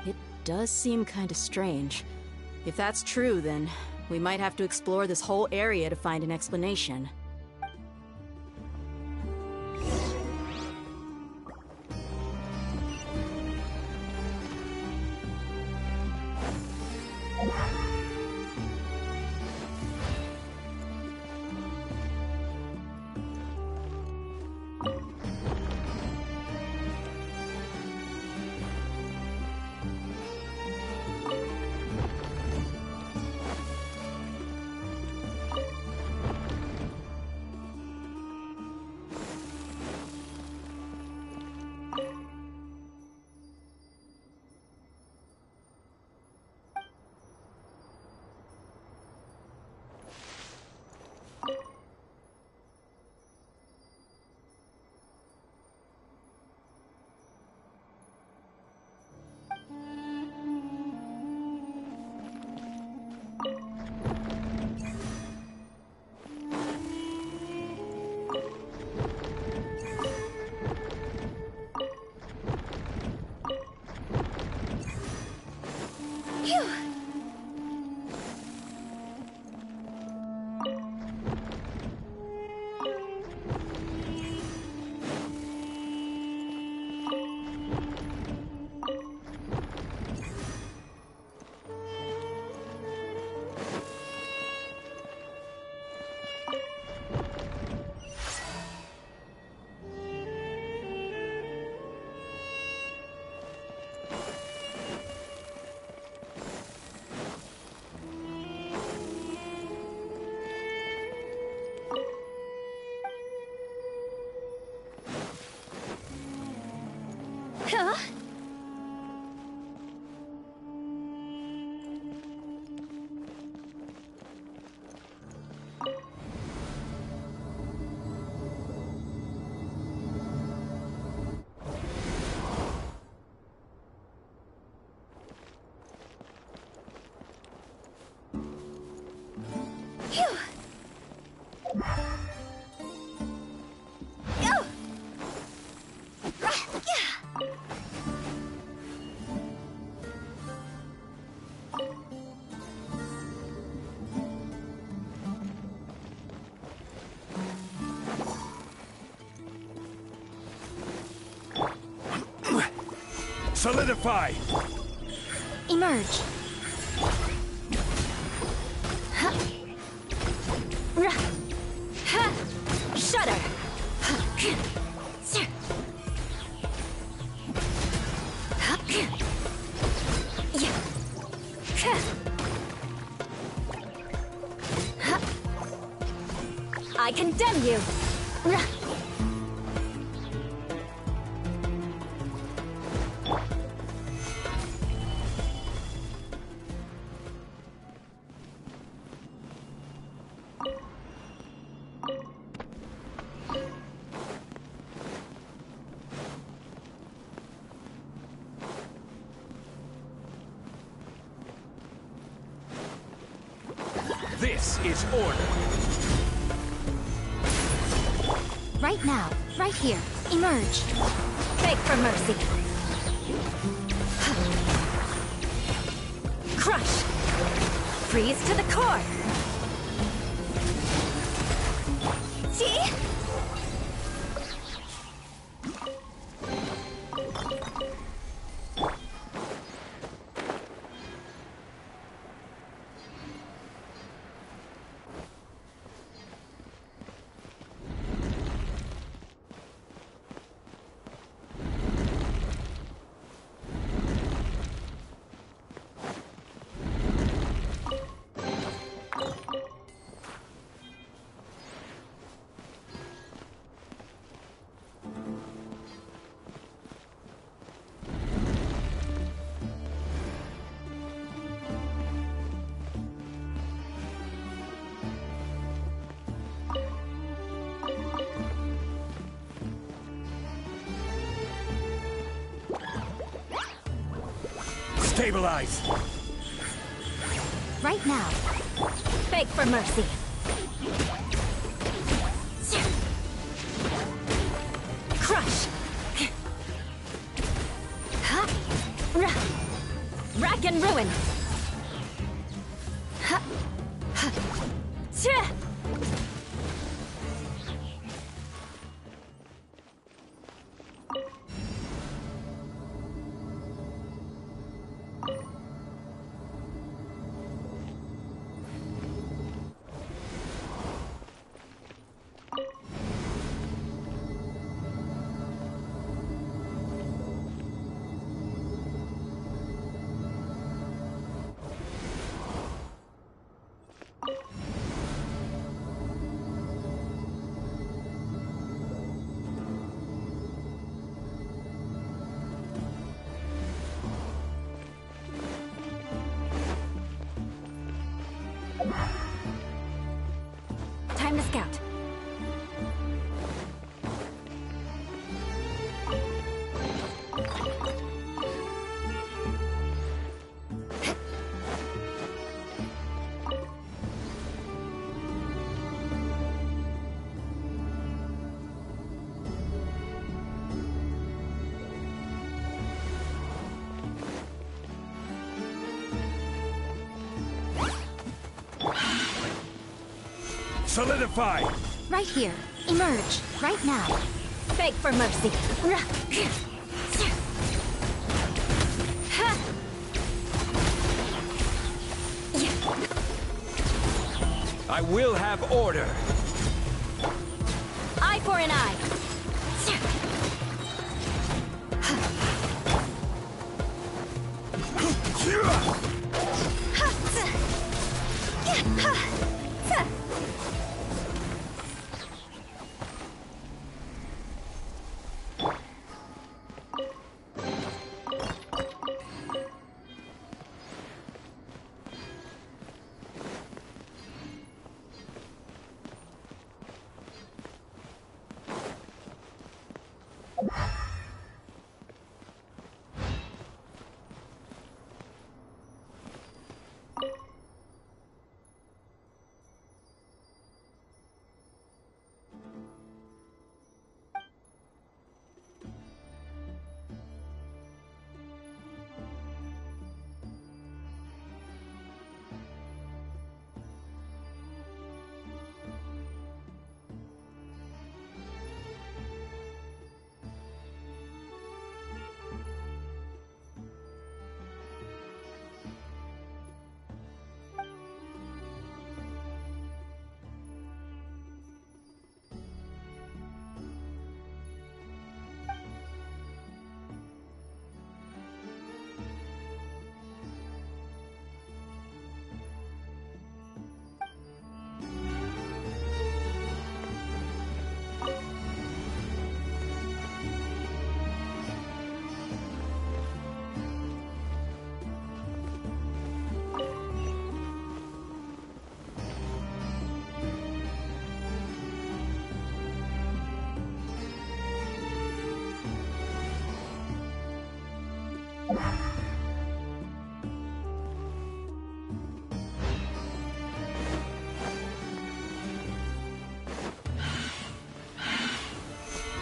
It does seem kinda strange. If that's true, then we might have to explore this whole area to find an explanation. Huh? Solidify! Emerge. Huh. Rah. Ha. Shudder. I condemn you. Rah. This is order. Right now, right here. Emerge. Beg for mercy. Crush. Freeze to the core. See? Stabilize! Right now. Beg for mercy. Crush. Rack and ruin. Time to scout. Solidify! Right here. Emerge. Right now. Beg for mercy. I will have order. Eye for an eye.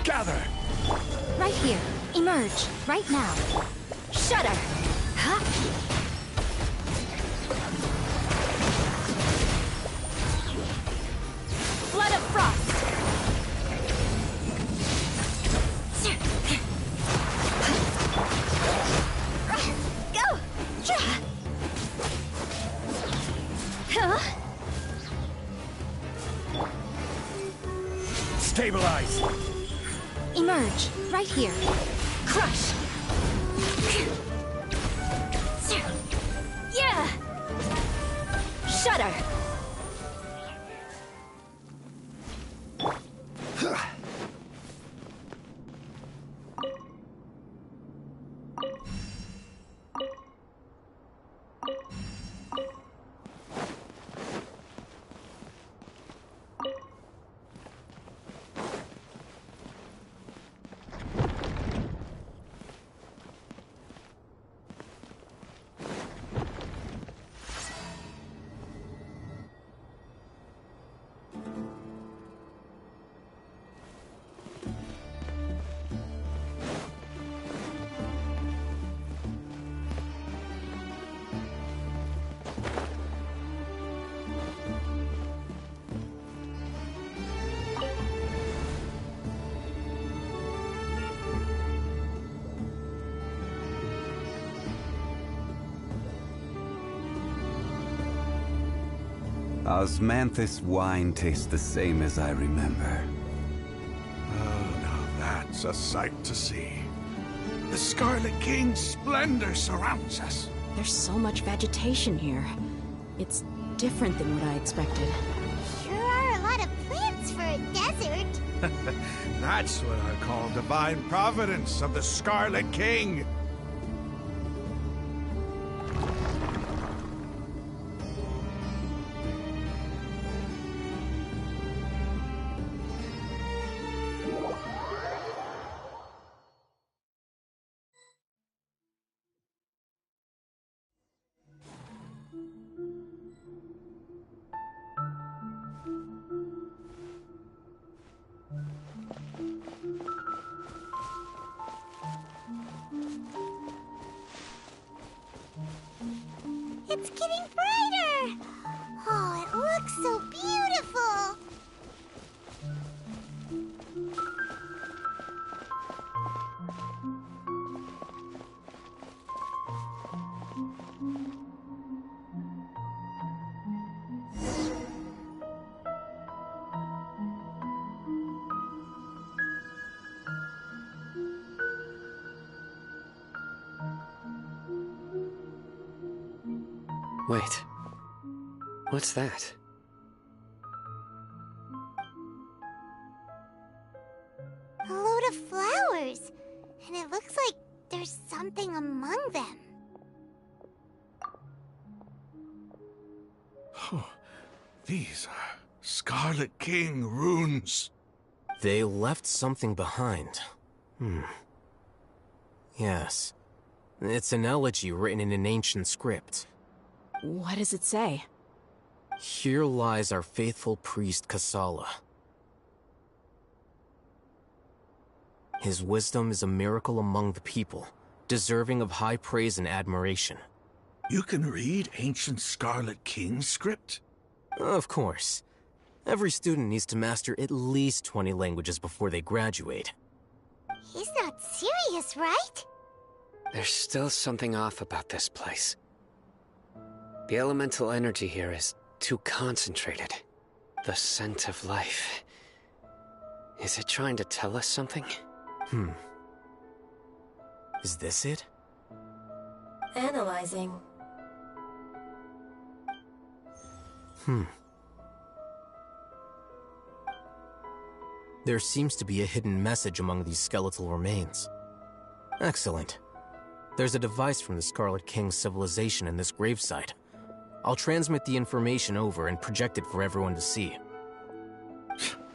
Gather! Right here. Emerge. Right now. Shudder. Huh? Flood of frost. Go. Huh? Stabilize! Emerge. Right here. Crush. Yeah. Shudder. Osmanthus wine tastes the same as I remember. Oh, now that's a sight to see. The Scarlet King's splendor surrounds us. There's so much vegetation here. It's different than what I expected. Sure are a lot of plants for a desert. That's what I call divine providence of the Scarlet King. It's getting brighter! Oh, it looks so beautiful! Wait. What's that? A load of flowers. And it looks like there's something among them. Oh, these are Scarlet King runes. They left something behind. Yes. It's an elegy written in an ancient script. What does it say? Here lies our faithful priest Kasala. His wisdom is a miracle among the people, deserving of high praise and admiration. You can read ancient Scarlet King script? Of course. Every student needs to master at least 20 languages before they graduate. He's not serious, right? There's still something off about this place. The elemental energy here is too concentrated. The scent of life. Is it trying to tell us something? Is this it? Analyzing. There seems to be a hidden message among these skeletal remains. Excellent. There's a device from the Scarlet King's civilization in this gravesite. I'll transmit the information over and project it for everyone to see.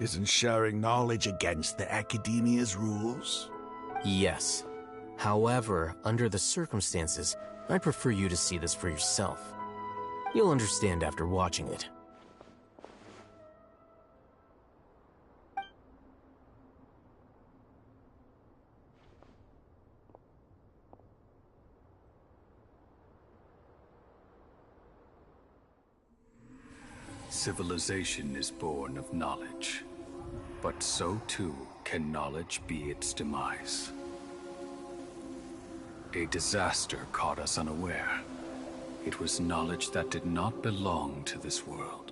Isn't sharing knowledge against the Academia's rules? Yes. However, under the circumstances, I'd prefer you to see this for yourself. You'll understand after watching it. Civilization is born of knowledge, but so too can knowledge be its demise. A disaster caught us unaware. It was knowledge that did not belong to this world.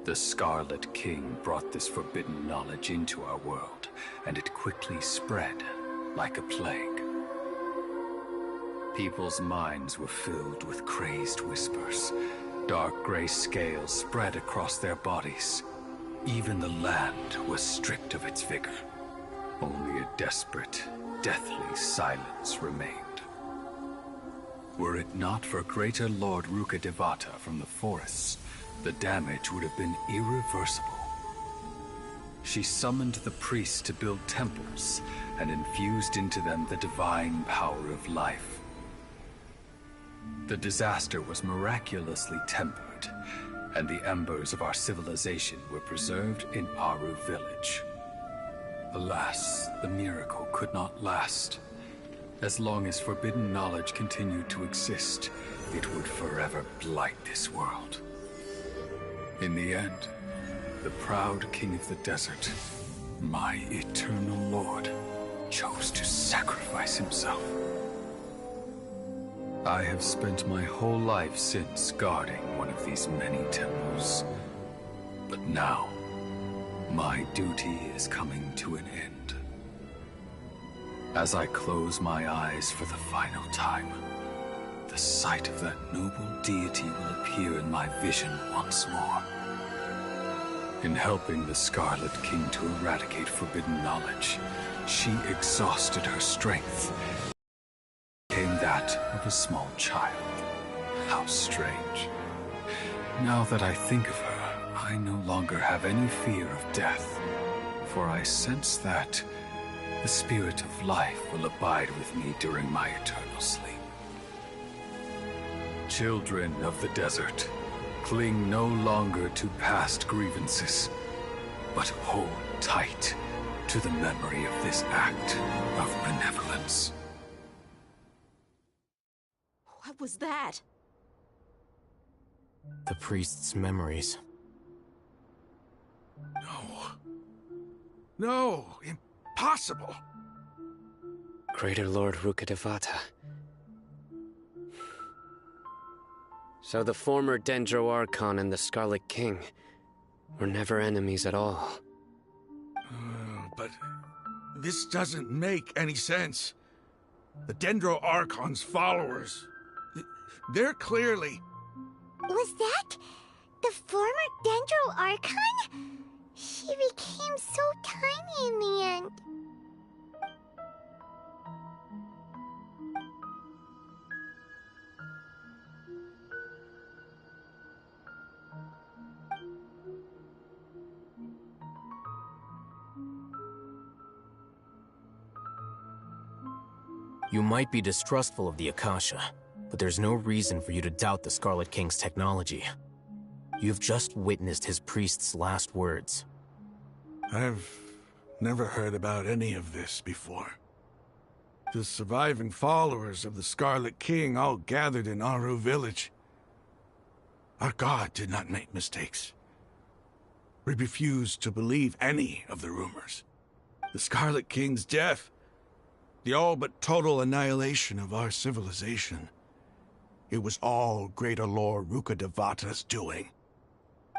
The Scarlet King brought this forbidden knowledge into our world, and it quickly spread like a plague. People's minds were filled with crazed whispers. Dark gray scales spread across their bodies. Even the land was stripped of its vigor. Only a desperate, deathly silence remained. Were it not for greater Lord Rukkhadevata from the forests, the damage would have been irreversible. She summoned the priests to build temples and infused into them the divine power of life. The disaster was miraculously tempered, and the embers of our civilization were preserved in Aru village. Alas, the miracle could not last. As long as forbidden knowledge continued to exist, it would forever blight this world. In the end, the proud king of the desert, my eternal lord, chose to sacrifice himself. I have spent my whole life since guarding one of these many temples. But now, my duty is coming to an end. As I close my eyes for the final time, the sight of that noble deity will appear in my vision once more. In helping the Scarlet King to eradicate forbidden knowledge, she exhausted her strength. Became that of a small child. How strange. Now that I think of her, I no longer have any fear of death, for I sense that the spirit of life will abide with me during my eternal sleep. Children of the desert, cling no longer to past grievances, but hold tight to the memory of this act of benevolence. What was that? The priest's memories. No, impossible. Greater Lord Rukkhadevata. So the former Dendro Archon and the Scarlet King were never enemies at all. But this doesn't make any sense. The Dendro Archon's followers, they're clearly... Was that the former Dendro Archon? She became so tiny in the end. You might be distrustful of the Akasha, but there's no reason for you to doubt the Scarlet King's technology. You've just witnessed his priest's last words. I've never heard about any of this before. The surviving followers of the Scarlet King all gathered in Aru village. Our god did not make mistakes. We refused to believe any of the rumors. The Scarlet King's death, the all but total annihilation of our civilization, it was all Greater Lord Rukkhadevata's doing.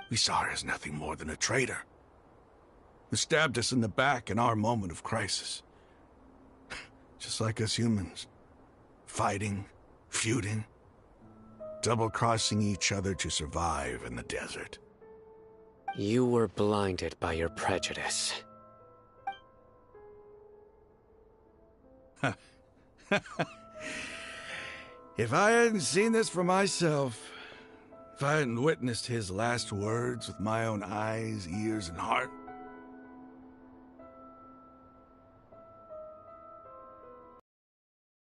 We saw her as nothing more than a traitor, who stabbed us in the back in our moment of crisis. Just like us humans. Fighting, feuding, double-crossing each other to survive in the desert. You were blinded by your prejudice. If I hadn't seen this for myself, if I hadn't witnessed his last words with my own eyes, ears, and heart,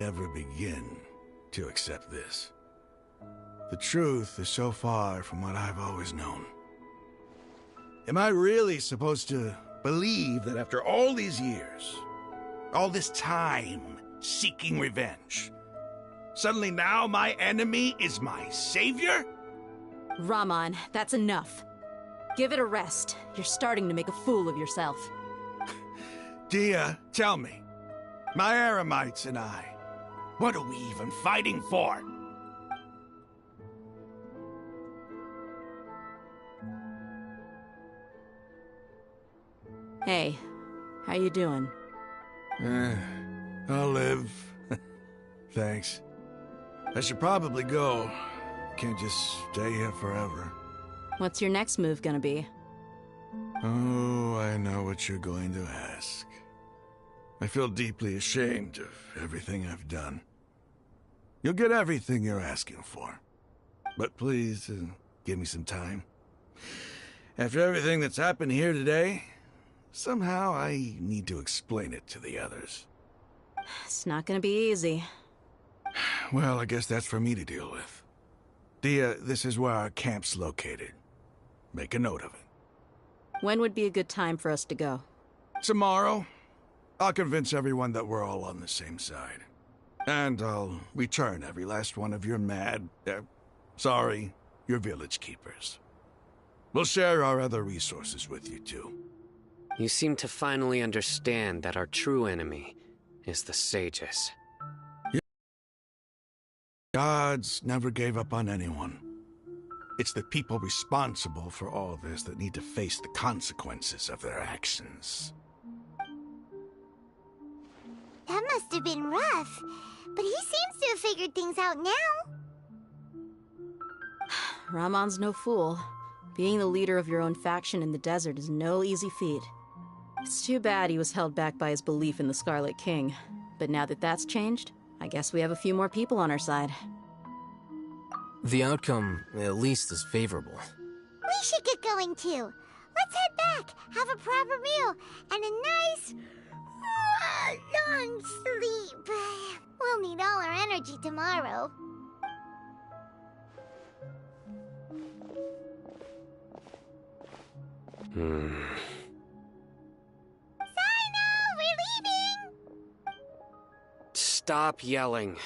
ever begin to accept this. The truth is so far from what I've always known. Am I really supposed to believe that after all these years, all this time seeking revenge, suddenly now my enemy is my savior? Rahman, that's enough. Give it a rest. You're starting to make a fool of yourself. Dia, tell me, my Eremites and I, what are we even fighting for? Hey, how you doing? I'll live. Thanks. I should probably go. Can't just stay here forever. What's your next move gonna be? Oh, I know what you're going to ask. I feel deeply ashamed of everything I've done. You'll get everything you're asking for. But please, give me some time. After everything that's happened here today, somehow I need to explain it to the others. It's not gonna be easy. Well, I guess that's for me to deal with. Dia, this is where our camp's located. Make a note of it. When would be a good time for us to go? Tomorrow. I'll convince everyone that we're all on the same side. And I'll return every last one of your your village keepers. We'll share our other resources with you too. You seem to finally understand that our true enemy is the sages. Gods never gave up on anyone. It's the people responsible for all this that need to face the consequences of their actions. That must have been rough, but he seems to have figured things out now. Rahman's no fool. Being the leader of your own faction in the desert is no easy feat. It's too bad he was held back by his belief in the Scarlet King. But now that that's changed, I guess we have a few more people on our side. The outcome, at least, is favorable. We should get going too. Let's head back, have a proper meal, and a nice, long sleep. We'll need all our energy tomorrow. Sino, we're leaving! Stop yelling.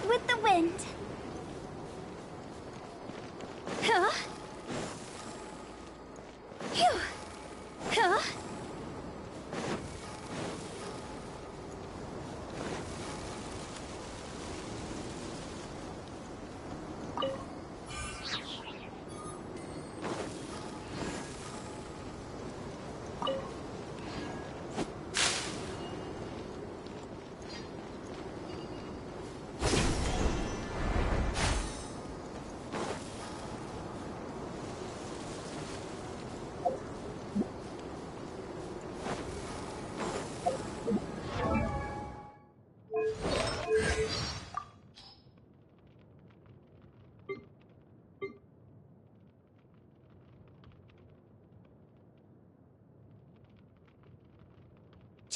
With the wind. Huh? Phew. Huh?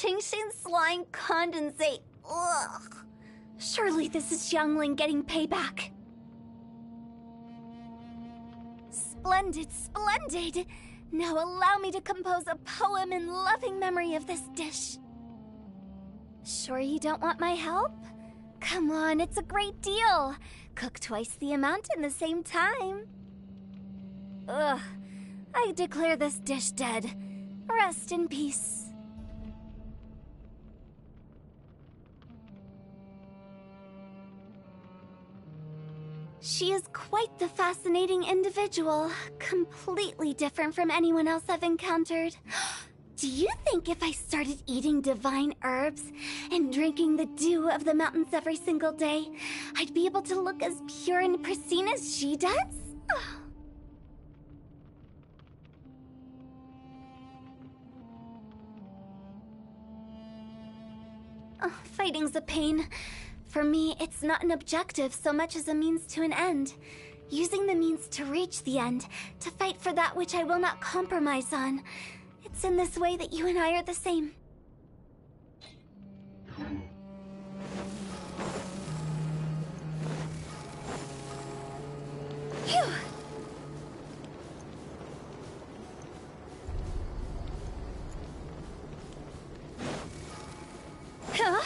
Qingshin slime condensate. Ugh. Surely this is Xiangling getting payback. Splendid, splendid! Now allow me to compose a poem in loving memory of this dish. Sure you don't want my help? Come on, it's a great deal. Cook twice the amount in the same time. Ugh. I declare this dish dead. Rest in peace. She is quite the fascinating individual, completely different from anyone else I've encountered. Do you think if I started eating divine herbs and drinking the dew of the mountains every single day, I'd be able to look as pure and pristine as she does? Fighting's a pain. For me, it's not an objective so much as a means to an end. Using the means to reach the end, to fight for that which I will not compromise on. It's in this way that you and I are the same. Phew! Huh?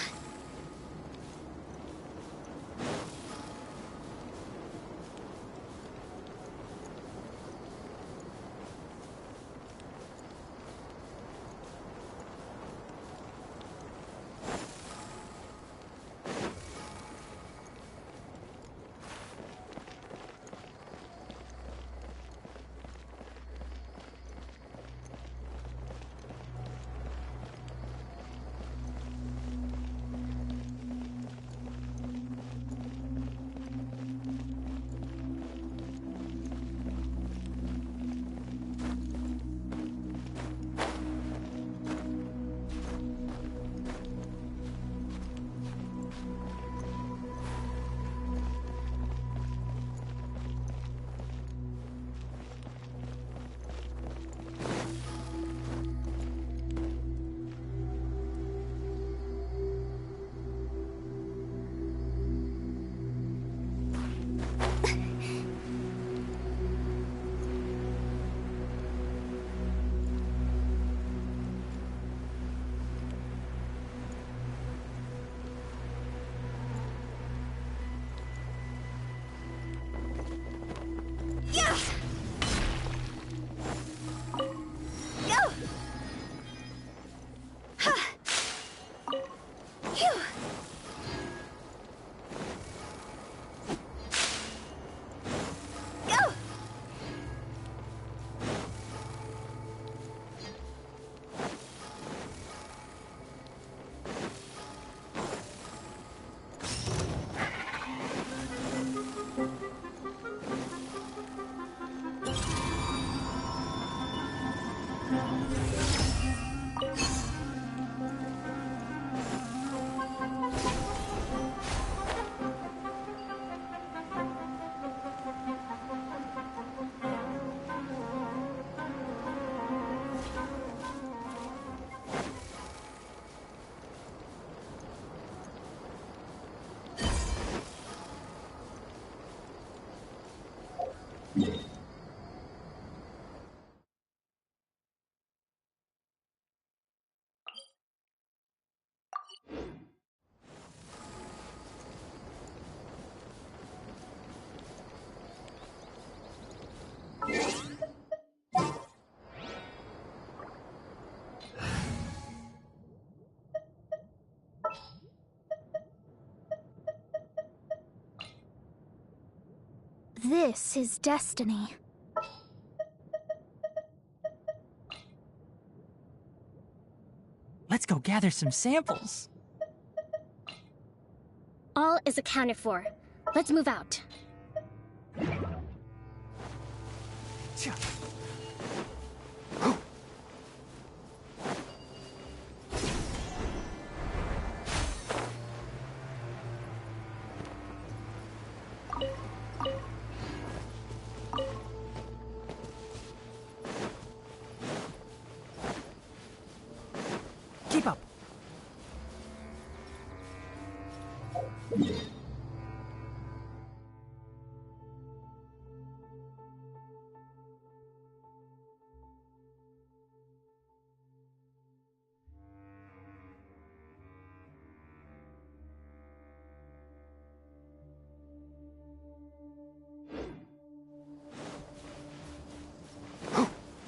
This is destiny. Let's go gather some samples. All is accounted for. Let's move out. Keep up.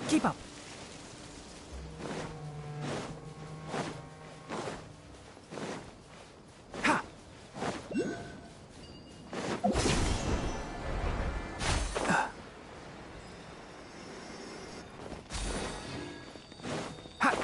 Keep up. Ha! Ha!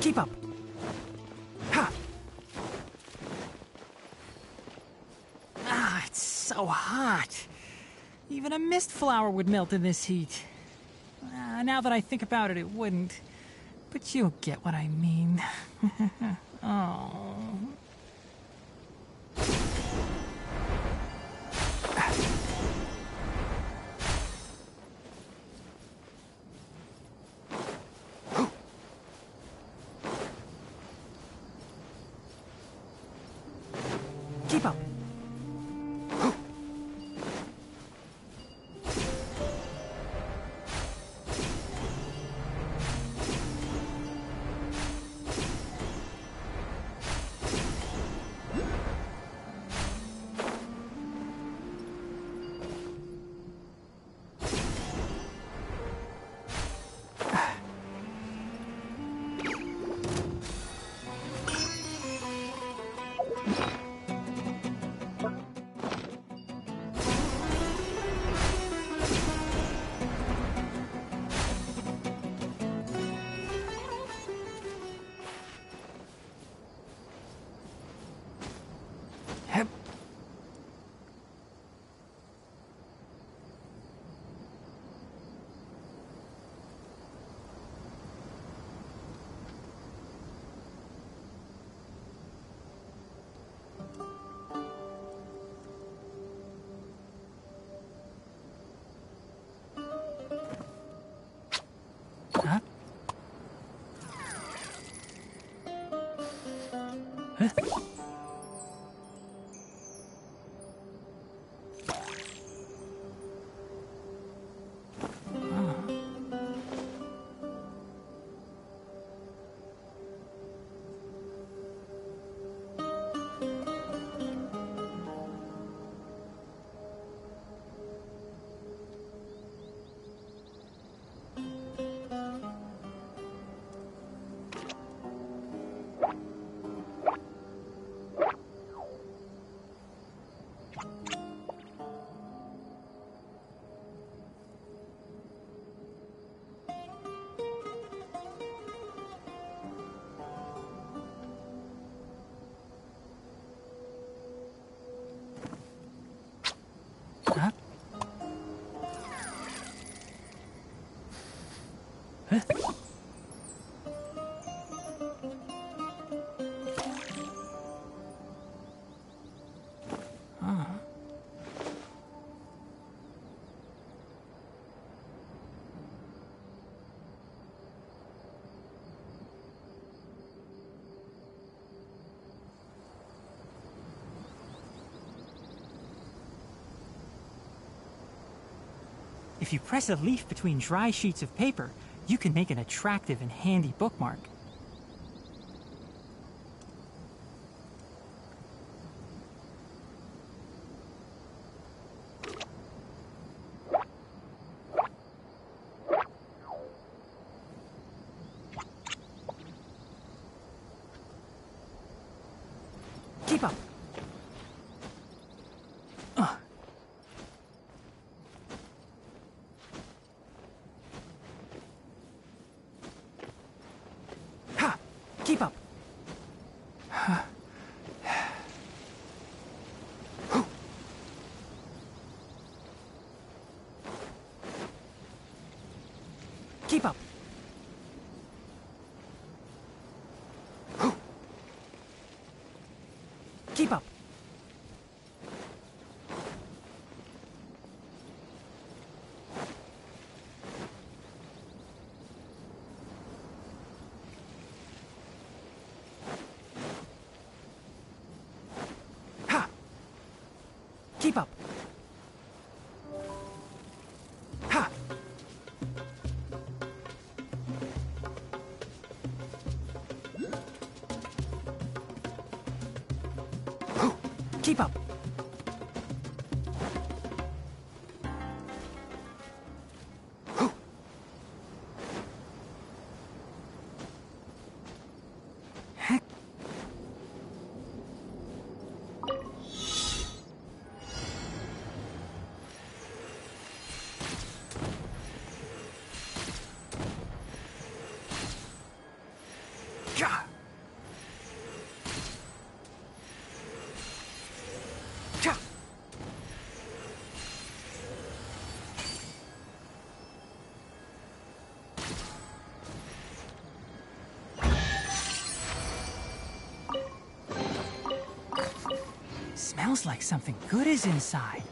Keep up. Ha! Ah, it's so hot. Even a mist flower would melt in this heat. Now that I think about it, it wouldn't. But you'll get what I mean. Oh. Keep up. Huh? Huh? Huh? Huh? If you press a leaf between dry sheets of paper, you can make an attractive and handy bookmark. Keep up. Keep up. Keep up. Keep up. Keep up. Ha! Keep up. Smells like something good is inside.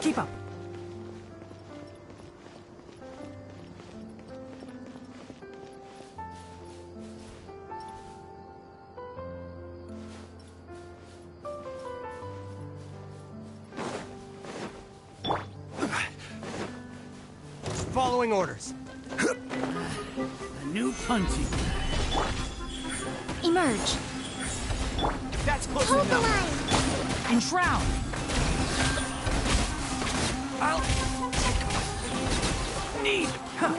Keep up. Following orders. A new punching. Emerge. That's close Hold the enough. Enshroud. Need. Huh.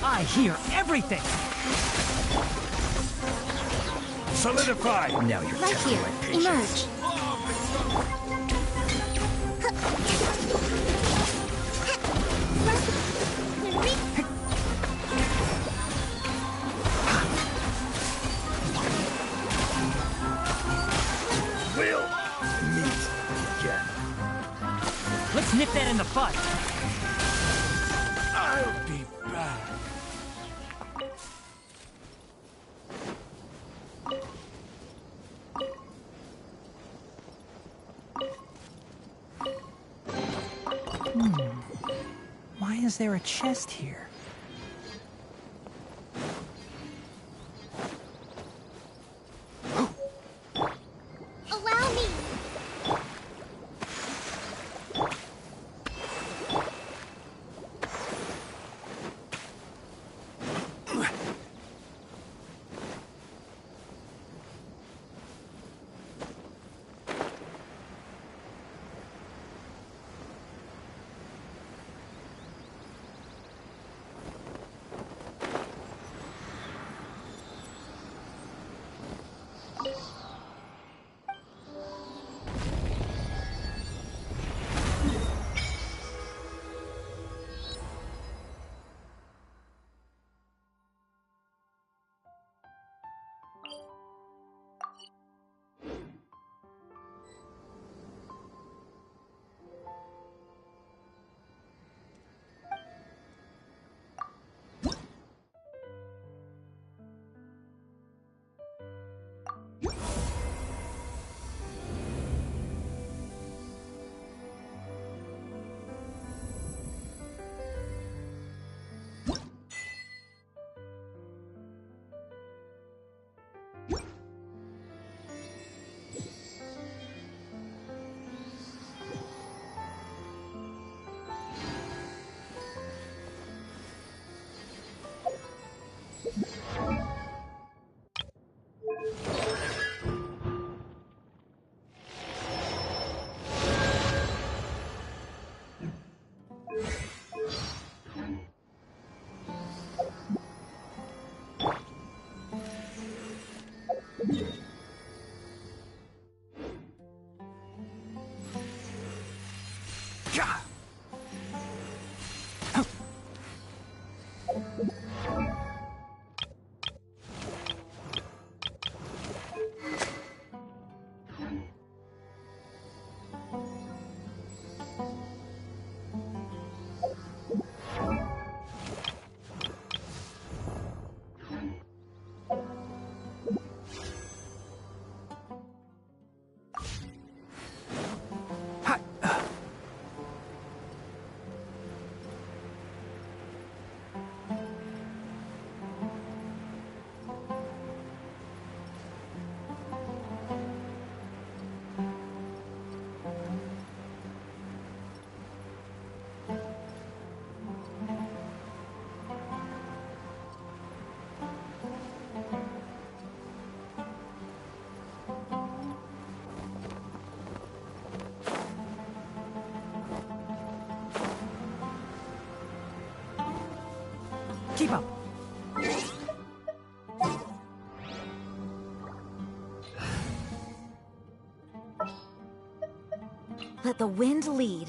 I hear everything. Solidify. Now you're right here. Emerge. We'll meet again. Let's nip that in the bud. I'll be back. Why is there a chest here? Allow me. Let the wind lead.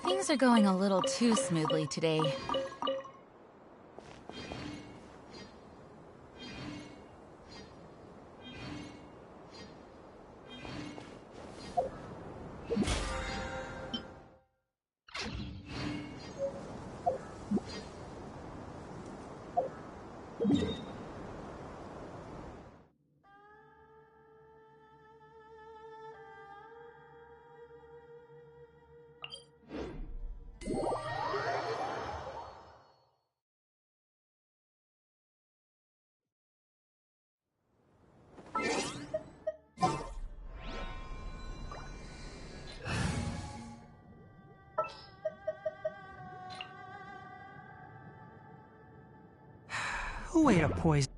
Things are going a little too smoothly today. Who ate a poison?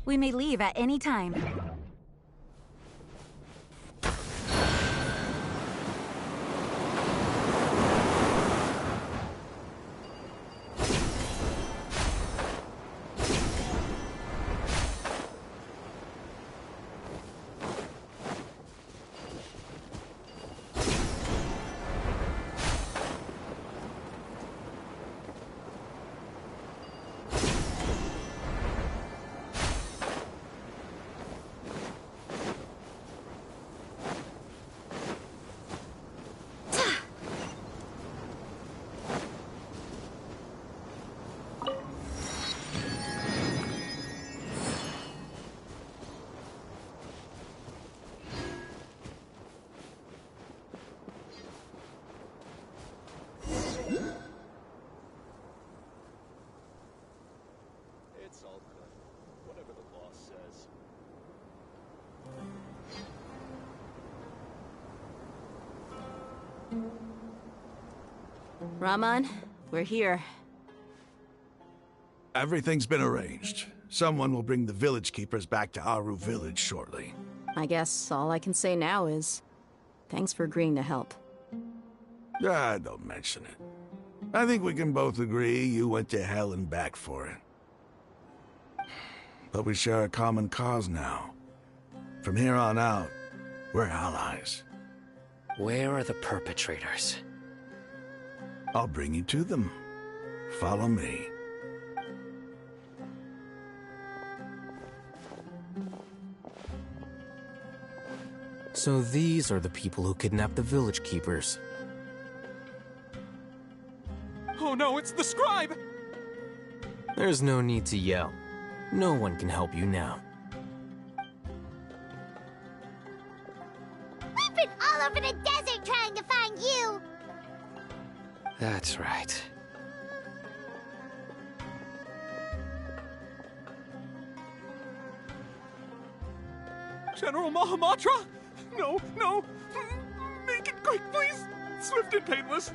We may leave at any time. It's all good. Whatever the boss says. Raman, we're here. Everything's been arranged. Someone will bring the village keepers back to Aru village shortly. I guess all I can say now is thanks for agreeing to help. Don't mention it. I think we can both agree you went to hell and back for it. But we share a common cause now. From here on out, we're allies. Where are the perpetrators? I'll bring you to them. Follow me. So these are the people who kidnapped the village keepers. Oh no, it's the scribe! There's no need to yell. No one can help you now. We been all over the desert trying to find you. That's right. General Mahamatra? No, no. Make it quick, please. Swift and painless.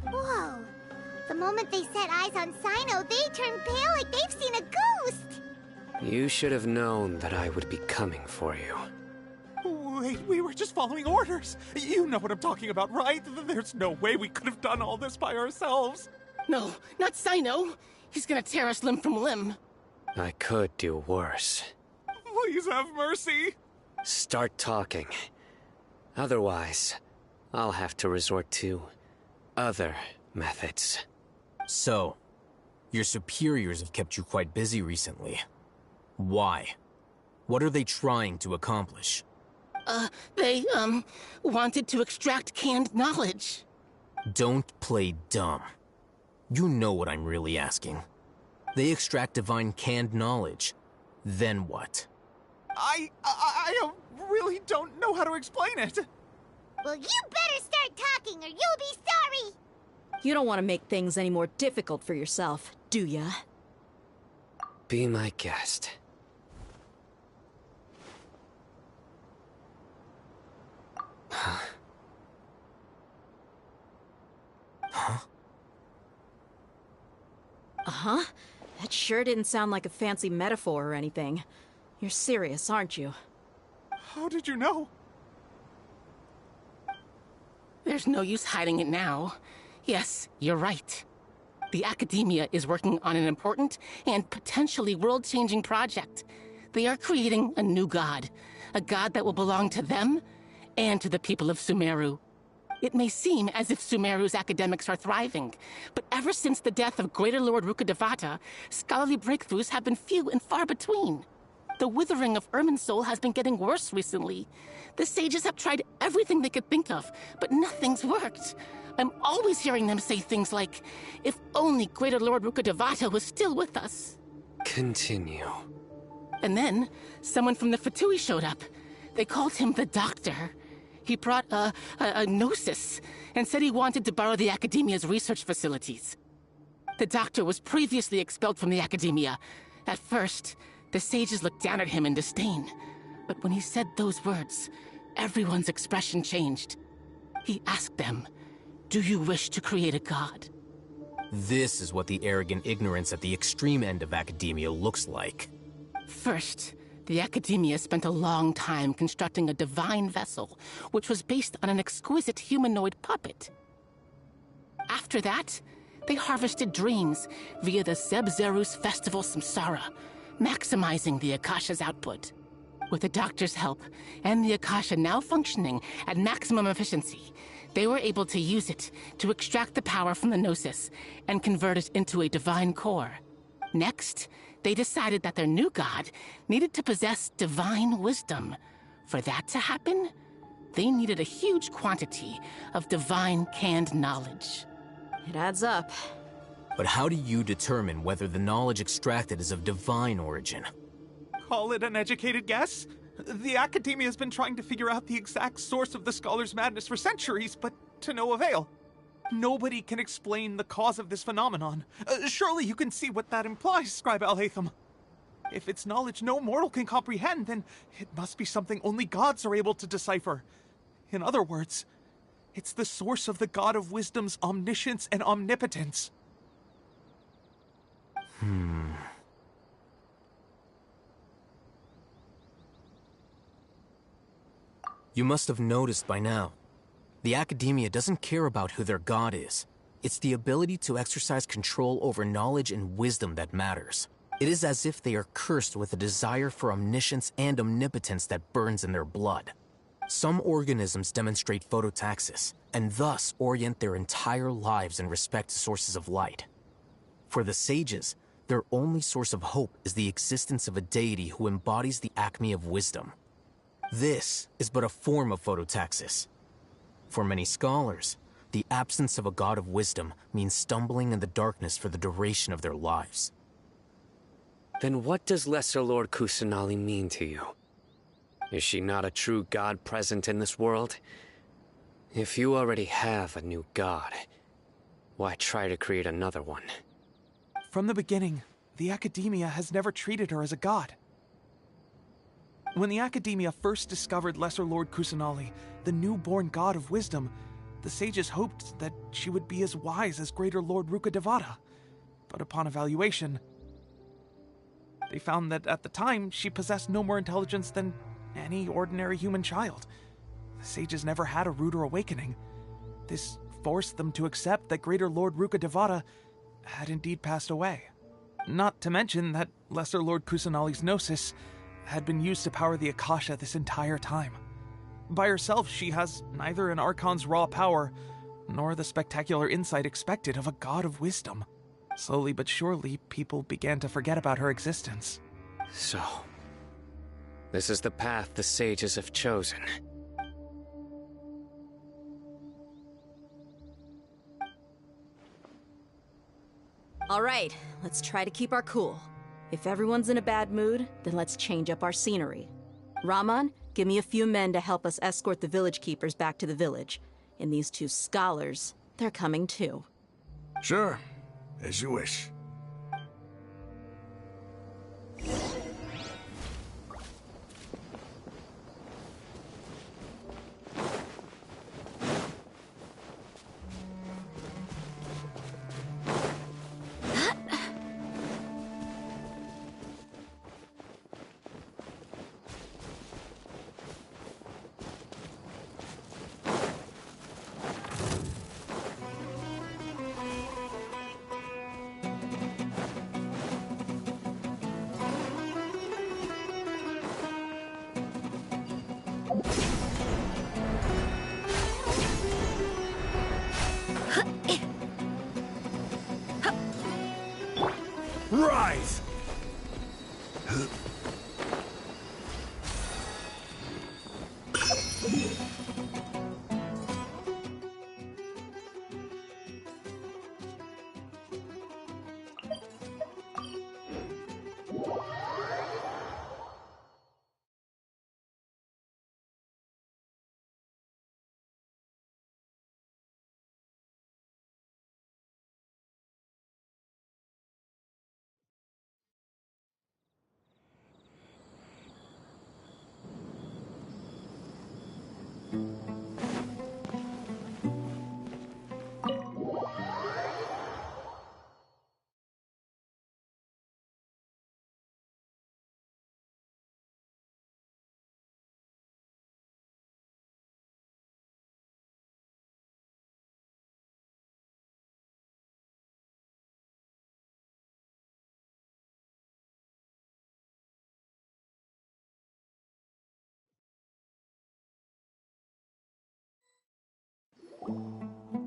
Whoa. The moment they set eyes on Sino, they turned pale like they've seen a ghost. You should have known that I would be coming for you. Wait, we were just following orders. You know what I'm talking about, right? There's no way we could have done all this by ourselves. No, not Sino. He's gonna tear us limb from limb. I could do worse. Please have mercy. Start talking. Otherwise, I'll have to resort to other methods. So, your superiors have kept you quite busy recently. Why? What are they trying to accomplish? They wanted to extract canned knowledge. Don't play dumb. You know what I'm really asking. They extract divine canned knowledge. Then what? I really don't know how to explain it. Well, you better start talking or you'll be sorry. You don't want to make things any more difficult for yourself, do ya? Be my guest. Huh? Uh-huh. That sure didn't sound like a fancy metaphor or anything. You're serious, aren't you? How did you know? There's no use hiding it now. Yes, you're right. The Academia is working on an important and potentially world-changing project. They are creating a new god. A god that will belong to them and to the people of Sumeru. It may seem as if Sumeru's academics are thriving, but ever since the death of Greater Lord Rukkhadevata, scholarly breakthroughs have been few and far between. The withering of Irminsul has been getting worse recently. The sages have tried everything they could think of, but nothing's worked. I'm always hearing them say things like, if only Greater Lord Rukkhadevata was still with us. Continue. And then, someone from the Fatui showed up. They called him the Doctor. He brought a gnosis and said he wanted to borrow the Academia's research facilities. The Doctor was previously expelled from the Academia. At first, the sages looked down at him in disdain. But when he said those words, everyone's expression changed. He asked them, "Do you wish to create a god?" This is what the arrogant ignorance at the extreme end of academia looks like. First, the Academia spent a long time constructing a divine vessel, which was based on an exquisite humanoid puppet. After that, they harvested dreams via the Zeb-Zerus Festival Samsara, maximizing the Akasha's output. With the Doctor's help, and the Akasha now functioning at maximum efficiency, they were able to use it to extract the power from the Gnosis and convert it into a divine core. Next, they decided that their new god needed to possess divine wisdom. For that to happen, they needed a huge quantity of divine canned knowledge. It adds up. But how do you determine whether the knowledge extracted is of divine origin? Call it an educated guess? The Academia has been trying to figure out the exact source of the Scholar's madness for centuries, but to no avail. Nobody can explain the cause of this phenomenon. Surely you can see what that implies, Scribe Alhaitham. If it's knowledge no mortal can comprehend, then it must be something only gods are able to decipher. In other words, it's the source of the God of Wisdom's omniscience and omnipotence. You must have noticed by now. The Academia doesn't care about who their god is. It's the ability to exercise control over knowledge and wisdom that matters. It is as if they are cursed with a desire for omniscience and omnipotence that burns in their blood. Some organisms demonstrate phototaxis, and thus orient their entire lives in respect to sources of light. For the sages, their only source of hope is the existence of a deity who embodies the acme of wisdom. This is but a form of phototaxis. For many scholars, the absence of a god of wisdom means stumbling in the darkness for the duration of their lives. Then what does Lesser Lord Kusanali mean to you? Is she not a true god present in this world? If you already have a new god, why try to create another one? From the beginning, the Academia has never treated her as a god. When the Academia first discovered Lesser Lord Kusanali, the newborn god of wisdom, the sages hoped that she would be as wise as Greater Lord Rukkhadevata. But upon evaluation, they found that at the time she possessed no more intelligence than any ordinary human child. The sages never had a ruder awakening. This forced them to accept that Greater Lord Rukkhadevata had indeed passed away. Not to mention that Lesser Lord Kusanali's gnosis had been used to power the Akasha this entire time. By herself, she has neither an Archon's raw power, nor the spectacular insight expected of a god of wisdom. Slowly but surely, people began to forget about her existence. So, this is the path the sages have chosen. All right, let's try to keep our cool. If everyone's in a bad mood, then let's change up our scenery. Rahman, give me a few men to help us escort the village keepers back to the village. And these two scholars, they're coming too. Sure, as you wish. Rise!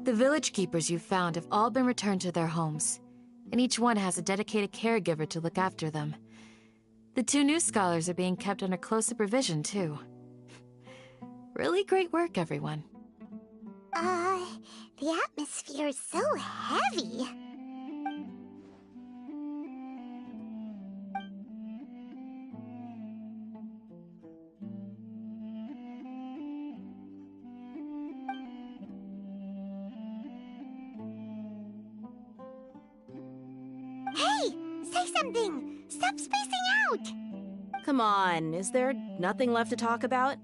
The village keepers you found have all been returned to their homes, and each one has a dedicated caregiver to look after them. The two new scholars are being kept under close supervision, too. Really great work, everyone. The atmosphere is so heavy. Hey! Say something! Stop spacing out! Come on, is there nothing left to talk about?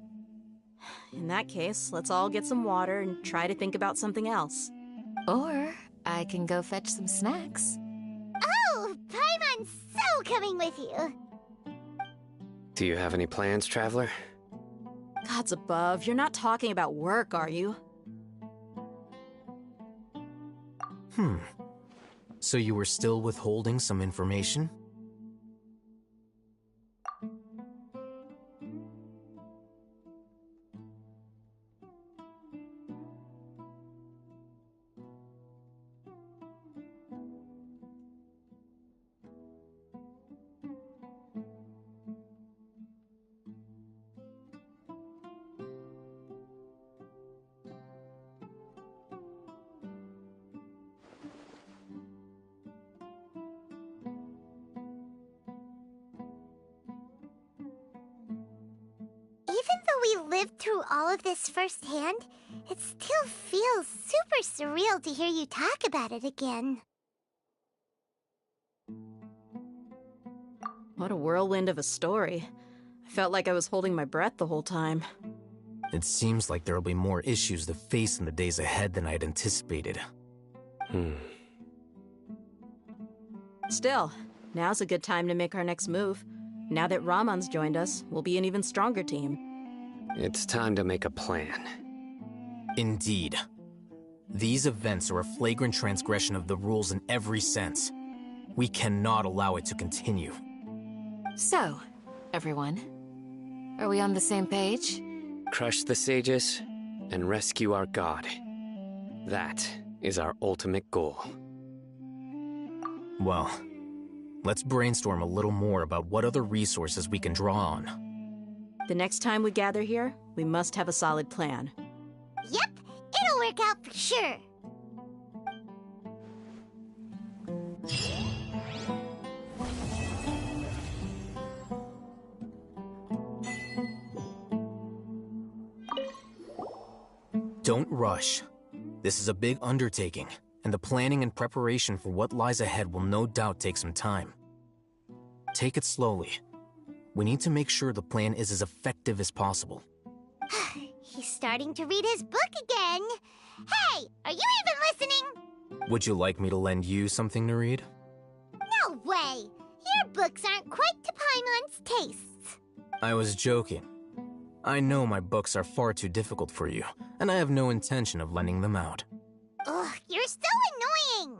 In that case, let's all get some water and try to think about something else. Or I can go fetch some snacks. Oh, Paimon's so coming with you! Do you have any plans, traveler? Gods above, you're not talking about work, are you? So you were still withholding some information? though we lived through all of this firsthand, it still feels super surreal to hear you talk about it again. What a whirlwind of a story. I felt like I was holding my breath the whole time. It seems like there'll be more issues to face in the days ahead than I'd anticipated. Still, now's a good time to make our next move. Now that Ramon's joined us, we'll be an even stronger team. It's time to make a plan. Indeed. These events are a flagrant transgression of the rules in every sense. We cannot allow it to continue. So, everyone, are we on the same page? Crush the sages and rescue our god. That is our ultimate goal. Well, let's brainstorm a little more about what other resources we can draw on. The next time we gather here, we must have a solid plan. Yep, it'll work out for sure. Don't rush. This is a big undertaking, and the planning and preparation for what lies ahead will no doubt take some time. Take it slowly. We need to make sure the plan is as effective as possible. He's starting to read his book again. Hey, are you even listening? Would you like me to lend you something to read? No way. Your books aren't quite to Paimon's tastes. I was joking. I know my books are far too difficult for you, and I have no intention of lending them out. Ugh, you're so annoying.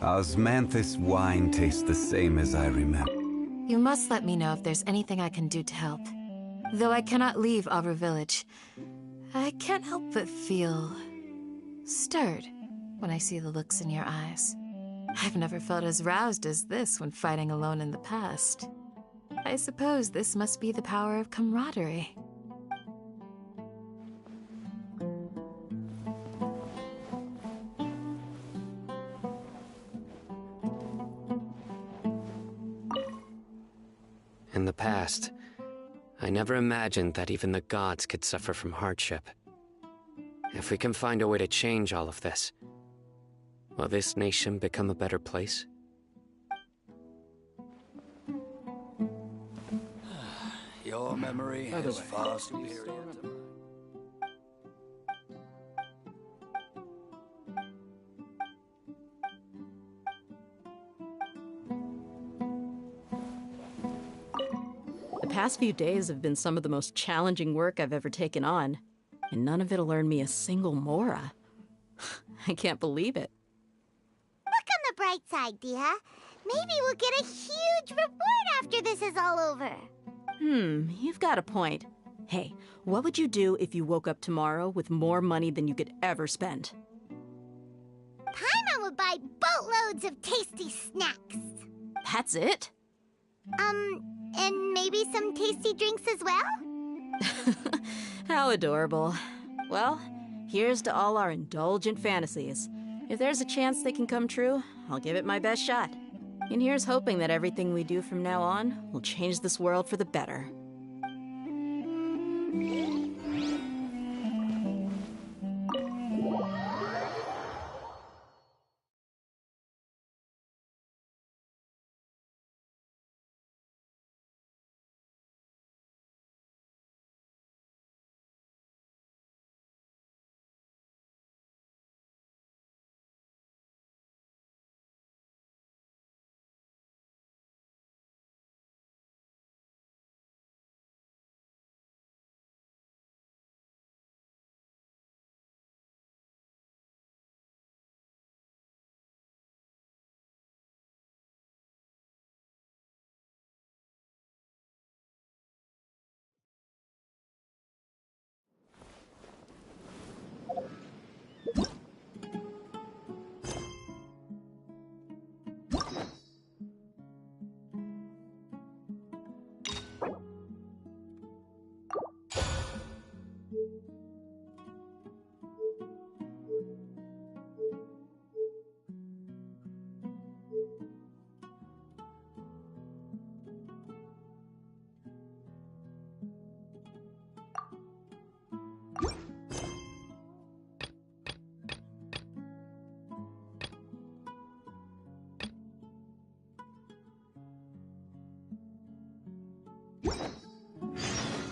Osmanthus wine tastes the same as I remember. You must let me know if there's anything I can do to help. Though I cannot leave Arbor Village, I can't help but feel stirred when I see the looks in your eyes. I've never felt as roused as this when fighting alone in the past. I suppose this must be the power of camaraderie. In the past, I never imagined that even the gods could suffer from hardship. If we can find a way to change all of this, will this nation become a better place? Your memory is far superior to mine. The past few days have been some of the most challenging work I've ever taken on, and none of it'll earn me a single mora. I can't believe it. Look on the bright side, Dia. Maybe we'll get a huge reward after this is all over. You've got a point. Hey, what would you do if you woke up tomorrow with more money than you could ever spend? Paimon would buy boatloads of tasty snacks. That's it? And maybe some tasty drinks as well? How adorable. Well, here's to all our indulgent fantasies. If there's a chance they can come true, I'll give it my best shot. And here's hoping that everything we do from now on will change this world for the better.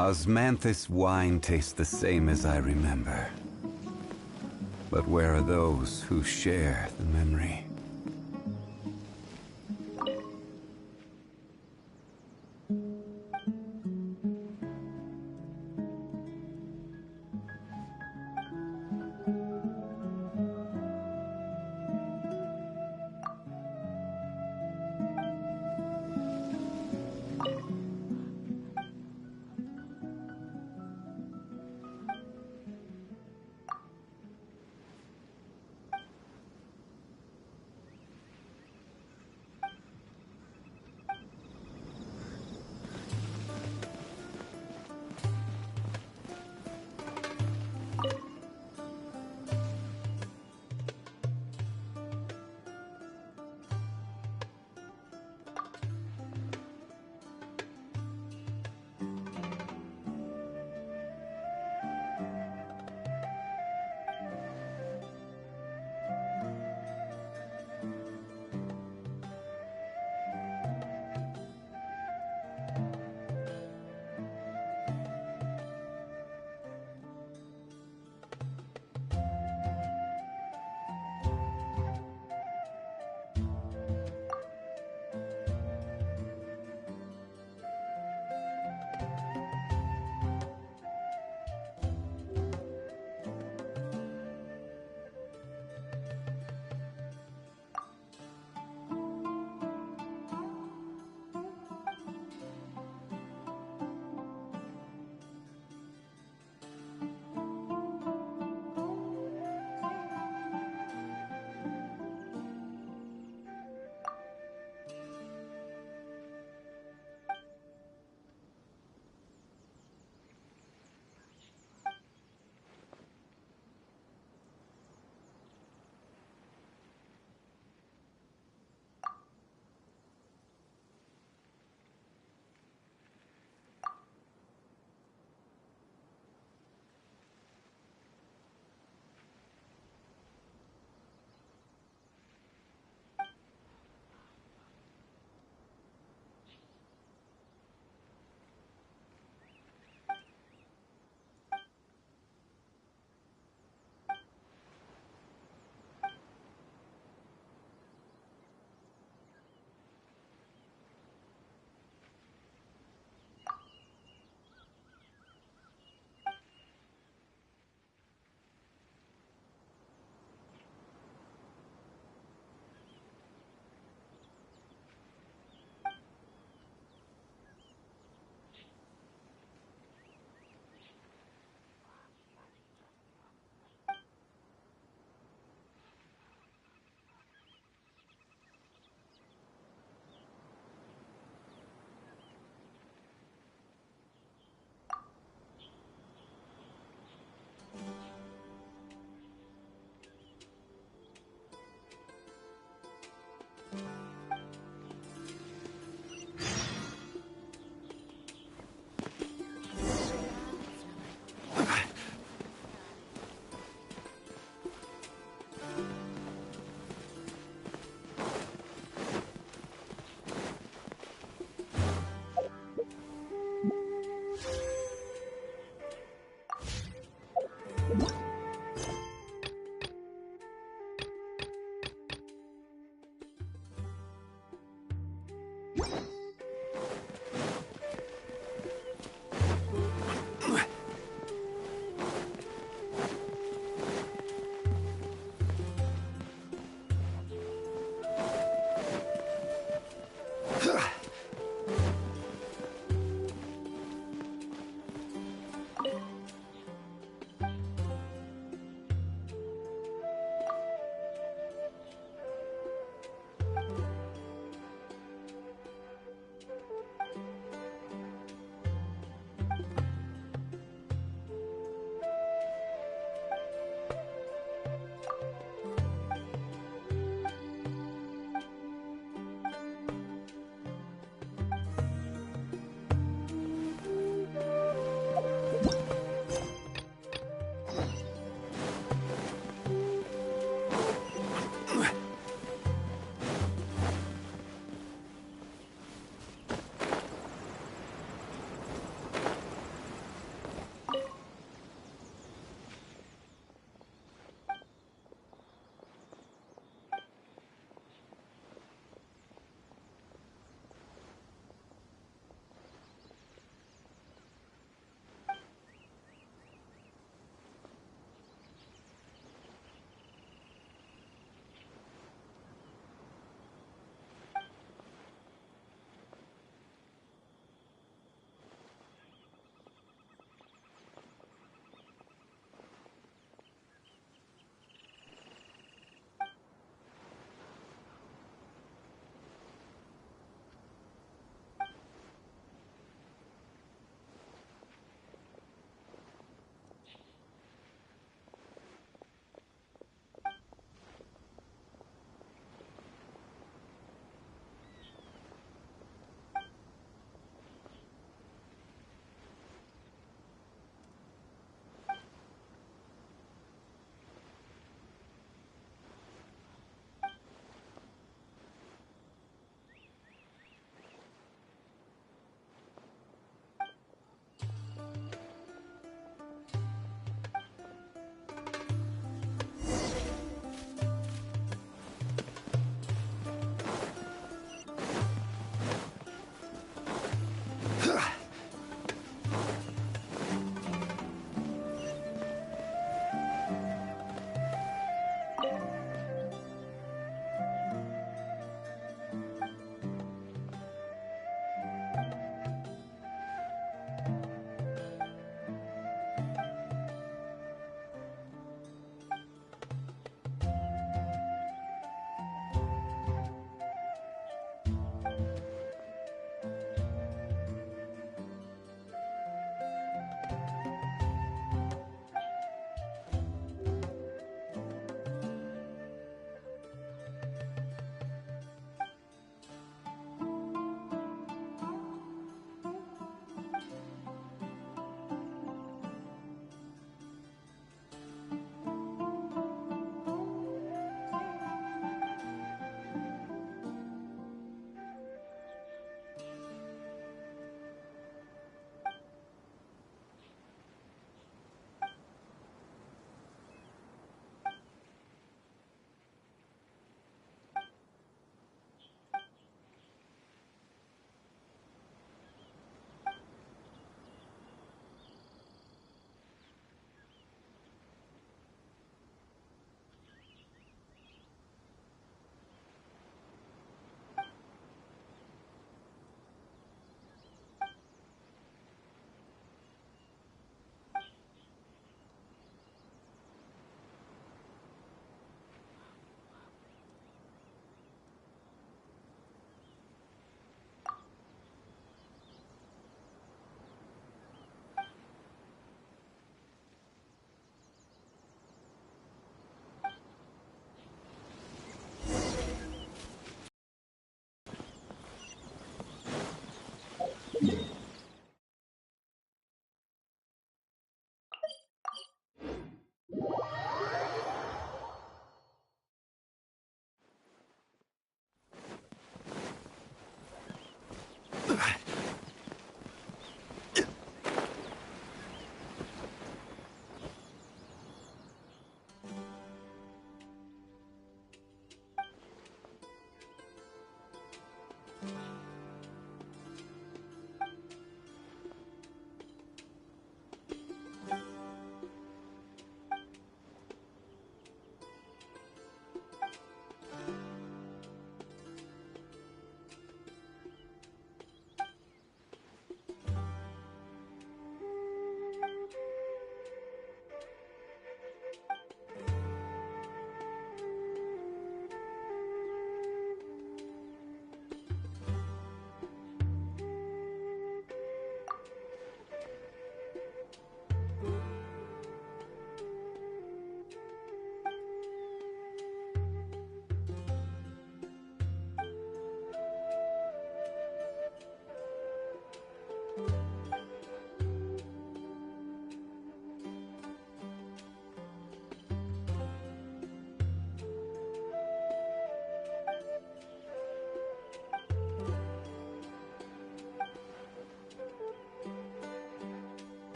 Osmanthus wine tastes the same as I remember. But where are those who share the memory?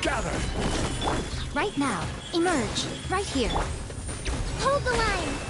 Gather! Right now. Emerge. Right here. Hold the line!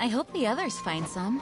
I hope the others find some.